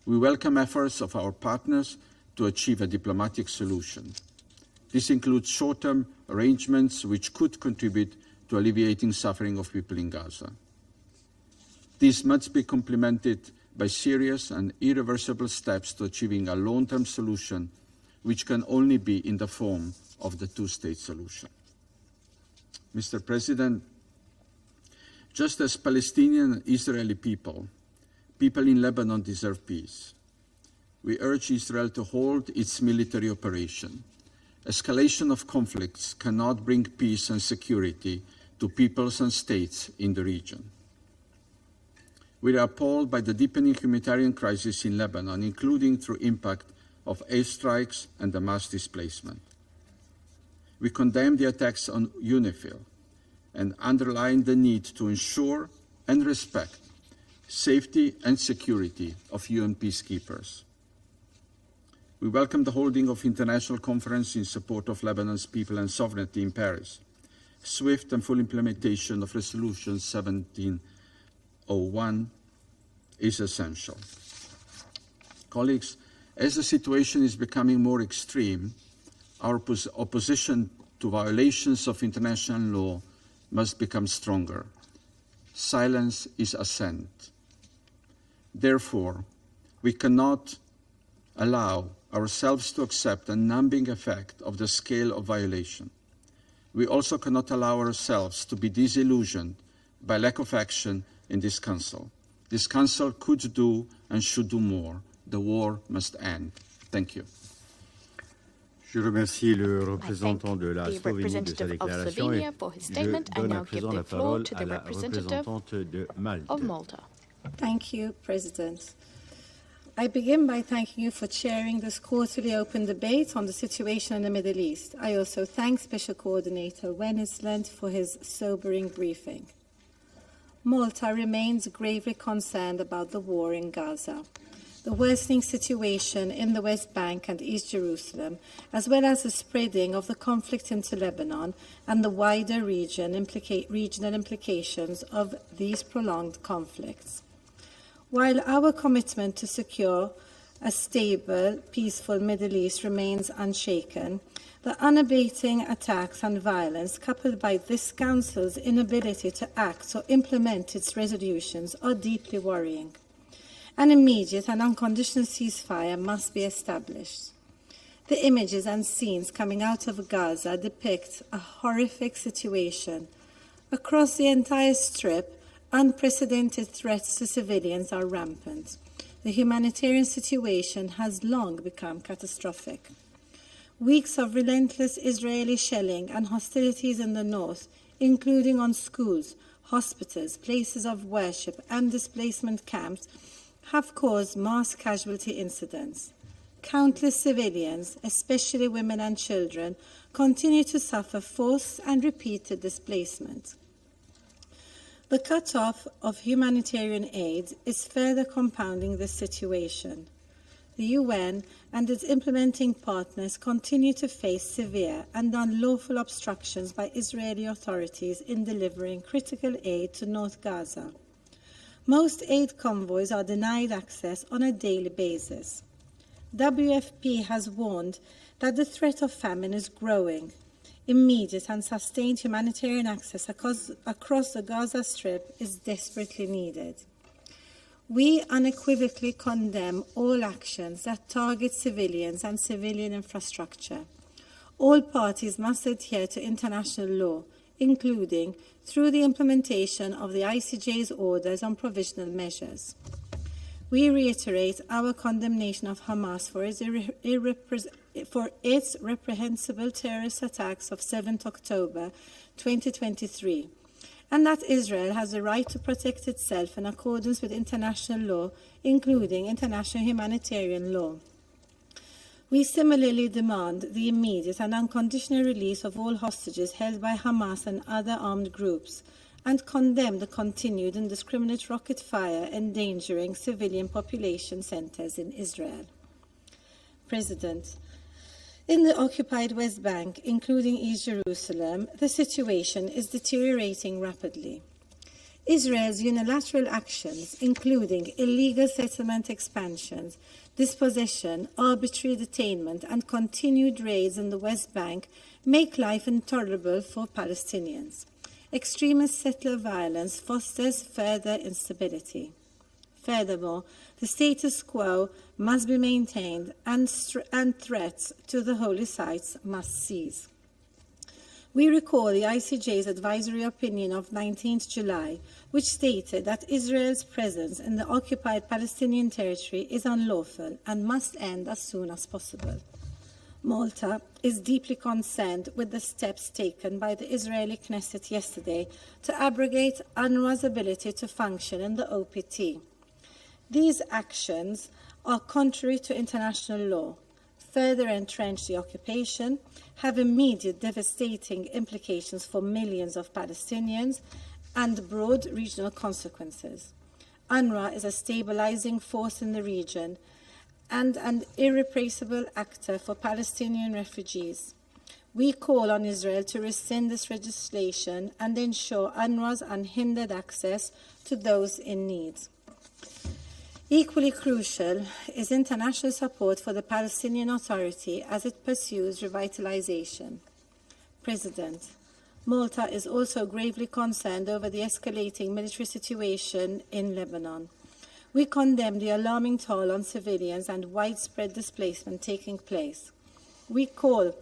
We welcome efforts of our partners to achieve a diplomatic solution. This includes short-term arrangements which could contribute to alleviating suffering of people in Gaza. These must be complemented by serious and irreversible steps to achieving a long-term solution, which can only be in the form of the two-state solution. Mr. President, just as Palestinian and Israeli people in Lebanon deserve peace. We urge Israel to halt its military operation Escalation of conflicts cannot bring peace and security to peoples and states in the region. We are appalled by the deepening humanitarian crisis in Lebanon, including through impact of airstrikes and the mass displacement. We condemn the attacks on UNIFIL and underline the need to ensure and respect safety and security of UN peacekeepers. We welcome the holding of international conference in support of Lebanon's people and sovereignty in Paris. Swift and full implementation of Resolution 1701 is essential. Colleagues, as the situation is becoming more extreme, our opposition to violations of international law must become stronger. Silence is assent. Therefore, we cannot allow ourselves to accept a numbing effect of the scale of violation. We also cannot allow ourselves to be disillusioned by lack of action in this Council. This Council could do and should do more. The war must end. Thank you. Je remercie le représentant de la Slovénie de sa déclaration et je donne à présent la parole à la représentante de Malte. Thank you, President. I begin by thanking you for chairing this quarterly open debate on the situation in the Middle East. I also thank Special Coordinator Wennesland for his sobering briefing. Malta remains gravely concerned about the war in Gaza, the worsening situation in the West Bank and East Jerusalem, as well as the spreading of the conflict into Lebanon and the wider regional implications of these prolonged conflicts. While our commitment to secure a stable, peaceful Middle East remains unshaken, the unabating attacks and violence, coupled by this Council's inability to act or implement its resolutions, are deeply worrying. An immediate and unconditional ceasefire must be established. The images and scenes coming out of Gaza depict a horrific situation. Across the entire Strip, unprecedented threats to civilians are rampant. The humanitarian situation has long become catastrophic. Weeks of relentless Israeli shelling and hostilities in the north, including on schools, hospitals, places of worship, and displacement camps, have caused mass casualty incidents. Countless civilians, especially women and children, continue to suffer forced and repeated displacement. The cut-off of humanitarian aid is further compounding this situation. The UN and its implementing partners continue to face severe and unlawful obstructions by Israeli authorities in delivering critical aid to North Gaza. Most aid convoys are denied access on a daily basis. WFP has warned that the threat of famine is growing. Immediate and sustained humanitarian access across the Gaza Strip is desperately needed. We unequivocally condemn all actions that target civilians and civilian infrastructure. All parties must adhere to international law, including through the implementation of the ICJ's orders on provisional measures. We reiterate our condemnation of Hamas for its reprehensible terrorist attacks of 7th October 2023, and that Israel has the right to protect itself in accordance with international law, including international humanitarian law. We similarly demand the immediate and unconditional release of all hostages held by Hamas and other armed groups, and condemn the continued indiscriminate rocket fire endangering civilian population centers in Israel. President, in the occupied West Bank, including East Jerusalem, the situation is deteriorating rapidly. Israel's unilateral actions, including illegal settlement expansions, dispossession, arbitrary detainment, and continued raids in the West Bank, make life intolerable for Palestinians. Extremist settler violence fosters further instability. Furthermore, the status quo must be maintained and threats to the holy sites must cease. We recall the ICJ's advisory opinion of 19th July, which stated that Israel's presence in the occupied Palestinian territory is unlawful and must end as soon as possible. Malta is deeply concerned with the steps taken by the Israeli Knesset yesterday to abrogate UNRWA's ability to function in the OPT. These actions are contrary to international law, further entrench the occupation, have immediate devastating implications for millions of Palestinians, and broad regional consequences. UNRWA is a stabilizing force in the region and an irreplaceable actor for Palestinian refugees. We call on Israel to rescind this legislation and ensure UNRWA's unhindered access to those in need. Equally crucial is international support for the Palestinian Authority as it pursues revitalization. President, Malta is also gravely concerned over the escalating military situation in Lebanon. We condemn the alarming toll on civilians and widespread displacement taking place. We call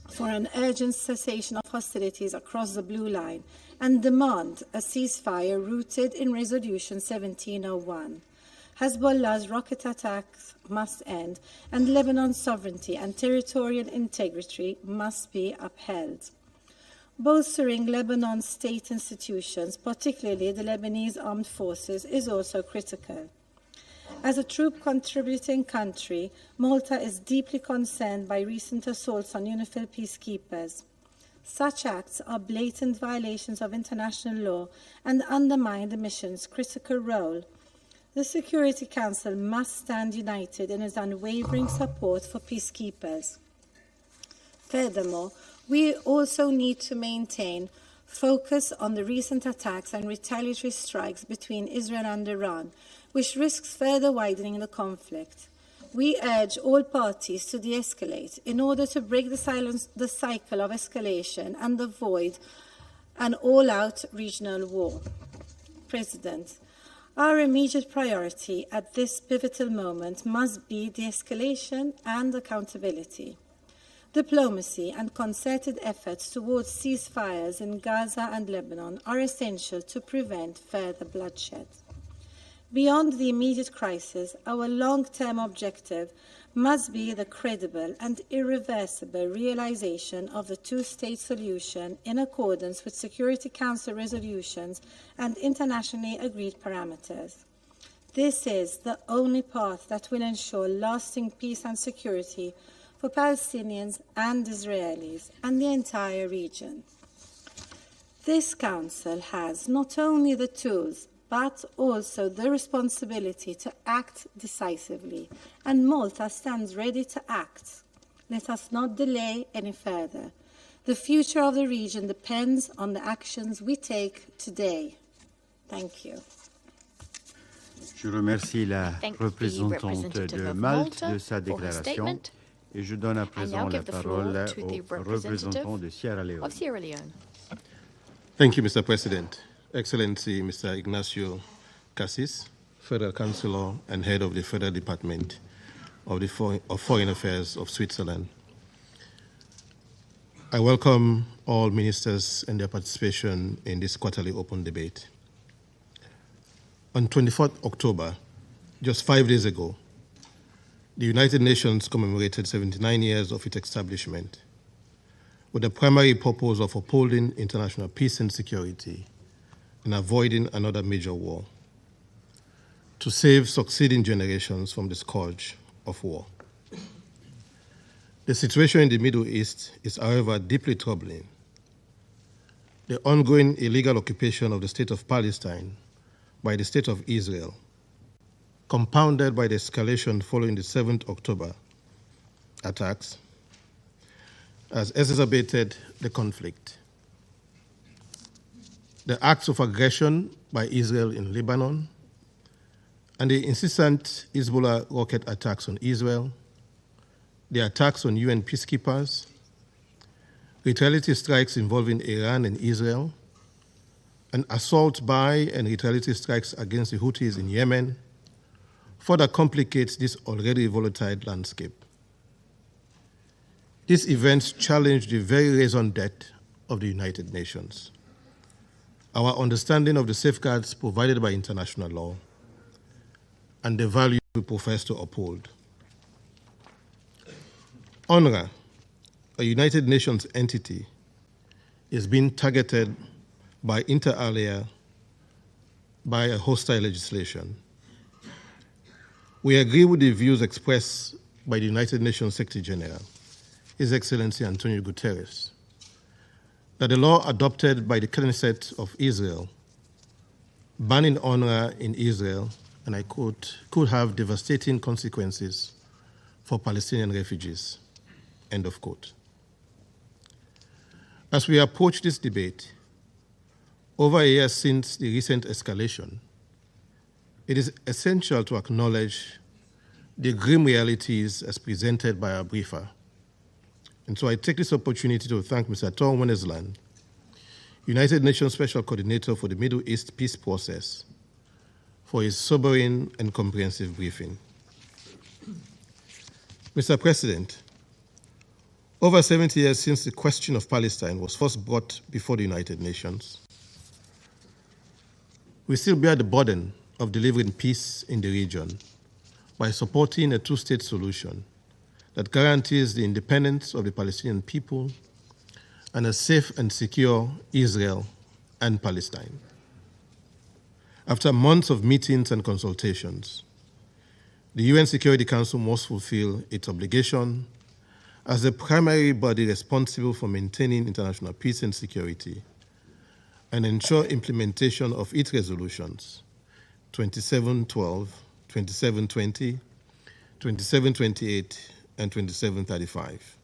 for an urgent cessation of hostilities across the Blue Line and demand a ceasefire rooted in Resolution 1701. Hezbollah's rocket attacks must end, and Lebanon's sovereignty and territorial integrity must be upheld. Bolstering Lebanon's state institutions, particularly the Lebanese armed forces, is also critical. As a troop-contributing country, Malta is deeply concerned by recent assaults on UNIFIL peacekeepers. Such acts are blatant violations of international law and undermine the mission's critical role. The Security Council must stand united in its unwavering support for peacekeepers. Furthermore, we also need to maintain focus on the recent attacks and retaliatory strikes between Israel and Iran, which risks further widening the conflict. We urge all parties to de-escalate in order to break the cycle of escalation and avoid an all-out regional war. President, our immediate priority at this pivotal moment must be de-escalation and accountability. Diplomacy and concerted efforts towards ceasefires in Gaza and Lebanon are essential to prevent further bloodshed. Beyond the immediate crisis, our long-term objective must be the credible and irreversible realization of the two-state solution in accordance with Security Council resolutions and internationally agreed parameters. This is the only path that will ensure lasting peace and security for Palestinians and Israelis and the entire region. This Council has not only the tools, but also the responsibility to act decisively, and Malta stands ready to act. Let us not delay any further. The future of the region depends on the actions we take today. Thank you. Je remercie la représentante de Malte de sa déclaration et je donne à présent la parole au représentant de Sierra Leone. Thank you, Mr. President. Excellency, Mr. Ignacio Cassis, Federal Councillor and Head of the Federal Department of Foreign Affairs of Switzerland. I welcome all ministers and their participation in this quarterly open debate. On 24th October, just 5 days ago, the United Nations commemorated 79 years of its establishment with the primary purpose of upholding international peace and security and avoiding another major war, to save succeeding generations from the scourge of war. The situation in the Middle East is, however, deeply troubling. The ongoing illegal occupation of the state of Palestine by the state of Israel, compounded by the escalation following the 7th October attacks, has exacerbated the conflict. The acts of aggression by Israel in Lebanon and the incessant Hezbollah rocket attacks on Israel, the attacks on UN peacekeepers, retaliatory strikes involving Iran and Israel, and assault by and retaliatory strikes against the Houthis in Yemen further complicates this already volatile landscape. These events challenge the very raison d'etre of the United Nations, our understanding of the safeguards provided by international law, and the value we profess to uphold. UNRWA a United Nations entity, is being targeted by inter alia by a hostile legislation. We agree with the views expressed by the United Nations Secretary General, His Excellency Antonio Guterres, that the law adopted by the Knesset of Israel banning UNRWA in Israel, and I quote, could have devastating consequences for Palestinian refugees, end of quote. As we approach this debate, over a year since the recent escalation, it is essential to acknowledge the grim realities as presented by our briefer. And so I take this opportunity to thank Mr. Tor Wennesland, United Nations Special Coordinator for the Middle East Peace Process, for his sobering and comprehensive briefing. Mr. President, over 70 years since the question of Palestine was first brought before the United Nations, we still bear the burden of delivering peace in the region by supporting a two-state solution that guarantees the independence of the Palestinian people and a safe and secure Israel and Palestine. After months of meetings and consultations, the UN Security Council must fulfill its obligation as the primary body responsible for maintaining international peace and security and ensure implementation of its resolutions 2712, 2720, 2728, and 2735.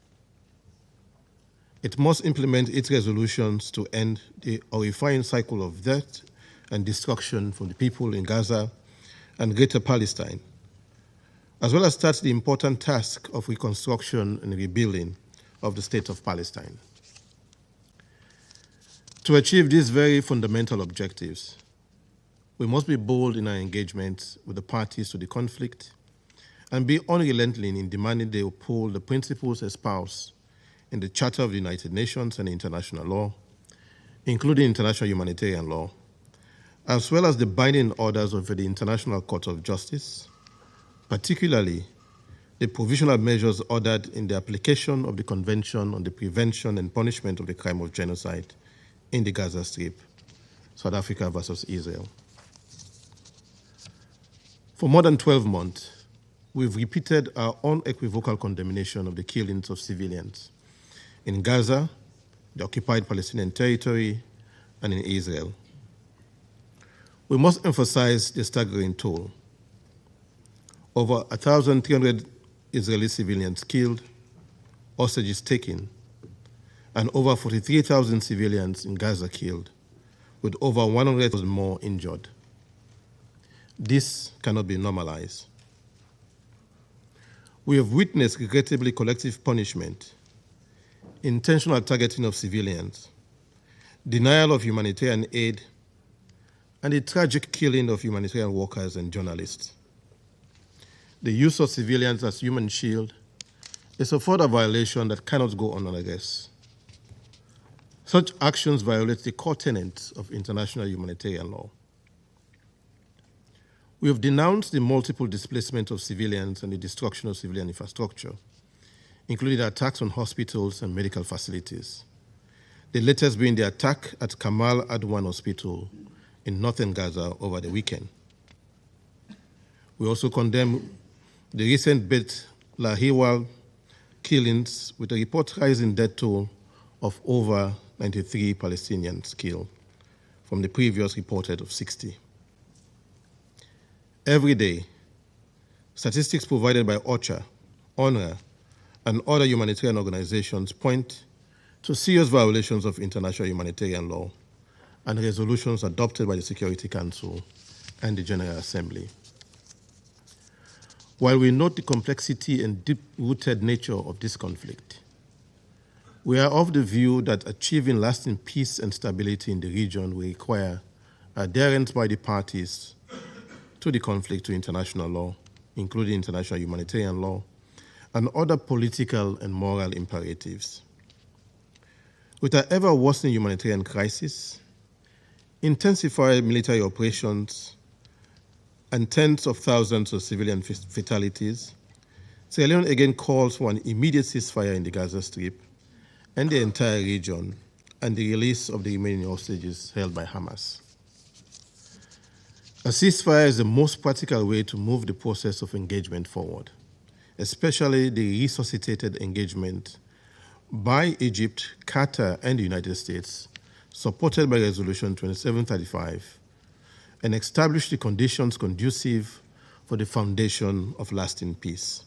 It must implement its resolutions to end the horrifying cycle of death and destruction for the people in Gaza and Greater Palestine, as well as start the important task of reconstruction and rebuilding of the state of Palestine. To achieve these very fundamental objectives, we must be bold in our engagements with the parties to the conflict and be unrelenting in demanding they uphold the principles espoused in the Charter of the United Nations and international law, including international humanitarian law, as well as the binding orders of the International Court of Justice, particularly the provisional measures ordered in the application of the Convention on the Prevention and Punishment of the Crime of Genocide in the Gaza Strip, South Africa versus Israel. For more than 12 months, we've repeated our unequivocal condemnation of the killings of civilians in Gaza, the occupied Palestinian territory, and in Israel. We must emphasize the staggering toll. Over 1,300 Israeli civilians killed, hostages taken, and over 43,000 civilians in Gaza killed, with over 100,000 more injured. This cannot be normalized. We have witnessed regrettably collective punishment, intentional targeting of civilians, denial of humanitarian aid, and the tragic killing of humanitarian workers and journalists. The use of civilians as human shield is a further violation that cannot go unaddressed. Such actions violate the core tenets of international humanitarian law. We have denounced the multiple displacement of civilians and the destruction of civilian infrastructure, including attacks on hospitals and medical facilities, the latest being the attack at Kamal Adwan Hospital in northern Gaza over the weekend. We also condemn the recent Beit Lahiwal killings, with a report rising death toll of over 93 Palestinians killed from the previous reported of 60. Every day, statistics provided by OCHA, UNRWA, and other humanitarian organizations point to serious violations of international humanitarian law and resolutions adopted by the Security Council and the General Assembly. While we note the complexity and deep-rooted nature of this conflict, we are of the view that achieving lasting peace and stability in the region will require adherence by the parties to the conflict to international law, including international humanitarian law, and other political and moral imperatives. With our ever-worsening humanitarian crisis, intensified military operations, and tens of thousands of civilian fatalities, Sierra Leone again calls for an immediate ceasefire in the Gaza Strip and the entire region, and the release of the remaining hostages held by Hamas. A ceasefire is the most practical way to move the process of engagement forward, especially the resuscitated engagement by Egypt, Qatar, and the United States, supported by Resolution 2735, and establish the conditions conducive for the foundation of lasting peace.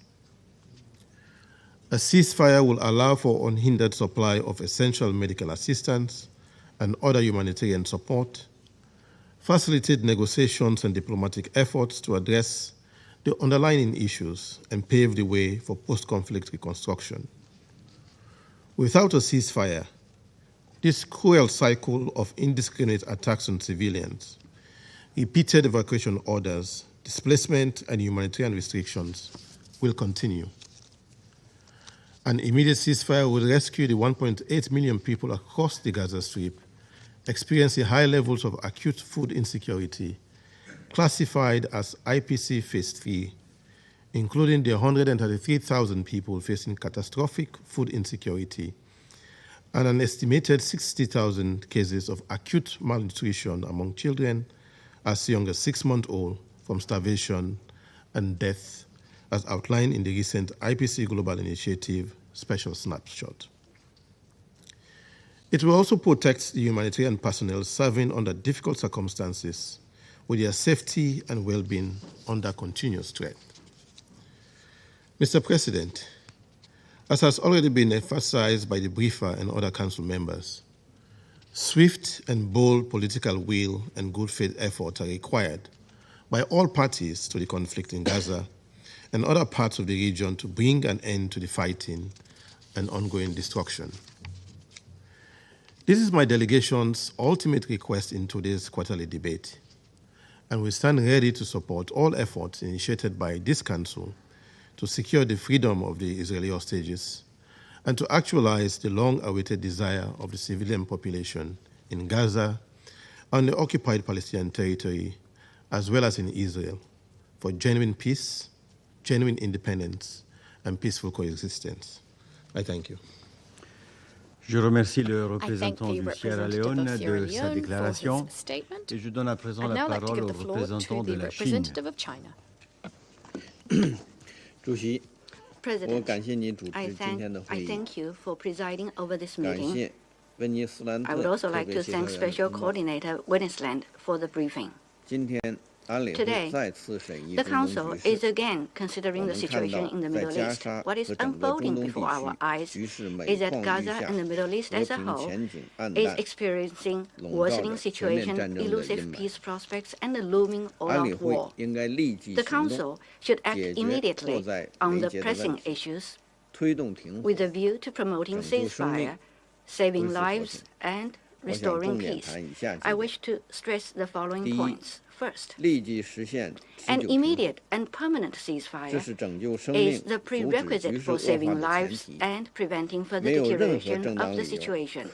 A ceasefire will allow for unhindered supply of essential medical assistance and other humanitarian support, facilitate negotiations and diplomatic efforts to address the underlying issues, and pave the way for post-conflict reconstruction. Without a ceasefire, this cruel cycle of indiscriminate attacks on civilians, repeated evacuation orders, displacement, and humanitarian restrictions will continue. An immediate ceasefire will rescue the 1.8 million people across the Gaza Strip experiencing high levels of acute food insecurity, classified as IPC Phase 3, including the 133,000 people facing catastrophic food insecurity and an estimated 60,000 cases of acute malnutrition among children as young as 6 months old from starvation and death, as outlined in the recent IPC Global Initiative Special Snapshot. It will also protect the humanitarian personnel serving under difficult circumstances, with their safety and well-being under continuous threat. Mr. President, as has already been emphasized by the briefer and other council members, swift and bold political will and good faith efforts are required by all parties to the conflict in Gaza and other parts of the region to bring an end to the fighting and ongoing destruction. This is my delegation's ultimate request in today's quarterly debate, and we stand ready to support all efforts initiated by this Council to secure the freedom of the Israeli hostages and to actualize the long-awaited desire of the civilian population in Gaza, on the occupied Palestinian territory, as well as in Israel, for genuine peace, genuine indépendance, and peaceful coexistence. I thank you. Je remercie le représentant du Sierra Leone de sa déclaration et je donne à présent la parole au représentant de la Chine. President, I thank you for presiding over this meeting. I would also like to thank Special Coordinator Wennesland for the briefing. Today, the Council is again considering the situation in the Middle East. What is unfolding before our eyes is that Gaza and the Middle East as a whole is experiencing worsening situation, elusive peace prospects, and a looming all-out war. The Council should act immediately on the pressing issues with a view to promoting ceasefire, saving lives, and restoring peace. I wish to stress the following points. First, an immediate and permanent ceasefire is the prerequisite for saving lives and preventing further deterioration of the situation.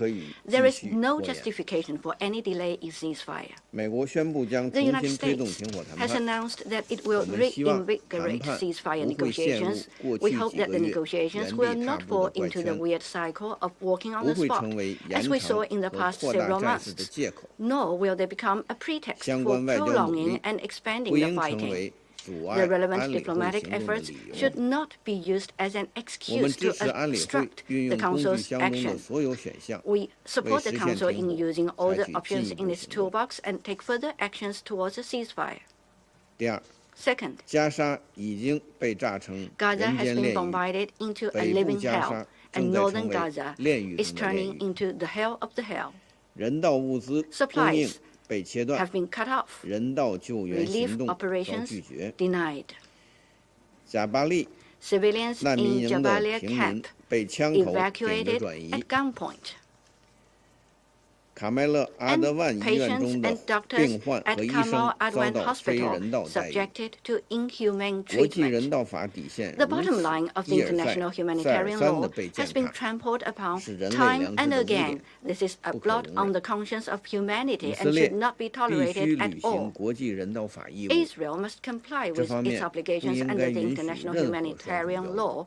There is no justification for any delay in ceasefire. The United States has announced that it will reinvigorate ceasefire negotiations. We hope that the negotiations will not fall into the weird cycle of walking on the spot, as we saw in the past several months, nor will they become a pretext for prolonging and expanding the fighting. The relevant diplomatic efforts should not be used as an excuse to obstruct the Council's action. We support the Council in using all the options in its toolbox and take further actions towards a ceasefire. Second, Gaza has been bombarded into a living hell, and northern Gaza is turning into the hell of the hell. Supplies have been cut off, relief operations denied. Civilians in Jabalia camp evacuated at gunpoint. And patients and doctors at Kamal Adwan Hospital subjected to inhumane treatment. The bottom line of the international humanitarian law has been trampled upon time and again. This is a blot on the conscience of humanity and should not be tolerated at all. Israel must comply with its obligations under the international humanitarian law.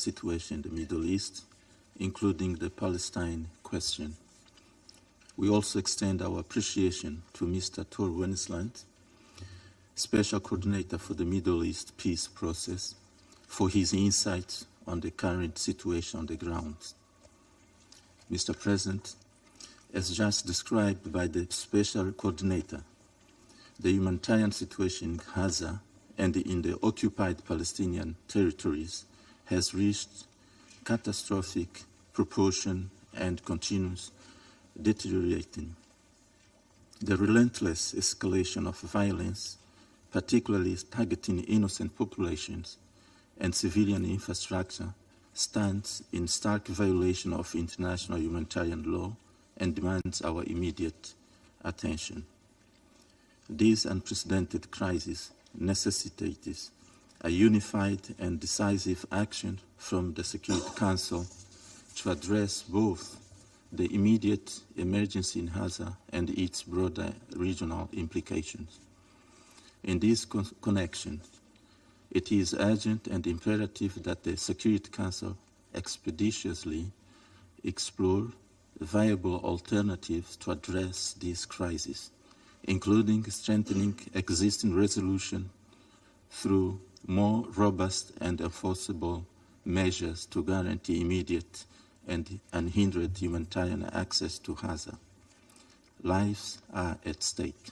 situation in the Middle East, including the Palestine question. We also extend our appreciation to Mr. Tor Wennesland, Special Coordinator for the Middle East Peace Process, for his insights on the current situation on the ground. Mr. President, as just described by the Special Coordinator, the humanitarian situation in Gaza and in the occupied Palestinian territories has reached catastrophic proportion and continues deteriorating. The relentless escalation of violence, particularly targeting innocent populations and civilian infrastructure, stands in stark violation of international humanitarian law and demands our immediate attention. This unprecedented crisis necessitates a unified and decisive action from the Security Council to address both the immediate emergency in Gaza and its broader regional implications. In this connection, it is urgent and imperative that the Security Council expeditiously explore viable alternatives to address this crisis, including strengthening existing resolution through more robust and enforceable measures to guarantee immediate and unhindered humanitarian access to Gaza. Lives are at stake.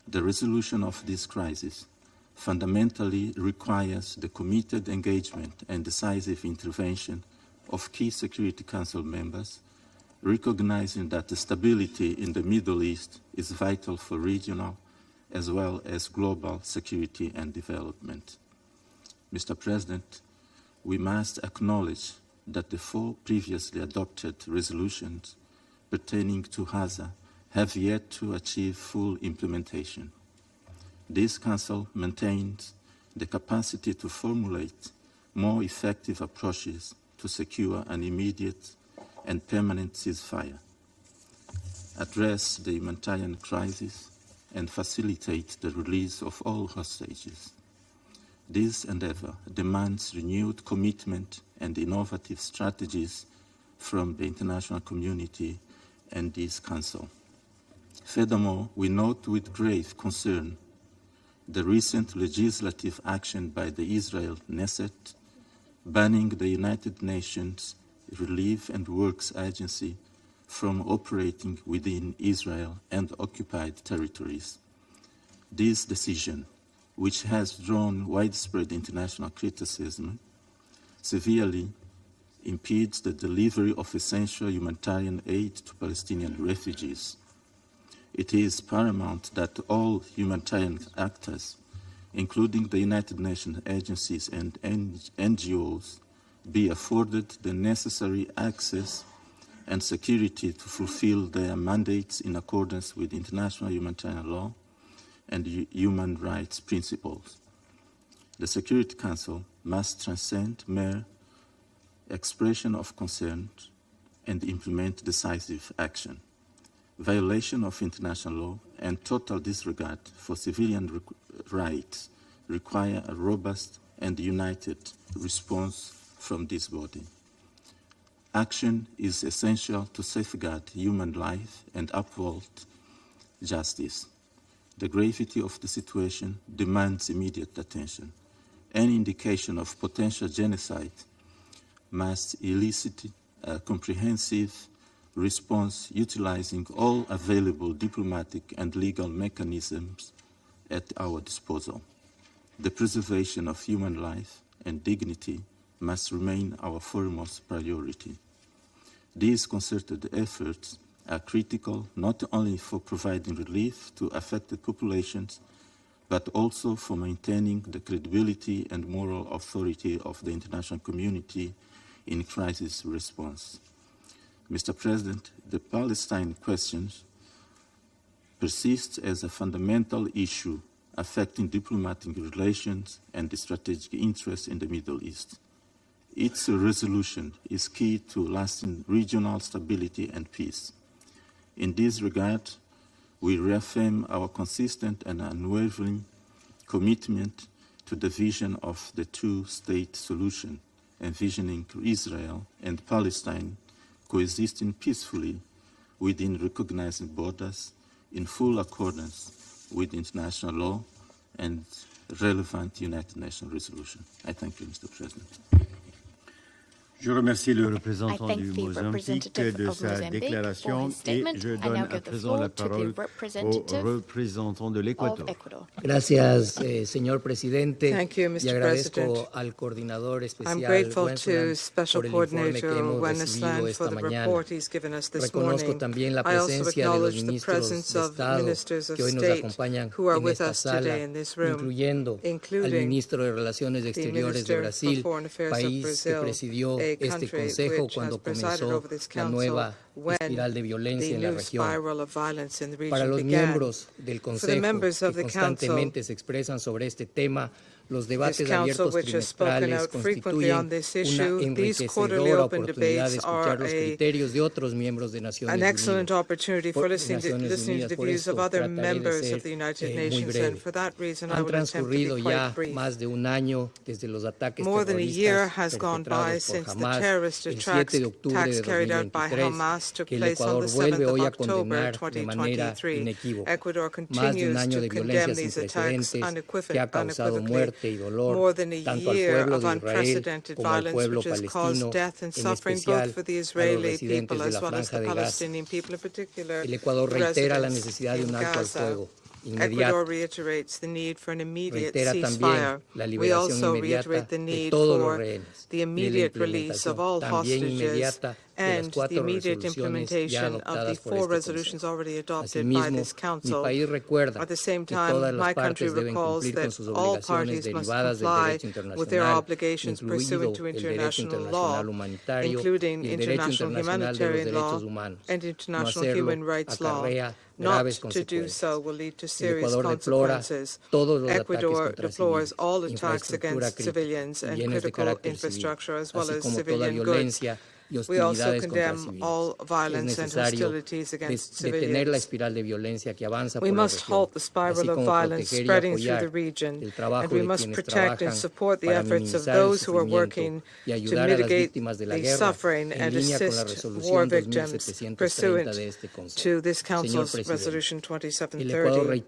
The resolution of this crisis fundamentally requires the committed engagement and decisive intervention of key Security Council members, recognizing that the stability in the Middle East is vital for regional as well as global security and development. Mr. President, we must acknowledge that the 4 previously adopted resolutions pertaining to Gaza have yet to achieve full implementation. This Council maintains the capacity to formulate more effective approaches to secure an immediate and permanent ceasefire, address the humanitarian crisis, and facilitate the release of all hostages. This endeavor demands renewed commitment and innovative strategies from the international community and this Council. Furthermore, we note with grave concern the recent legislative action by the Israel Knesset banning the United Nations Relief and Works Agency from operating within Israel and occupied territories. This decision, which has drawn widespread international criticism, severely impedes the delivery of essential humanitarian aid to Palestinian refugees. It is paramount that all humanitarian actors, including the United Nations agencies and NGOs, be afforded the necessary access and security to fulfill their mandates in accordance with international humanitarian law and human rights principles. The Security Council must transcend mere expression of concern and implement decisive action. Violation of international law and total disregard for civilian rights require a robust and united response from this body. Action is essential to safeguard human life and uphold justice. The gravity of the situation demands immediate attention. Any indication of potential genocide must elicit a comprehensive response utilizing all available diplomatic and legal mechanisms at our disposal. The preservation of human life and dignity must remain our foremost priority. These concerted efforts are critical not only for providing relief to affected populations, but also for maintaining the credibility and moral authority of the international community in crisis response. Mr. President, the Palestine question persists as a fundamental issue affecting diplomatic relations and the strategic interests in the Middle East. Its resolution is key to lasting regional stability and peace. In this regard, we reaffirm our consistent and unwavering commitment to the vision of the two-state solution, envisioning Israel and Palestine coexisting peacefully within recognized borders in full accordance with international law and relevant United Nations resolution. I thank you, Mr. President. Je remercie le représentant du Mozambique de sa déclaration et je donne à présent la parole au représentant de l'Équateur. Gracias, señor presidente. Thank you, Mr. Y agradezco President. al coordinador especial I'm grateful to Wensland Special por el informe que Coordinator hemos Wensland recibido for esta the mañana. report he's given us this Reconozco morning. también la I also presencia de los acknowledge the ministros presence de of Estado ministers of que hoy nos state acompañan who are en with esta us sala, today in this room, incluyendo al including ministro de Relaciones the Exteriores de Minister Brasil, for Foreign Affairs of país que Brazil, presidió a este country consejo which cuando has presided comenzó over this la council nueva when espiral de violencia the en la new región. spiral of violence in the Para region los began. miembros del For the Consejo members que of the council constantemente se expresan sobre este tema, this council, which has spoken out frequently on this issue. These quarterly open debates are an excellent opportunity for listening to the views of other members of the United Nations, and for that reason I will attempt to be quite brief. More than a year has gone by since the terrorist attacks carried out by Hamas took place on the 7th of October 2023. Ecuador continues to condemn these attacks unequivocally. More than a year of unprecedented violence, which has caused death and suffering both for the Israeli people as well as the Palestinian people, in particular residents in Gaza. Ecuador reiterates the need for an immediate ceasefire. We also reiterate the need for the immediate release of all hostages and the immediate implementation of the 4 resolutions already adopted by this Council. At the same time, my country recalls that all parties must comply with their obligations pursuant to international law, including international humanitarian law and international human rights law. Not to do so will lead to serious consequences. Ecuador deplores all attacks against civilians and critical infrastructure as well as civilian goods. We also condemn all violence and hostilities against civilians. We must halt the spiral of violence spreading through the region, and we must protect and support the efforts of those who are working to mitigate the suffering and assist war victims pursuant to this Council's Resolution 2730.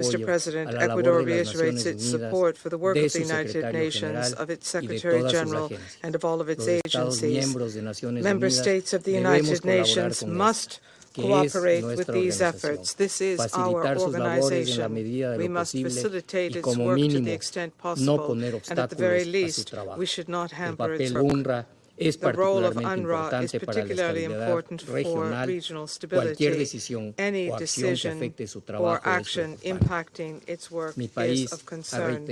Mr. President, Ecuador reiterates its support for the work of the United Nations, of its Secretary General, and of all of its agencies. Member states of the United Nations must cooperate with these efforts. This is our organization. We must facilitate its work to the extent possible, and at the very least, we should not hamper its work. The role of UNRWA is particularly important for regional stability. Any decision or action impacting its work is of concern.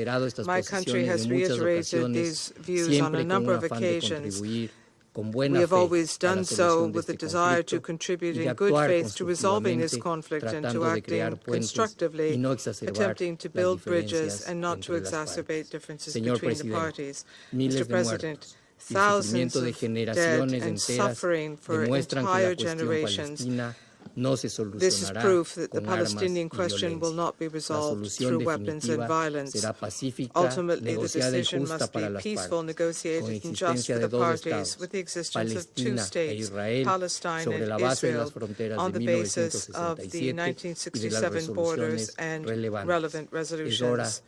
My country has reiterated these views on a number of occasions. We have always done so with the desire to contribute in good faith to resolving this conflict and to acting constructively, attempting to build bridges and not to exacerbate differences between the parties. Mr. President, thousands of dead and suffering for entire generations. This is proof that the Palestinian question will not be resolved through weapons and violence. Ultimately, the decision must be peaceful, negotiated, and just for the parties, with the existence of 2 states, Palestine and Israel, on the basis of the 1967 borders and relevant resolutions.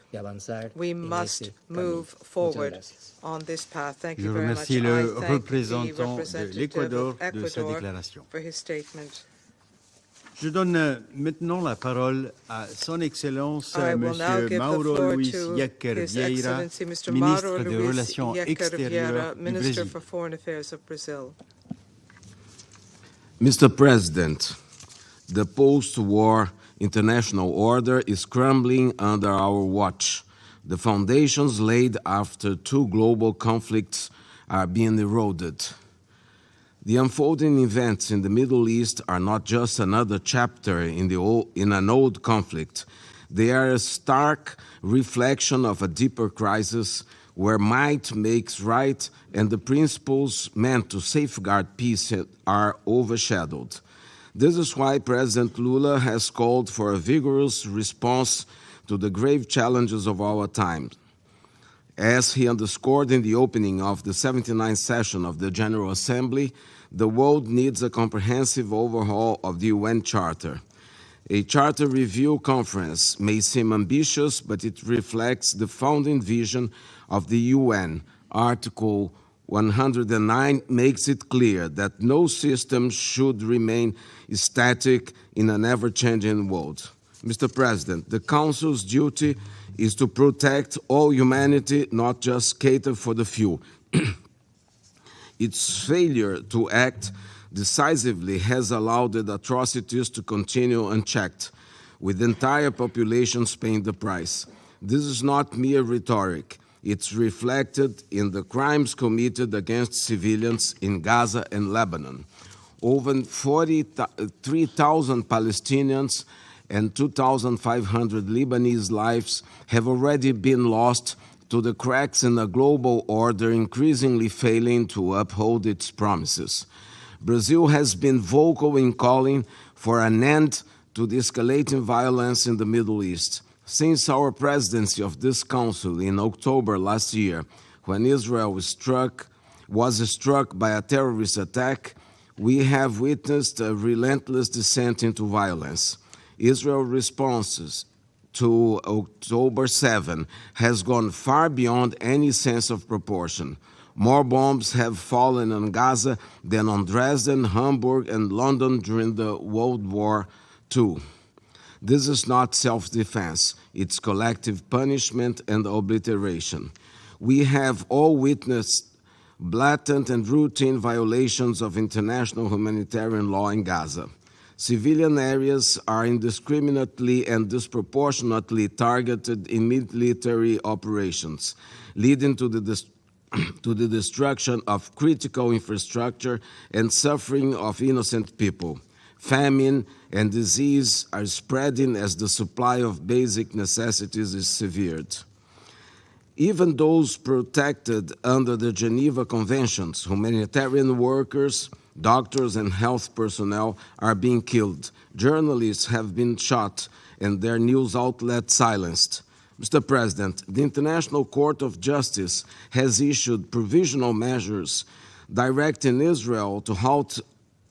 We must move forward on this path. Thank you very much. Je remercie le I thank représentant the de representative l'Équateur of de sa Ecuador déclaration. for his statement. Je donne maintenant la parole à Son Excellence Monsieur Mauro Luis Yaquer Vieira, ministre des Relations extérieures du Brésil. Mr. President, the post-war international order is crumbling under our watch. The foundations laid after 2 global conflicts are being eroded. The unfolding events in the Middle East are not just another chapter in an old conflict. They are a stark reflection of a deeper crisis where might makes right and the principles meant to safeguard peace are overshadowed. This is why President Lula has called for a vigorous response to the grave challenges of our time. As he underscored in the opening of the 79th session of the General Assembly, the world needs a comprehensive overhaul of the UN Charter. A Charter Review Conference may seem ambitious, but it reflects the founding vision of the UN. Article 109 makes it clear that no system should remain static in an ever-changing world. Mr. President, the Council's duty is to protect all humanity, not just cater for the few. Its failure to act decisively has allowed the atrocities to continue unchecked, with entire populations paying the price. This is not mere rhetoric. It's reflected in the crimes committed against civilians in Gaza and Lebanon. Over 43,000 Palestinians and 2,500 Lebanese lives have already been lost to the cracks in a global order increasingly failing to uphold its promises. Brazil has been vocal in calling for an end to the escalating violence in the Middle East. Since our presidency of this council in October last year, when Israel was struck by a terrorist attack, we have witnessed a relentless descent into violence. Israel's responses to October 7 has gone far beyond any sense of proportion. More bombs have fallen on Gaza than on Dresden, Hamburg, and London during the World War II. This is not self-defense, it's collective punishment and obliteration. We have all witnessed blatant and routine violations of international humanitarian law in Gaza. Civilian areas are indiscriminately and disproportionately targeted in military operations, leading to the destruction of critical infrastructure and suffering of innocent people. Famine and disease are spreading as the supply of basic necessities is severed. Even those protected under the Geneva Conventions, humanitarian workers, doctors, and health personnel are being killed. Journalists have been shot and their news outlets silenced. Mr. President, the International Court of Justice has issued provisional measures directing Israel to halt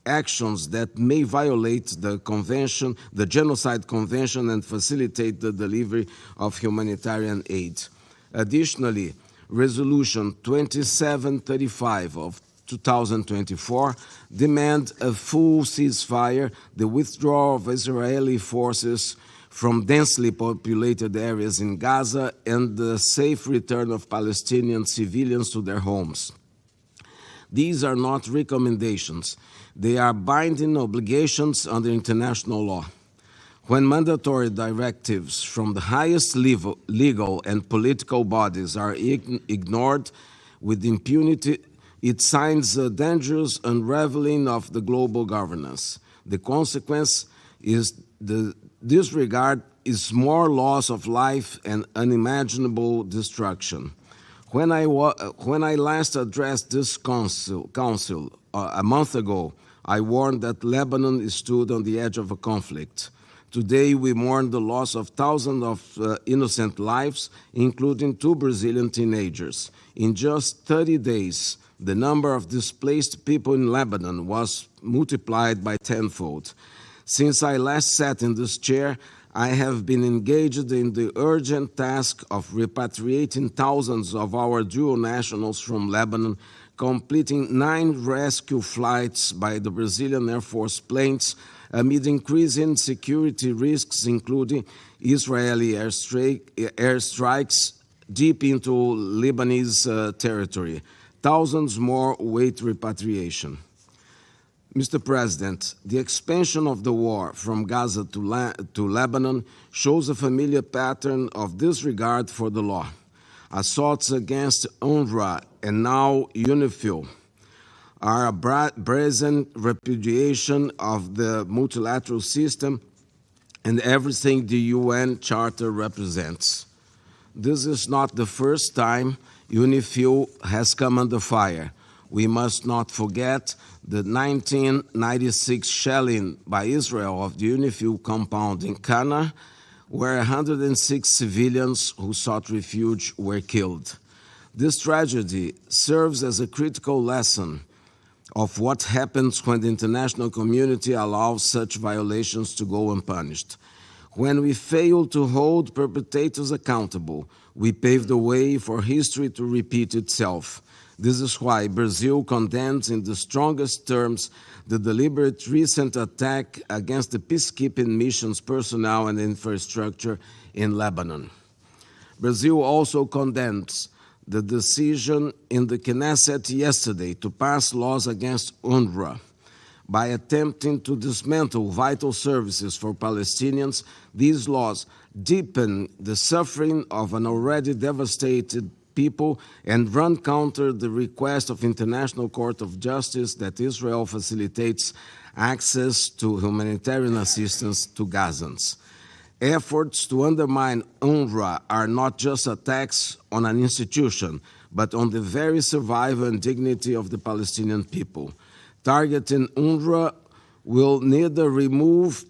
actions that may violate the convention, the Genocide Convention, and facilitate the delivery of humanitarian aid. Additionally, Resolution 2735 of 2024 demand a full ceasefire, the withdrawal of Israeli forces from densely populated areas in Gaza, and the safe return of Palestinian civilians to their homes. These are not recommendations. They are binding obligations under international law. When mandatory directives from the highest legal and political bodies are ignored with impunity, it signs a dangerous unraveling of the global governance. The consequence is the disregard is more loss of life and unimaginable destruction. When I last addressed this council a month ago, I warned that Lebanon stood on the edge of a conflict. Today, we mourn the loss of thousands of innocent lives, including 2 Brazilian teenagers. In just 30 days, the number of displaced people in Lebanon was multiplied by tenfold. Since I last sat in this chair, I have been engaged in the urgent task of repatriating thousands of our dual nationals from Lebanon, completing 9 rescue flights by the Brazilian Air Force planes amid increasing security risks, including Israeli airstrikes deep into Lebanese territory. Thousands more await repatriation. Mr. President, the expansion of the war from Gaza to Lebanon shows a familiar pattern of disregard for the law. Assaults against UNRWA and now UNIFIL are a brazen repudiation of the multilateral system and everything the UN Charter represents. This is not the first time UNIFIL has come under fire. We must not forget the 1996 shelling by Israel of the UNIFIL compound in Guyana, where 106 civilians who sought refuge were killed. This tragedy serves as a critical lesson of what happens when the international community allows such violations to go unpunished. When we fail to hold perpetrators accountable, we pave the way for history to repeat itself. This is why Brazil condemns in the strongest terms the deliberate recent attack against the peacekeeping mission's personnel and infrastructure in Lebanon. Brazil also condemns the decision in the Knesset yesterday to pass laws against UNRWA. By attempting to dismantle vital services for Palestinians, these laws deepen the suffering of an already devastated people and run counter the request of International Court of Justice that Israel facilitates access to humanitarian assistance to Gazans. Efforts to undermine UNRWA are not just attacks on an institution, but on the very survival and dignity of the Palestinian people. Targeting UNRWA will neither remove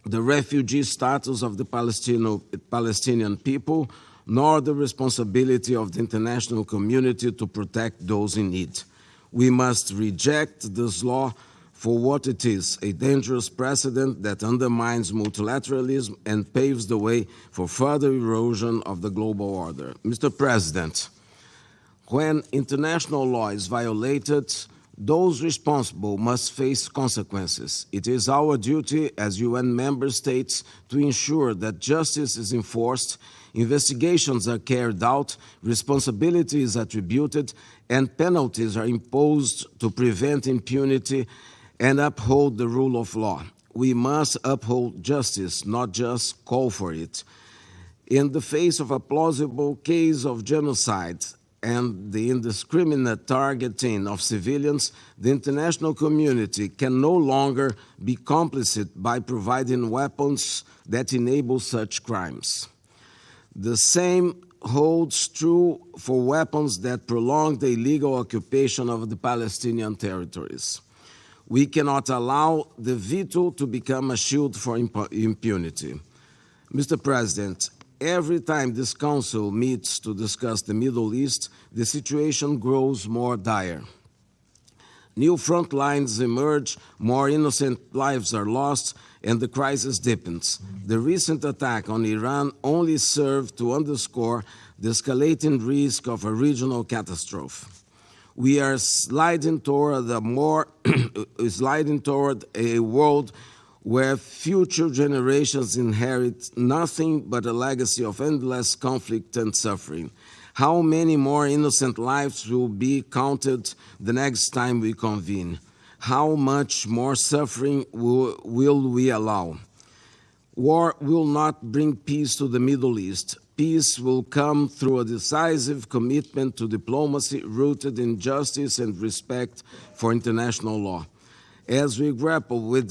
the refugee status of the Palestinian people, nor the responsibility of the international community to protect those in need. We must reject this law for what it is, a dangerous precedent that undermines multilateralism and paves the way for further erosion of the global order. Mr. President, when international law is violated, those responsible must face consequences. It is our duty as UN member states to ensure that justice is enforced, investigations are carried out, responsibility is attributed, and penalties are imposed to prevent impunity and uphold the rule of law. We must uphold justice, not just call for it. In the face of a plausible case of genocide and the indiscriminate targeting of civilians, the international community can no longer be complicit by providing weapons that enable such crimes. The same holds true for weapons that prolong the illegal occupation of the Palestinian territories. We cannot allow the veto to become a shield for impunity. Mr. President, every time this Council meets to discuss the Middle East, the situation grows more dire. New front lines emerge, more innocent lives are lost, and the crisis deepens. The recent attack on Iran only served to underscore the escalating risk of a regional catastrophe. We are sliding toward a world where future generations inherit nothing but a legacy of endless conflict and suffering. How many more innocent lives will be counted the next time we convene? How much more suffering will we allow? War will not bring peace to the Middle East. Peace will come through a decisive commitment to diplomacy rooted in justice and respect for international law. As we grapple with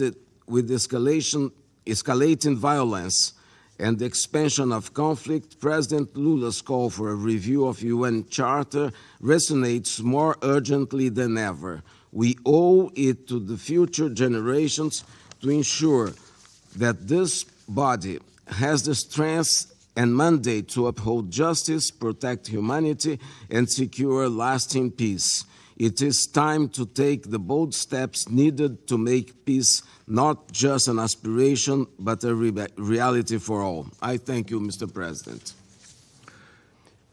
escalating violence and the expansion of conflict, President Lula's call for a review of UN Charter resonates more urgently than ever. We owe it to the future generations to ensure that this body has the strength and mandate to uphold justice, protect humanity, and secure lasting peace. It is time to take the bold steps needed to make peace not just an aspiration, but a reality for all. I thank you, Mr. President.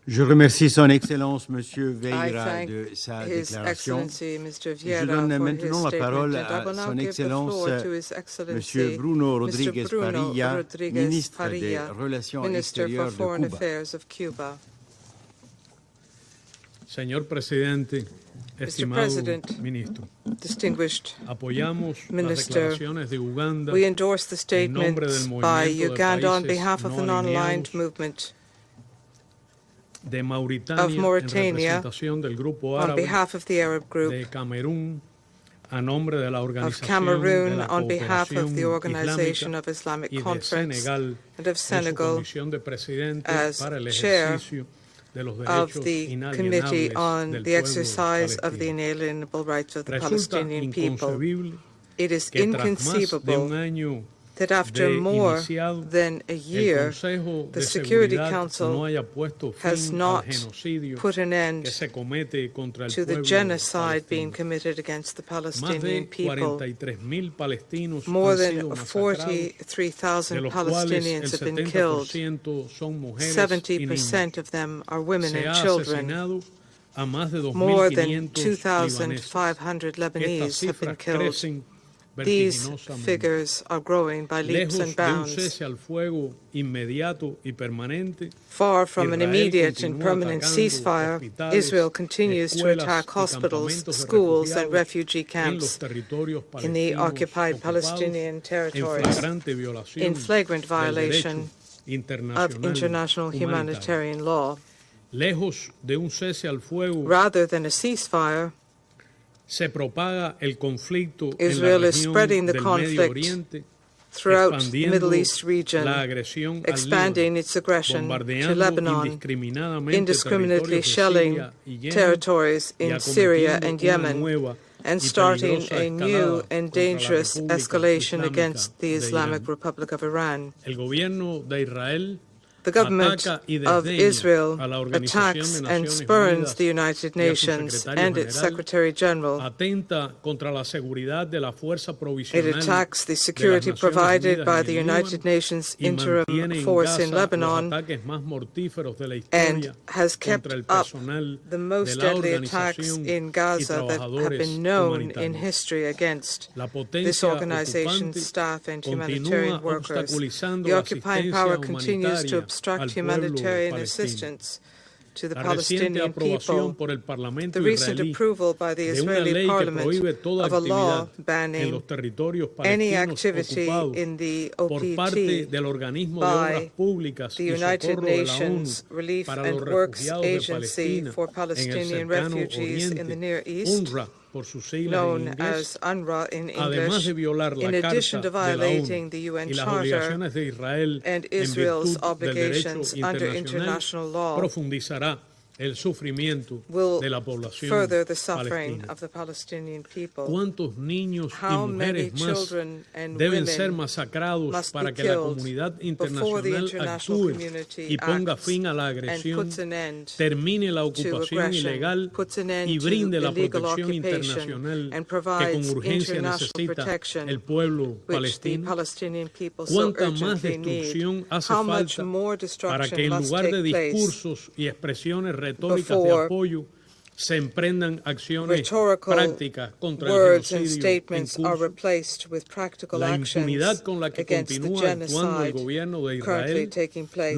Je remercie Son Excellence Monsieur Vieira de sa déclaration. Je donne maintenant la parole à Son Excellence Monsieur Bruno Rodriguez Parilla, ministre des Relations extérieures de Cuba. Señor Presidente, estimado ministro, distinguished apoyamos Minister, las declaraciones de Uganda we endorse the statements by Uganda on behalf of the non-aligned movement de of Mauritania, del Grupo on behalf of the Arab group, de Camerún, a nombre de la of Cameroon, on behalf of the Organization of Islamic Conference, and of Senegal, as chair of the Committee on the Exercise of the Inalienable Rights of the Palestinian people. It is inconceivable that after more than a year, the Security Council has not put an end to the genocide being committed against the Palestinian people. More than 43,000 Palestinians have been killed. 70% of them are women and children. More than 2,500 Lebanese have been killed. These figures are growing by leaps and bounds. Far from an immediate and permanent ceasefire, Israel continues to attack hospitals, schools, and refugee camps in the occupied Palestinian territories in flagrant violation of international humanitarian law. Rather than a ceasefire, Israel is spreading the conflict throughout the Middle East region, expanding its aggression to Lebanon, indiscriminately shelling territories in Syria and Yemen, and starting a new and dangerous escalation against the Islamic Republic of Iran. The government of Israel attacks and spurns the United Nations and its Secretary General. It attacks the security provided by the United Nations interim force in Lebanon and has kept up the most deadly attacks in Gaza that have been known in history against this organization's staff and humanitarian workers. The occupying power continues to obstruct humanitarian assistance to the Palestinian people. The recent approval by the Israeli parliament of a law banning any activity in the OPT by the United Nations Relief and Works Agency for Palestinian Refugees in the Near East, known as UNRWA in English, in addition to violating the UN Charter and Israel's obligations under international law, will further the suffering of the Palestinian people. How many children and women must be killed before the international community acts and puts an end to aggression, puts an end to illegal occupation, and provides international protection which the Palestinian people so urgently need? How much more destruction must take place before rhetorical words and statements are replaced with practical actions against the genocide currently taking place?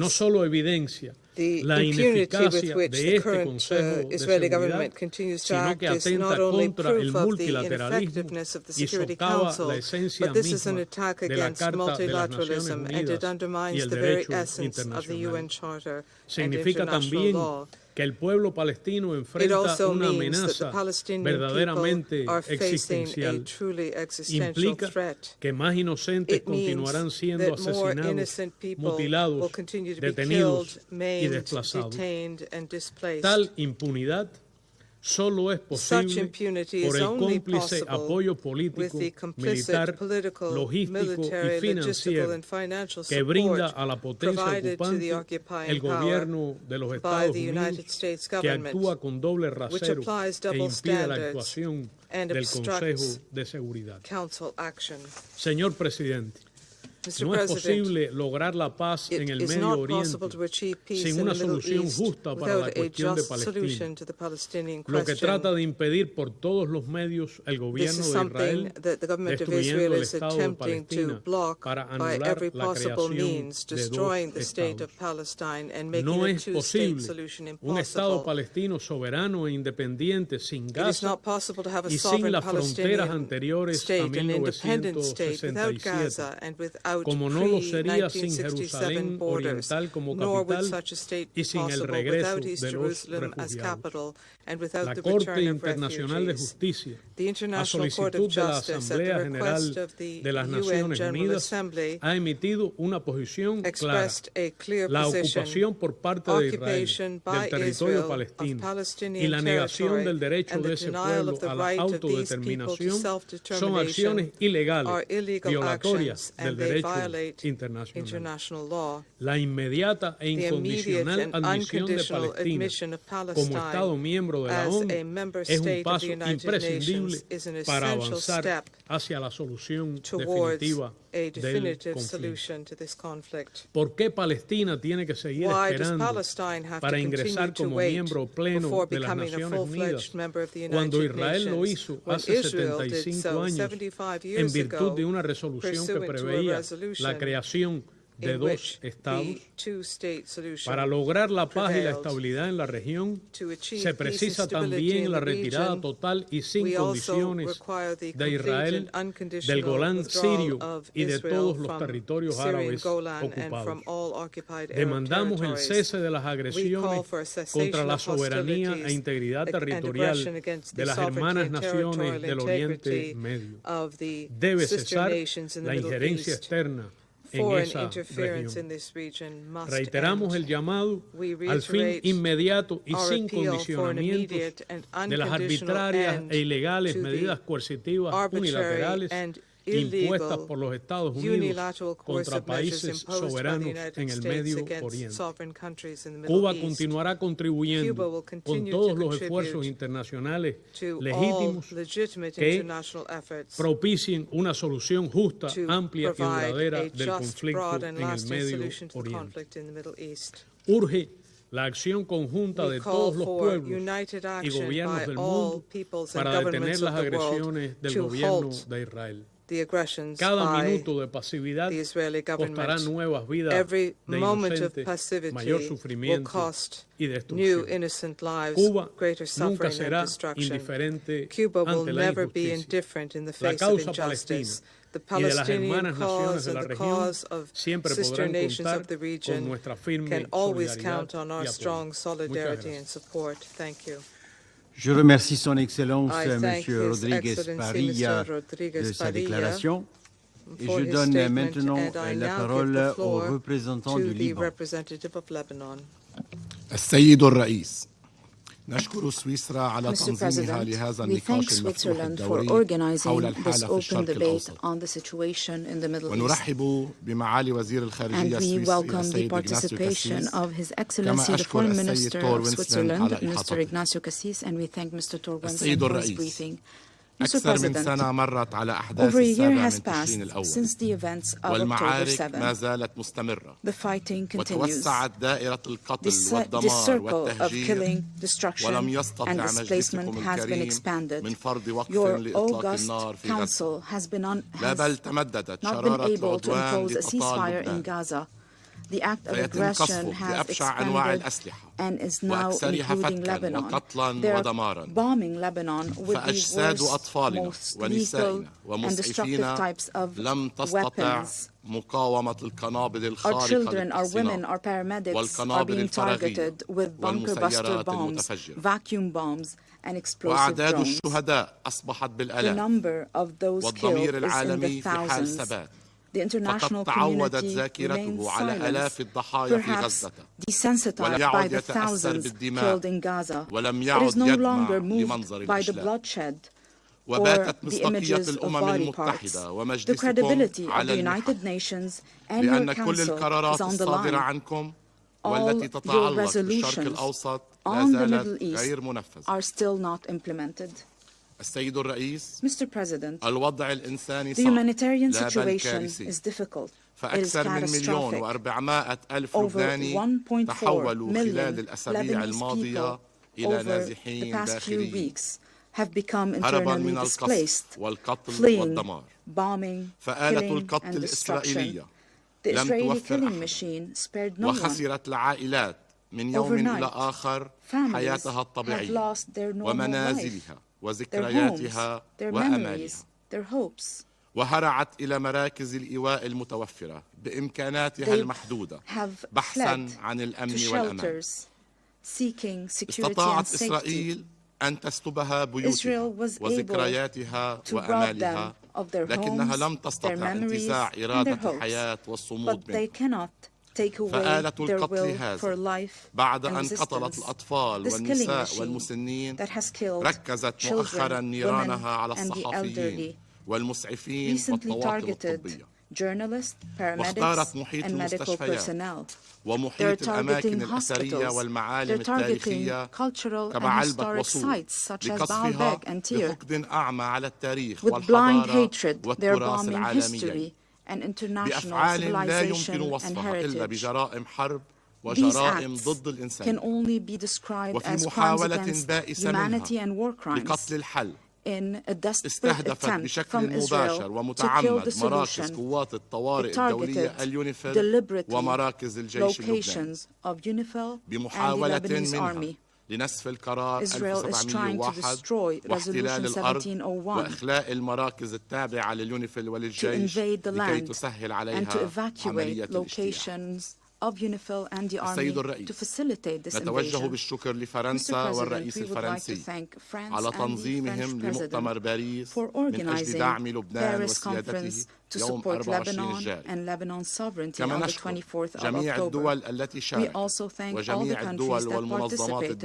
The impunity with which the current Israeli government continues to act is not only proof of the ineffectiveness of the Security Council, but this is an attack against multilateralism, and it undermines the very essence of the UN Charter and international law. It also means that the Palestinian people are facing a truly existential threat. It means that more innocent people will continue to be killed, maimed, detained, and displaced. Such impunity is only possible with the complicit political, military, logistical, and financial support provided to the occupying power by the United States government, which applies double standards and obstructs Council action. Señor Presidente, Mr. no es posible lograr la paz en el Medio Oriente sin una solución justa para la cuestión de Palestina, lo que trata de impedir por todos los medios el gobierno de Israel destruyendo el Estado de Palestina para anular la creación de dos estados. No es posible un Estado palestino soberano e independiente sin Gaza y sin las fronteras anteriores a 1967, como no lo sería sin Jerusalén Oriental como capital y sin el regreso de los refugiados. La Corte Internacional de Justicia, a solicitud de la Asamblea General de las Naciones Unidas, ha emitido una posición clara: la ocupación por parte de Israel del territorio palestino y la negación del derecho de ese pueblo a la autodeterminación son acciones ilegales, violatorias del derecho internacional. La inmediata e incondicional admisión de Palestina como Estado miembro de la ONU es un paso imprescindible para avanzar hacia la solución definitiva del conflicto. ¿Por qué Palestina tiene que seguir esperando para ingresar como miembro pleno de las Naciones Unidas cuando Israel lo hizo hace 75 años en virtud de una resolución que preveía la creación de dos estados. Para lograr la paz y la estabilidad en la región, se precisa también la retirada total y sin condiciones de Israel, del Golán sirio y de todos los territorios árabes ocupados. Demandamos el cese de las agresiones contra la soberanía e integridad territorial de las hermanas naciones del Oriente Medio. Debe cesar la injerencia externa en esa región. Reiteramos el llamado al fin inmediato y sin condicionamientos de las arbitrarias e ilegales medidas coercitivas unilaterales impuestas por los Estados Unidos contra países soberanos en el Medio Oriente. Cuba continuará contribuyendo con todos los esfuerzos internacionales legítimos que propicien una solución justa, amplia y duradera del conflicto en el Medio Oriente. Urge la acción conjunta de todos los pueblos y gobiernos del mundo para detener las agresiones del gobierno de Israel. Cada minuto de pasividad costará nuevas vidas de inocentes, mayor sufrimiento y destrucción. Cuba nunca será indiferente ante la injusticia. La causa palestina y de las hermanas naciones de la región siempre podrán contar con nuestra firme solidaridad y apoyo. Je remercie Son Excellence M. Rodríguez Parilla de sa déclaration et je donne maintenant la parole au représentant du Liban. السيد الرئيس نشكر سويسرا على تنظيمها لهذا النقاش المفتوح الدوري حول الحالة في الشرق الأوسط ونرحب بمعالي وزير الخارجية السويسري السيد إغناسيو كاسيس كما أشكر السيد تور وينسلاند على إحاطته. السيد الرئيس أكثر من سنة مرت على أحداث السابع من تشرين الأول والمعارك ما زالت مستمرة وتوسعت دائرة القتل والدمار والتهجير ولم يستطع مجلسكم الكريم من فرض وقف لإطلاق النار في غزة لا بل تمددت شرارة العدوان لتطال غزة فيتم قصفه بأبشع أنواع الأسلحة وأكثرها فتكا وقتلا ودمارا فأجساد أطفالنا ونسائنا ومسعفينا لم تستطع مقاومة القنابل الخارقة للاقتناص والقنابل الفراغية والمسيرات المتفجرة وأعداد الشهداء أصبحت بالآلاف والضمير العالمي في حال ثبات فقد تعودت ذاكرته على آلاف الضحايا في غزة ولم يعد يتأثر بالدماء ولم يعد يدمع لمنظر الإشلاء وباتت مصداقية الأمم المتحدة ومجلسكم على المحك لأن كل القرارات الصادرة عنكم والتي تتعلق بالشرق الأوسط لا زالت غير منفذة. السيد الرئيس الوضع الإنساني صعب لا بل كارثي فأكثر من 1,400,000 لبناني تحولوا خلال الأسابيع الماضية إلى نازحين داخليين هربا من القصف والقتل والدمار فآلة القتل الإسرائيلية لم توفر أحد وخسرت العائلات من يوم إلى آخر حياتها الطبيعية ومنازلها وذكرياتها وأمالها وهرعت إلى مراكز الإيواء المتوفرة بإمكاناتها المحدودة بحثا عن الأمن والأمان استطاعت إسرائيل أن تسلبها بيوتها وذكرياتها وأمالها لكنها لم تستطع انتزاع إرادة الحياة والصمود منها فآلة القتل هذا بعد أن قتلت الأطفال والنساء والمسنين ركزت مؤخرا نيرانها على الصحفيين والمسعفين والطواقم الطبية واختارت محيط المستشفيات ومحيط الأماكن الأثرية والمعالم التاريخية كمعلبة وصول لقصفها بحقد أعمى على التاريخ والحضارة والتراث العالميين بأفعال لا يمكن وصفها إلا بجرائم حرب وجرائم ضد الإنسانية وفي محاولة بائسة منها لقتل الحل in a desperate attempt from Israel to kill the solution. It targeted deliberately locations of UNIFIL and the Lebanese army. Israel is trying to destroy Resolution 1701, to invade the land and to evacuate locations of UNIFIL and the army to facilitate this invasion. Mr. President, we would like to thank France and the French President for organizing Paris Conference to support Lebanon and Lebanon's sovereignty on the 24th of October. We also thank all the countries that participated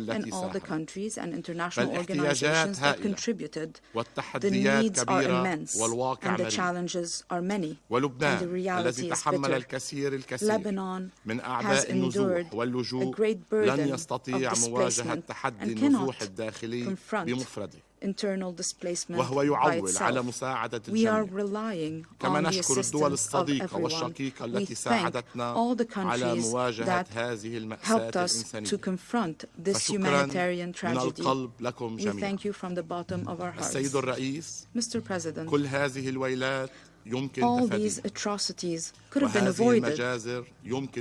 and all the countries and international organizations that contributed. The needs are immense and the challenges are many, and the reality is bitter. Lebanon has endured a great burden of displacement and cannot confront internal displacement by itself. We are relying on the assistance of everyone. We thank all the countries that helped us to confront this humanitarian tragedy. We thank you from the bottom of our hearts. Mr. President, all these atrocities could have been avoided.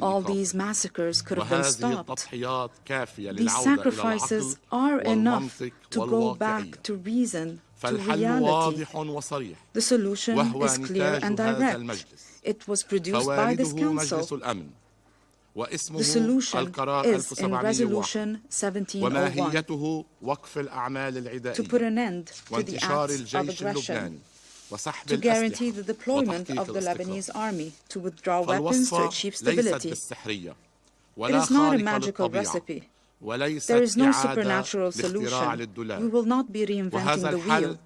All these massacres could have been stopped. These sacrifices are enough to go back to reason, to reality. The solution is clear and direct. It was produced by this Council. The solution is in Resolution 1701, to put an end to the acts of aggression, to guarantee the deployment of the Lebanese army, to withdraw weapons to achieve stability. It is not a magical recipe. There is no supernatural solution. We will not be reinventing the wheel.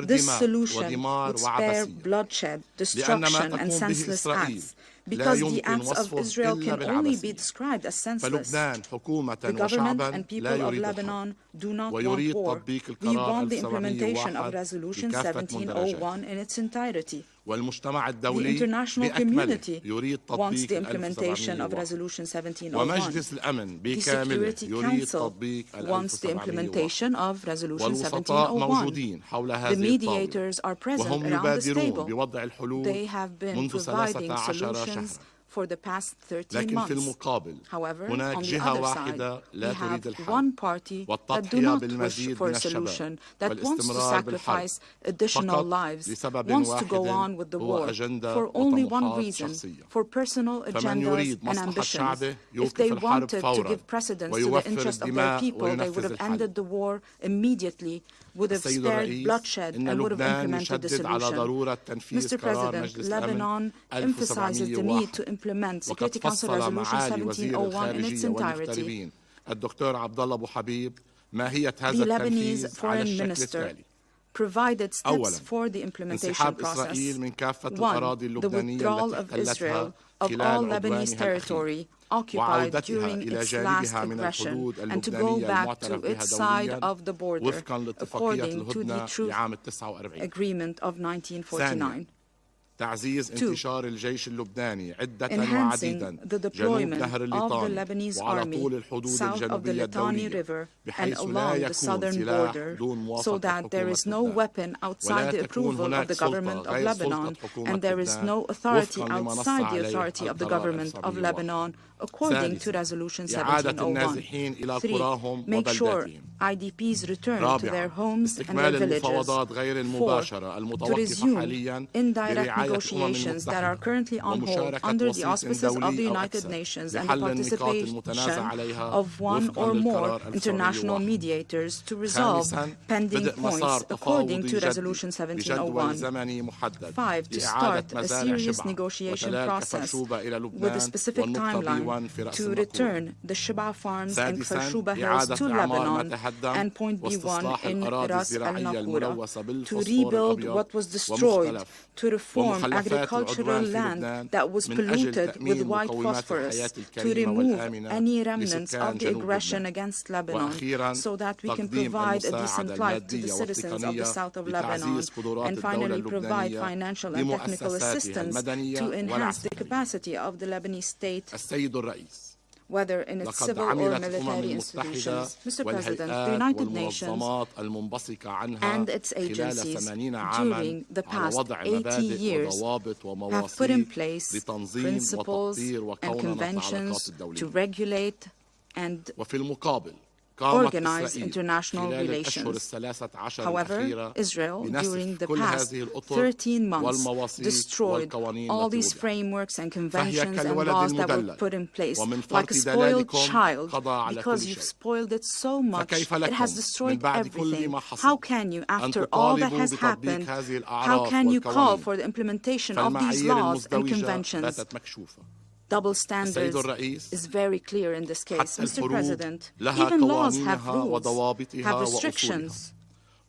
This solution would spare bloodshed, destruction, and senseless acts, because the acts of Israel can only be described as senseless. The government and people of Lebanon do not want war. We want the implementation of Resolution 1701 in its entirety. The international community wants the implementation of Resolution 1701. The Security Council wants the implementation of Resolution 1701. The mediators are present around this table. They have been providing solutions for the past 13 months. However, on the other side, we have one party that do not push for a solution, that wants to sacrifice additional lives, wants to go on with the war for only one reason, for personal agendas and ambitions. If they wanted to give precedence to the interest of their people, they would have ended the war immediately, would have spared bloodshed, and would have implemented the solution. Mr. President, Lebanon emphasizes the need to implement Security Council Resolution 1701 in its entirety. The Lebanese Foreign Minister provided steps for the implementation process. 1. The withdrawal of Israel of all Lebanese territory occupied during its last aggression, and to go back to its side of the border, according to the Truce Agreement of 1949. 2. Enhancing the deployment of the Lebanese army south of the Litani River and along the southern border, so that there is no weapon outside the approval of the government of Lebanon, and there is no authority outside the authority of the government of Lebanon, according to Resolution 1701. 3. Make sure IDPs return to their homes and their villages. 4. To resume indirect negotiations that are currently on hold under the auspices of the United Nations and the participation of one or more international mediators to resolve pending points according to Resolution 1701. 5. To start a serious negotiation process with a specific timeline to return the Sheba farms and Kfar Hills to Lebanon and Point B1 in Ras Al Naqoura, to rebuild what was destroyed, to reform agricultural land that was polluted with white phosphorus, to remove any remnants of the aggression against Lebanon, so that we can provide a decent life to the citizens of the south of Lebanon, and finally provide financial and technical assistance to enhance the capacity of the Lebanese state. whether in its civil or military institutions. Mr. President, the United Nations and its agencies during the past 80 years have put in place principles and conventions to regulate and organize international relations. However, Israel, during the past 13 months, destroyed all these frameworks and conventions and laws that were put in place. Like a spoiled child, because you've spoiled it so much, it has destroyed everything. How can you, after all that has happened, how can you call for the implementation of these laws and conventions? Double standards is very clear in this case. Mr. President, even laws have rules, have restrictions.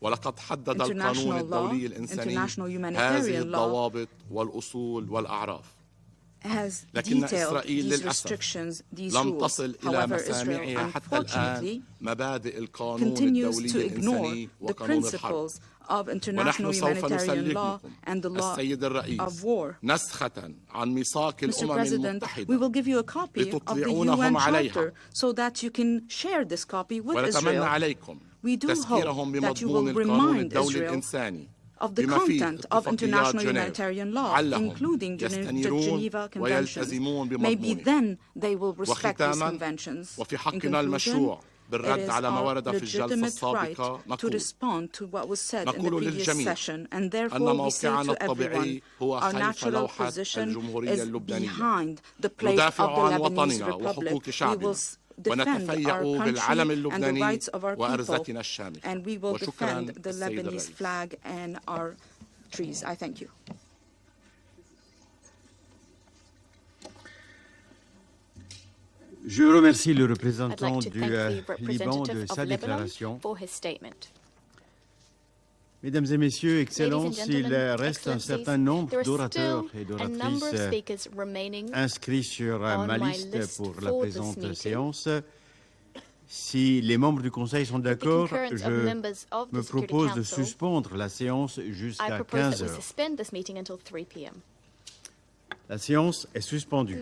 International law, international humanitarian law has detailed these restrictions, these rules. However, Israel, unfortunately, continues to ignore the principles of international humanitarian law and the law of war. Mr. President, we will give you a copy of the UN Charter so that you can share this copy with Israel. We do hope that you will remind Israel of the content of international humanitarian law, including the Geneva Conventions. Maybe then they will respect these conventions. In conclusion, it is our legitimate right to respond to what was said in the previous session, and therefore we say to everyone, our natural position is behind the place of the Lebanese Republic. We will defend our country and the rights of our people, and we will defend the Lebanese flag and our trees. I thank you. Je remercie le représentant du Liban de sa déclaration. Mesdames et Messieurs, Excellences, il reste un certain nombre d'orateurs et d'oratrices inscrits sur ma liste pour la présente séance. Si les membres du Conseil sont d'accord, je me propose de suspendre la séance jusqu'à 15 heures. La séance est suspendue.